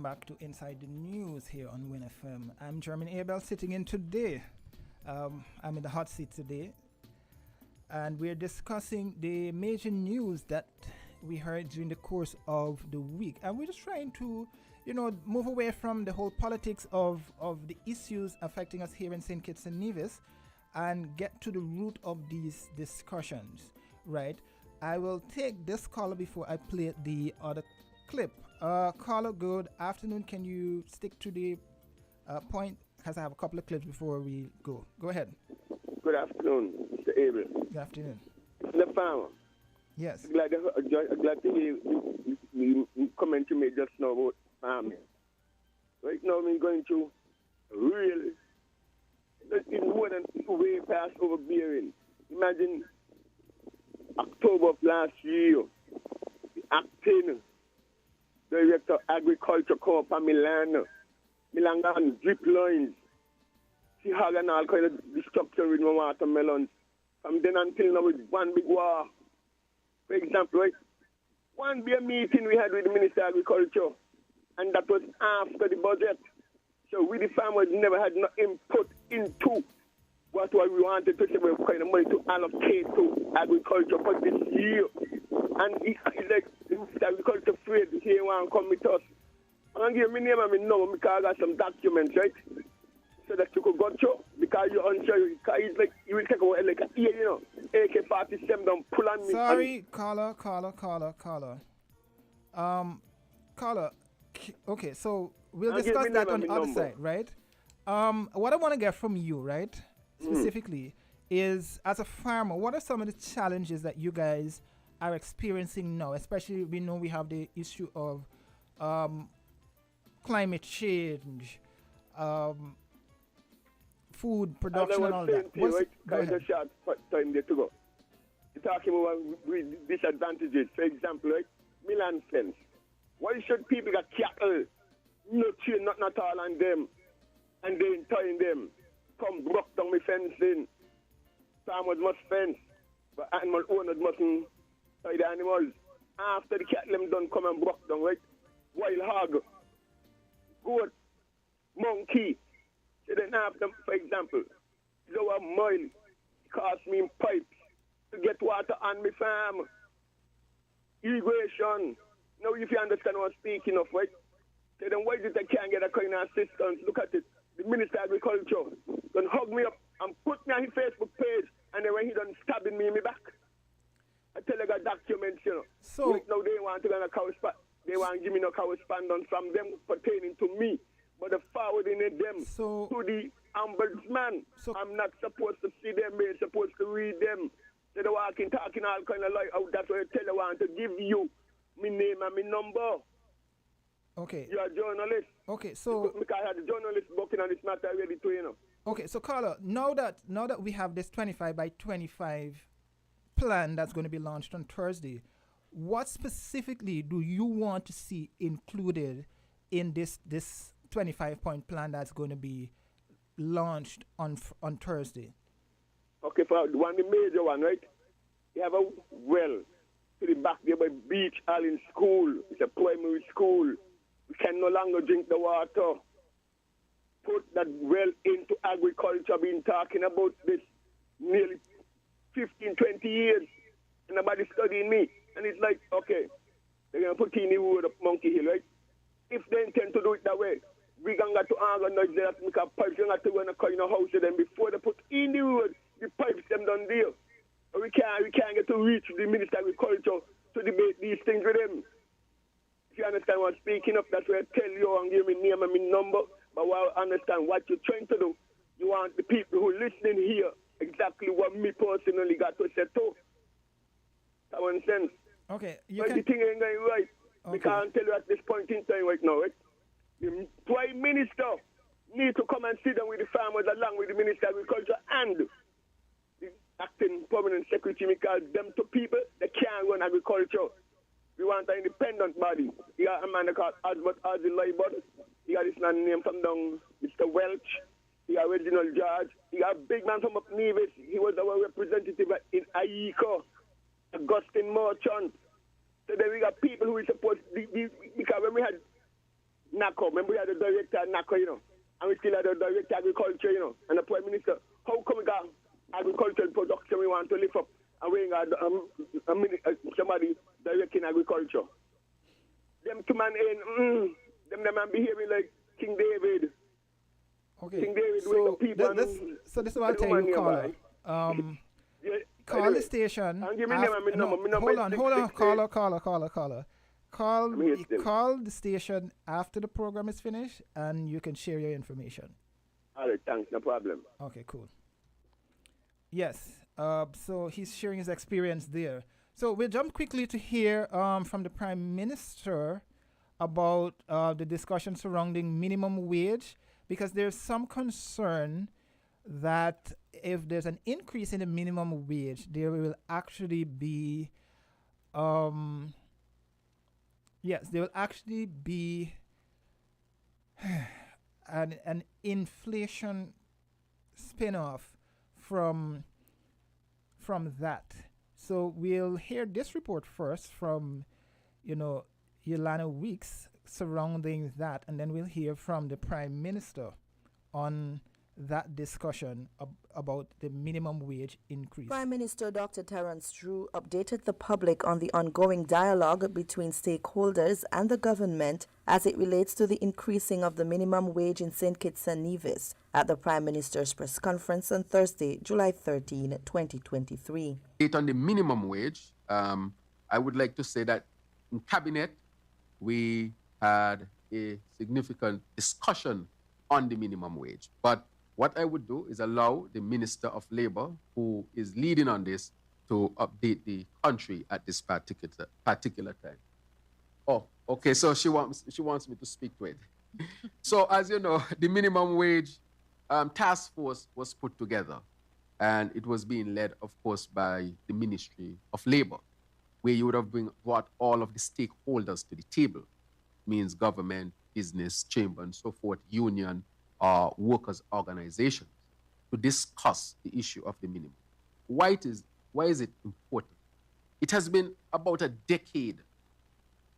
[SPEAKER 14] back to Inside the News here on Win FM. I'm Jeremy Abel, sitting in today. I'm in the hot seat today, and we're discussing the major news that we heard during the course of the week, and we're just trying to, move away from the whole politics of the issues affecting us here in St. Kitts and Nevis and get to the root of these discussions, right? I will take this caller before I play the other clip. Caller, good afternoon. Can you stick to the point? Because I have a couple of clips before we go. Go ahead.
[SPEAKER 22] Good afternoon, Mr. Abel.
[SPEAKER 14] Good afternoon.
[SPEAKER 22] The farmer.
[SPEAKER 14] Yes.
[SPEAKER 22] Glad to hear you comment you made just now about farming. Right now, I'm going to really, it's more than way past overbearing. Imagine October of last year, the acting Director of Agriculture come up on Milan on drip lines. She had an all kind of destruction with my watermelons. From then until now, with one big war. For example, right? One big meeting we had with the Minister of Agriculture, and that was after the budget. So we, the farmers, never had no input into what we wanted to say, what kind of money to allocate to agriculture for this year. And it's like the agriculture afraid he want to come with us. I'm going to give me name and me number because I got some documents, right? So that you could go through. The because you're unsure. Because it's like, you will take away like a ear, you know. AK-47 don't pull on me.
[SPEAKER 14] Sorry, caller. Okay, so we'll discuss that on the other side, right? What I want to get from you, right, specifically, is as a farmer, what are some of the challenges that you guys are experiencing now? Especially, we know we have the issue of climate change, food production, and all that.
[SPEAKER 22] Go ahead. Short time there to go. You're talking about disadvantages. For example, right, Milan fence. Why should people get cattle, no chain, not all on them, and then tying them, come block down my fencing? Farmers must fence, but animal owners mustn't tie the animals. After the cattle them done come and block down, right? Wild hog, goat, monkey. So then after, for example, it's over a mile, it cost me in pipes to get water on my farm. Irrigation. Now, if you understand what I'm speaking of, right? So then why did I can't get a kind of assistance? Look at it. The Minister of Agriculture done hug me up and put me on his Facebook page, and then when he done stabbing me in my back. I tell you, I got documents, you know.
[SPEAKER 14] So
[SPEAKER 22] right now they want to get a they want to give me no correspondence from them pertaining to me, but they're forwarding it them to the ombudsman. I'm not supposed to see them, I'm supposed to read them. They're walking, talking all kind of like, oh, that's what I tell you, I want to give you my name and my number.
[SPEAKER 14] Okay.
[SPEAKER 22] You're a journalist.
[SPEAKER 14] Okay, so
[SPEAKER 22] because I had a journalist working on this matter ready to, you know.
[SPEAKER 14] Okay, so Carla, now that we have this 25 by 25 plan that's going to be launched on Thursday, what specifically do you want to see included in this 25-point plan that's going to be launched on Thursday?
[SPEAKER 22] Okay, for the major one, right? You have a well to the back there by beach, all in school. It's a primary school. We can no longer drink the water. Put that well into agriculture. I've been talking about this nearly 15, 20 years. And nobody studying me. And it's like, okay, they're going to put in the wood up Monkey Hill, right? If they intend to do it that way, we're going to organize that because pipes are going to run a kind of house. And then before they put in the wood, the pipes them done deal. We can't get to reach the Minister of Agriculture to debate these things with them. If you understand what I'm speaking of, that's why I tell you and give me name and me number. But while I understand what you're trying to do, you want the people who are listening here exactly what me personally got to say too. That makes sense.
[SPEAKER 14] Okay.
[SPEAKER 22] But the thing ain't going right. Okay. We can't tell you at this point in time right now, right? The Prime Minister need to come and sit down with the farmers along with the Minister of Agriculture and the acting permanent secretary, because them two people, they can't run agriculture. We want an independent body. You got a man called Albert Ozzy Leibert. You got this man named from down, Mr. Welch. You got Reginald George. You got a big man from up Nevis. He was our representative in Aiko. Augustine Merchant. So then we got people who is supposed to, because when we had NACO, remember we had the director of NACO, you know, and we still had the director of agriculture, you know, and the Prime Minister. How come we got agricultural production we want to lift up, and we ain't got somebody directing agriculture? Them two man ain't, them man behaving like King David.
[SPEAKER 14] Okay.
[SPEAKER 22] King David
[SPEAKER 14] so
[SPEAKER 22] with the people.
[SPEAKER 14] So this is what I'll tell you, Caller. Call the station.
[SPEAKER 22] And give me my number.
[SPEAKER 14] Hold on, caller. Call the station after the program is finished, and you can share your information.
[SPEAKER 22] All right, thanks, no problem.
[SPEAKER 14] Okay, cool. Yes, so he's sharing his experience there. So we'll jump quickly to hear from the Prime Minister about the discussion surrounding minimum wage, because there's some concern that if there's an increase in the minimum wage, there will actually be an inflation spin-off from that. So we'll hear this report first from, Yolanda Weeks surrounding that, and then we'll hear from the Prime Minister on that discussion about the minimum wage increase.
[SPEAKER 1] Prime Minister Dr. Terence Drew updated the public on the ongoing dialogue between stakeholders and the government as it relates to the increasing of the minimum wage in St. Kitts and Nevis at the Prime Minister's press conference on Thursday, July 13, 2023.
[SPEAKER 8] On the minimum wage, I would like to say that in Cabinet, we had a significant discussion on the minimum wage. But what I would do is allow the Minister of Labor, who is leading on this, to update the country at this particular time. Oh, okay, so she wants me to speak to it. So as you know, the minimum wage task force was put together, and it was being led, of course, by the Ministry of Labor, where you would have brought all of the stakeholders to the table, means government, business, chamber, and so forth, union, workers' organizations, to discuss the issue of the minimum. Why is it important? It has been about a decade,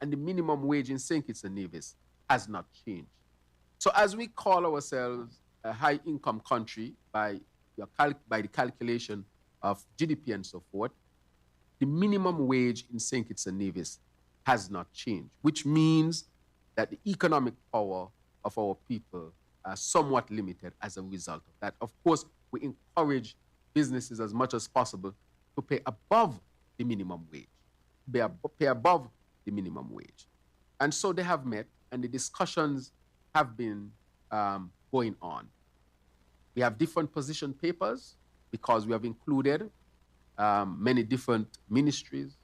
[SPEAKER 8] and the minimum wage in St. Kitts and Nevis has not changed. So as we call ourselves a high-income country by the calculation of GDP and so forth, the minimum wage in St. Kitts and Nevis has not changed, which means that the economic power of our people are somewhat limited as a result of that. Of course, we encourage businesses as much as possible to pay above the minimum wage, pay above the minimum wage. And so they have met, and the discussions have been going on. We have different position papers because we have included many different ministries,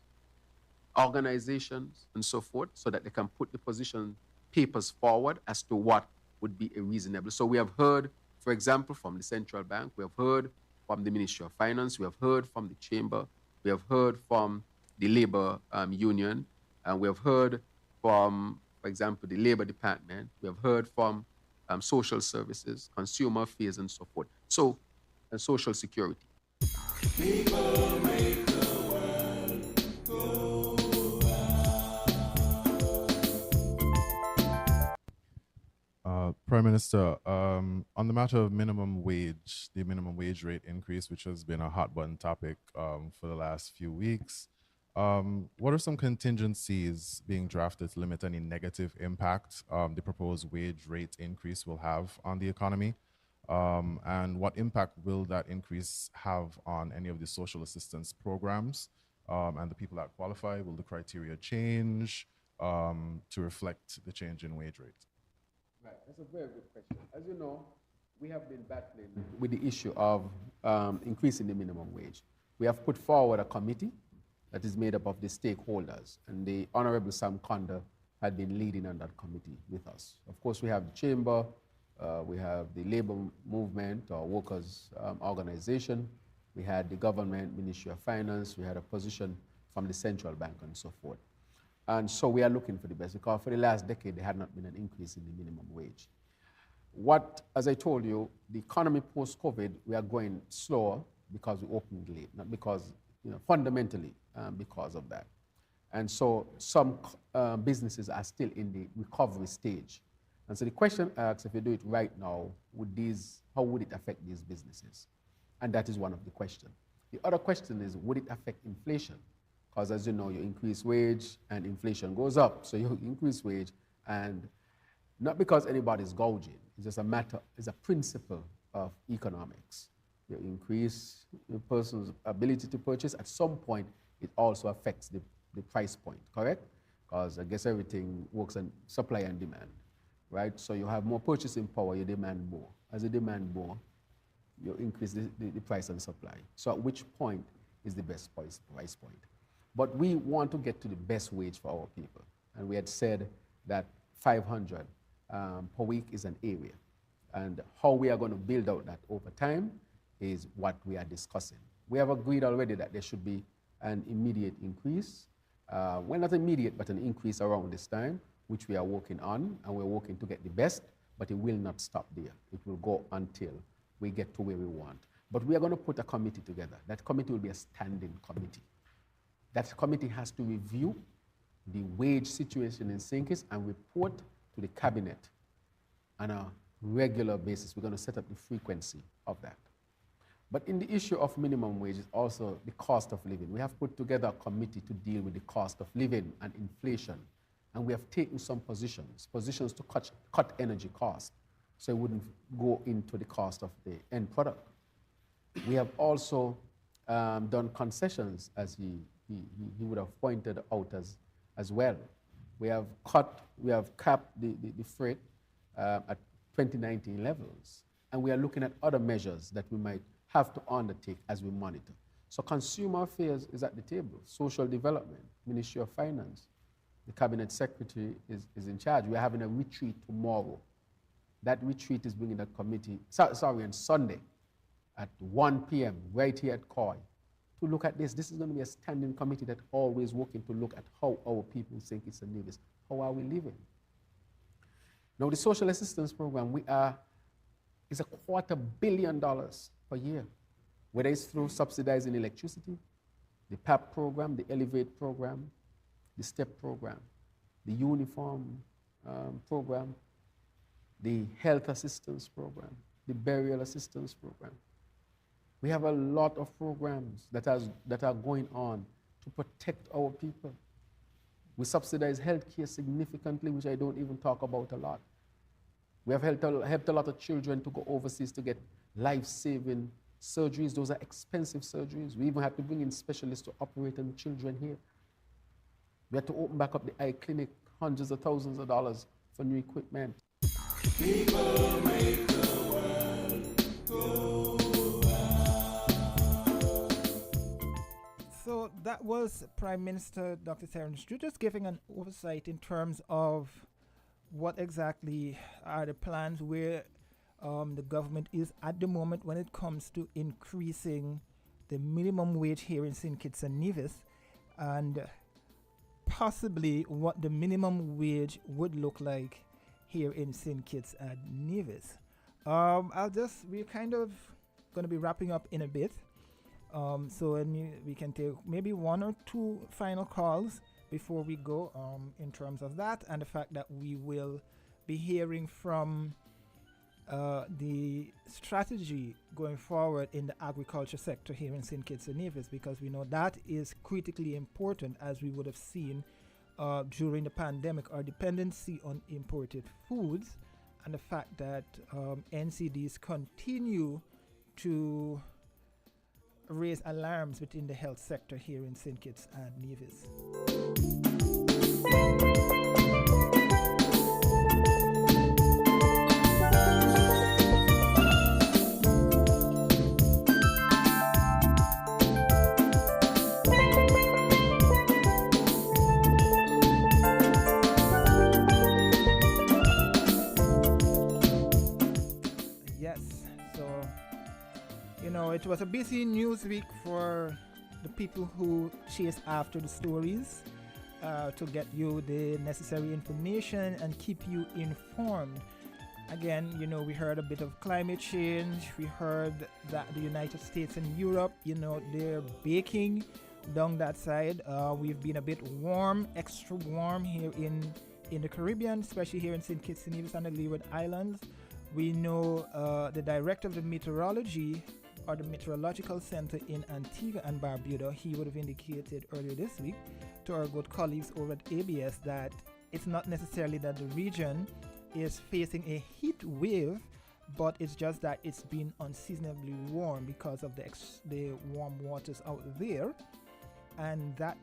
[SPEAKER 8] organizations, and so forth, so that they can put the position papers forward as to what would be a reasonable. So we have heard, for example, from the central bank, we have heard from the Ministry of Finance, we have heard from the chamber, we have heard from the labor union, and we have heard from, for example, the labor department, we have heard from social services, consumer affairs, and so forth. So, and social security.
[SPEAKER 13] People make the world go
[SPEAKER 4] Prime Minister, on the matter of minimum wage, the minimum wage rate increase, which has been a hot button topic for the last few weeks, what are some contingencies being drafted to limit any negative impact the proposed wage rate increase will have on the economy? And what impact will that increase have on any of the social assistance programs and the people that qualify? Will the criteria change to reflect the change in wage rate?
[SPEAKER 8] Right, that's a very good question. As you know, we have been battling with the issue of increasing the minimum wage. We have put forward a committee that is made up of the stakeholders, and the Honorable Sam Conda had been leading on that committee with us. Of course, we have the chamber, we have the labor movement or workers organization, we had the government, Ministry of Finance, we had a position from the central bank and so forth. And so we are looking for the best, because for the last decade, there had not been an increase in the minimum wage. What, as I told you, the economy post-COVID, we are going slower because we opened late, not because, fundamentally because of that. And so some businesses are still in the recovery stage. And so the question asks, if you do it right now, how would it affect these businesses? And that is one of the questions. The other question is, would it affect inflation? Because as you know, you increase wage and inflation goes up. So you increase wage, and not because anybody's gouging, it's just it's a principle of economics. You increase the person's ability to purchase, at some point, it also affects the price point, correct? Because I guess everything works on supply and demand, right? So you have more purchasing power, you demand more. As you demand more, you increase the price and supply. So at which point is the best price point? But we want to get to the best wage for our people. And we had said that 500 per week is an area. And how we are going to build out that over time is what we are discussing. We have agreed already that there should be an immediate increase. Well, not immediate, but an increase around this time, which we are working on, and we're working to get the best, but it will not stop there. It will go until we get to where we want. But we are going to put a committee together. That committee will be a standing committee. That committee has to review the wage situation in St. Kitts and report to the cabinet on a regular basis. We're going to set up the frequency of that. But in the issue of minimum wage is also the cost of living. We have put together a committee to deal with the cost of living and inflation And we have taken some positions to cut energy costs, so it wouldn't go into the cost of the end product. We have also done concessions, as he would have pointed out as well. We have capped the freight at 2019 levels, and we are looking at other measures that we might have to undertake as we monitor. So Consumer Affairs is at the table, Social Development, Ministry of Finance, the Cabinet Secretary is in charge. We're having a retreat tomorrow. That retreat is bringing a committee, on Sunday at 1 p.m. right here at COI to look at this. This is going to be a standing committee that always working to look at how our people in St. Kitts and Nevis, how are we living? Now the social assistance program is $250 million per year, whether it's through subsidizing electricity, the PAP program, the Elevate program, the STEP program, the uniform program, the health assistance program, the burial assistance program. We have a lot of programs that are going on to protect our people. We subsidize healthcare significantly, which I don't even talk about a lot. We have helped a lot of children to go overseas to get life-saving surgeries. Those are expensive surgeries. We even had to bring in specialists to operate on children here. We had to open back up the eye clinic, hundreds of thousands of dollars for new equipment.
[SPEAKER 13] People make the world go round.
[SPEAKER 14] So that was Prime Minister Dr. Terence Drew just giving an oversight in terms of what exactly are the plans, where the government is at the moment when it comes to increasing the minimum wage here in St. Kitts and Nevis, and possibly what the minimum wage would look like here in St. Kitts and Nevis. We're kind of going to be wrapping up in a bit. So we can take maybe one or two final calls before we go, in terms of that, and the fact that we will be hearing from the strategy going forward in the agriculture sector here in St. Kitts and Nevis, because we know that is critically important, as we would have seen during the pandemic, our dependency on imported foods, and the fact that NCDs continue to raise alarms within the health sector here in St. Kitts and Nevis. It was a busy news week for the people who chase after the stories to get you the necessary information and keep you informed. Again, we heard a bit of climate change. We heard that the United States and Europe, they're baking down that side. We've been a bit warm, extra warm here in the Caribbean, especially here in St. Kitts and Nevis and the Leeward Islands. We know the director of the meteorology, or the Meteorological Center in Antigua and Barbuda, he would have indicated earlier this week to our good colleagues over at ABS that it's not necessarily that the region is facing a heat wave, but it's just that it's been unseasonably warm because of the warm waters out there, and that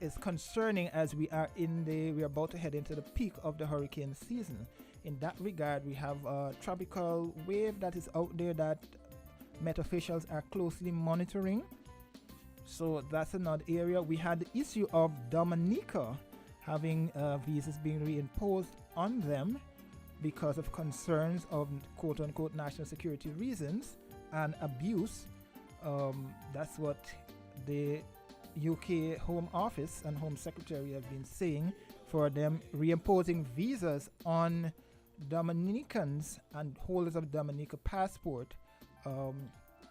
[SPEAKER 14] is concerning as we are about to head into the peak of the hurricane season. In that regard, we have a tropical wave that is out there that Met officials are closely monitoring. So that's another area. We had the issue of Dominica having visas being reimposed on them because of concerns of quote-unquote national security reasons and abuse. That's what the UK Home Office and Home Secretary have been saying, for them reimposing visas on Dominicans and holders of Dominica passport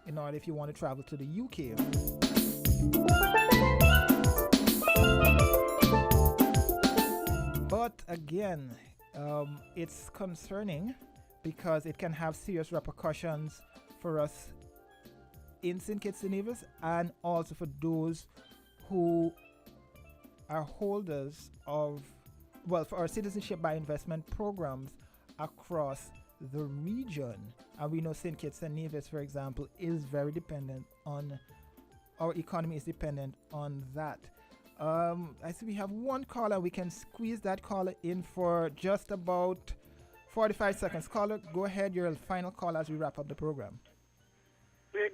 [SPEAKER 14] in order if you want to travel to the UK. But again, it's concerning because it can have serious repercussions for us in St. Kitts and Nevis, and also for those who are holders of, for our citizenship by investment programs across the region. And we know St. Kitts and Nevis, for example, is very dependent on, our economy is dependent on that. I see we have one caller. We can squeeze that caller in for just about 45 seconds. Caller, go ahead. Your final call as we wrap up the program.
[SPEAKER 7] Wait,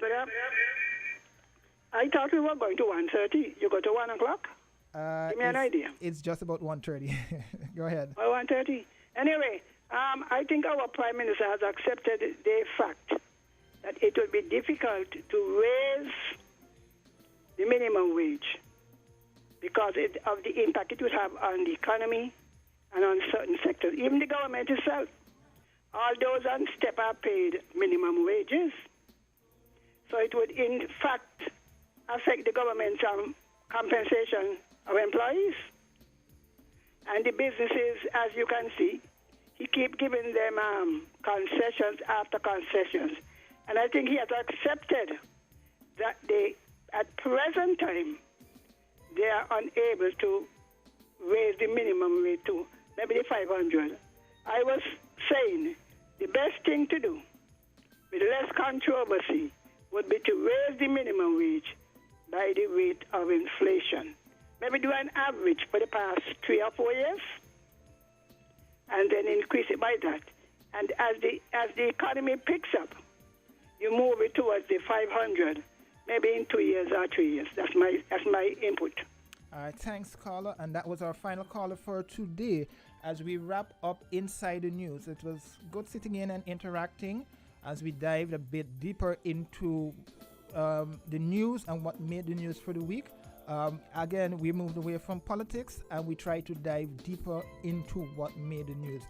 [SPEAKER 7] I thought we were going to 1:30. You go to 1 o'clock? Give me an idea.
[SPEAKER 14] It's just about 1:30. Go ahead.
[SPEAKER 7] 1:30. Anyway, I think our Prime Minister has accepted the fact that it will be difficult to raise the minimum wage because of the impact it would have on the economy and on certain sectors. Even the government itself, all those on step are paid minimum wages. So it would, in fact, affect the government's compensation of employees. And the businesses, as you can see, he keep giving them concessions after concessions. And I think he has accepted that at present time, they are unable to raise the minimum wage to maybe the 500. I was saying the best thing to do with less controversy would be to raise the minimum wage by the rate of inflation. Maybe do an average for the past 3 or 4 years and then increase it by that. And as the economy picks up, you move it towards the 500, maybe in 2 years or 3 years. That's my input.
[SPEAKER 14] All right, thanks, caller. And that was our final caller for today. As we wrap up Inside the News, it was good sitting in and interacting as we dived a bit deeper into the news and what made the news for the week. Again, we moved away from politics and we tried to dive deeper into what made the news.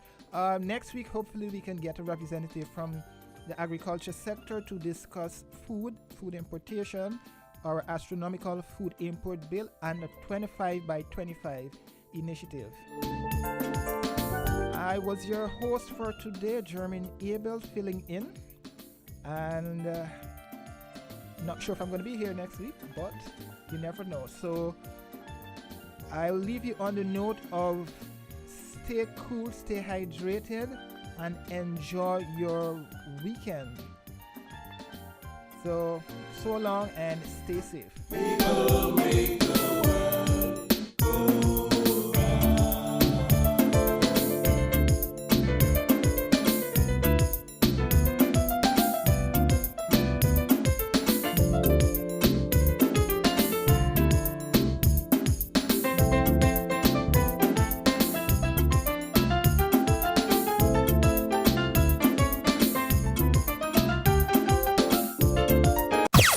[SPEAKER 14] Next week, hopefully, we can get a representative from the agriculture sector to discuss food importation, our astronomical food import bill, and the 25 by 25 initiative. I was your host for today, Jermaine Abel, filling in. And not sure if I'm going to be here next week, but you never know. So I'll leave you on the note of stay cool, stay hydrated, and enjoy your weekend. So long and stay safe. We will make the world go.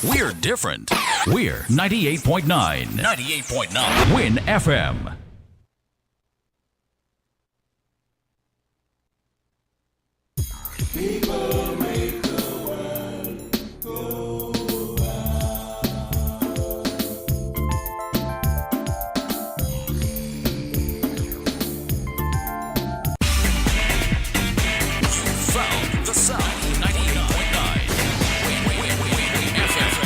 [SPEAKER 12] We're different. We're 98.9. 98.9. Win FM.
[SPEAKER 13] People make the world go
[SPEAKER 12] Found the sound. 98.9. Win FM.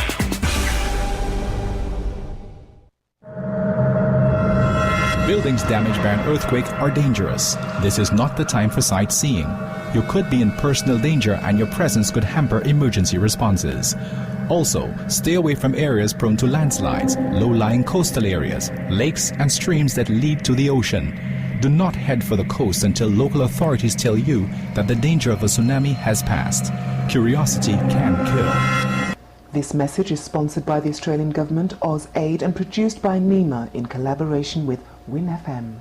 [SPEAKER 10] Buildings damaged by an earthquake are dangerous. This is not the time for sightseeing. You could be in personal danger and your presence could hamper emergency responses. Also, stay away from areas prone to landslides, low-lying coastal areas, lakes and streams that lead to the ocean. Do not head for the coast until local authorities tell you that the danger of a tsunami has passed. Curiosity can kill.
[SPEAKER 21] This message is sponsored by the Australian Government, AusAid, and produced by NEMA in collaboration with WINNFM.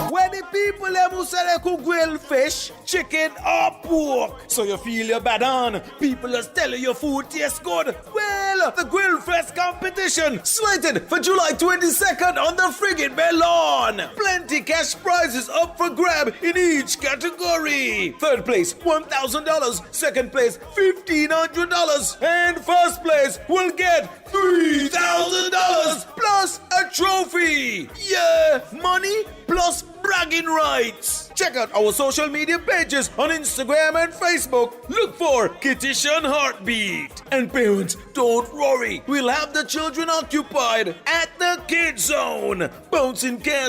[SPEAKER 23] Where the people them who say they could grill fish, chicken or pork. So you feel your bad on. People are telling your food tastes good. Well, the Grill Fest competition slated for July 22nd on the Frigate Bay lawn. Plenty cash prizes up for grab in each category. Third place, $1,000. Second place, $1,500. And first place will get $3,000 plus a trophy. Yeah, money plus bragging rights. Check out our social media pages on Instagram and Facebook. Look for Kittitian Heartbeat. And parents, don't worry. We'll have the children occupied at the Kids Zone. Bouncing cast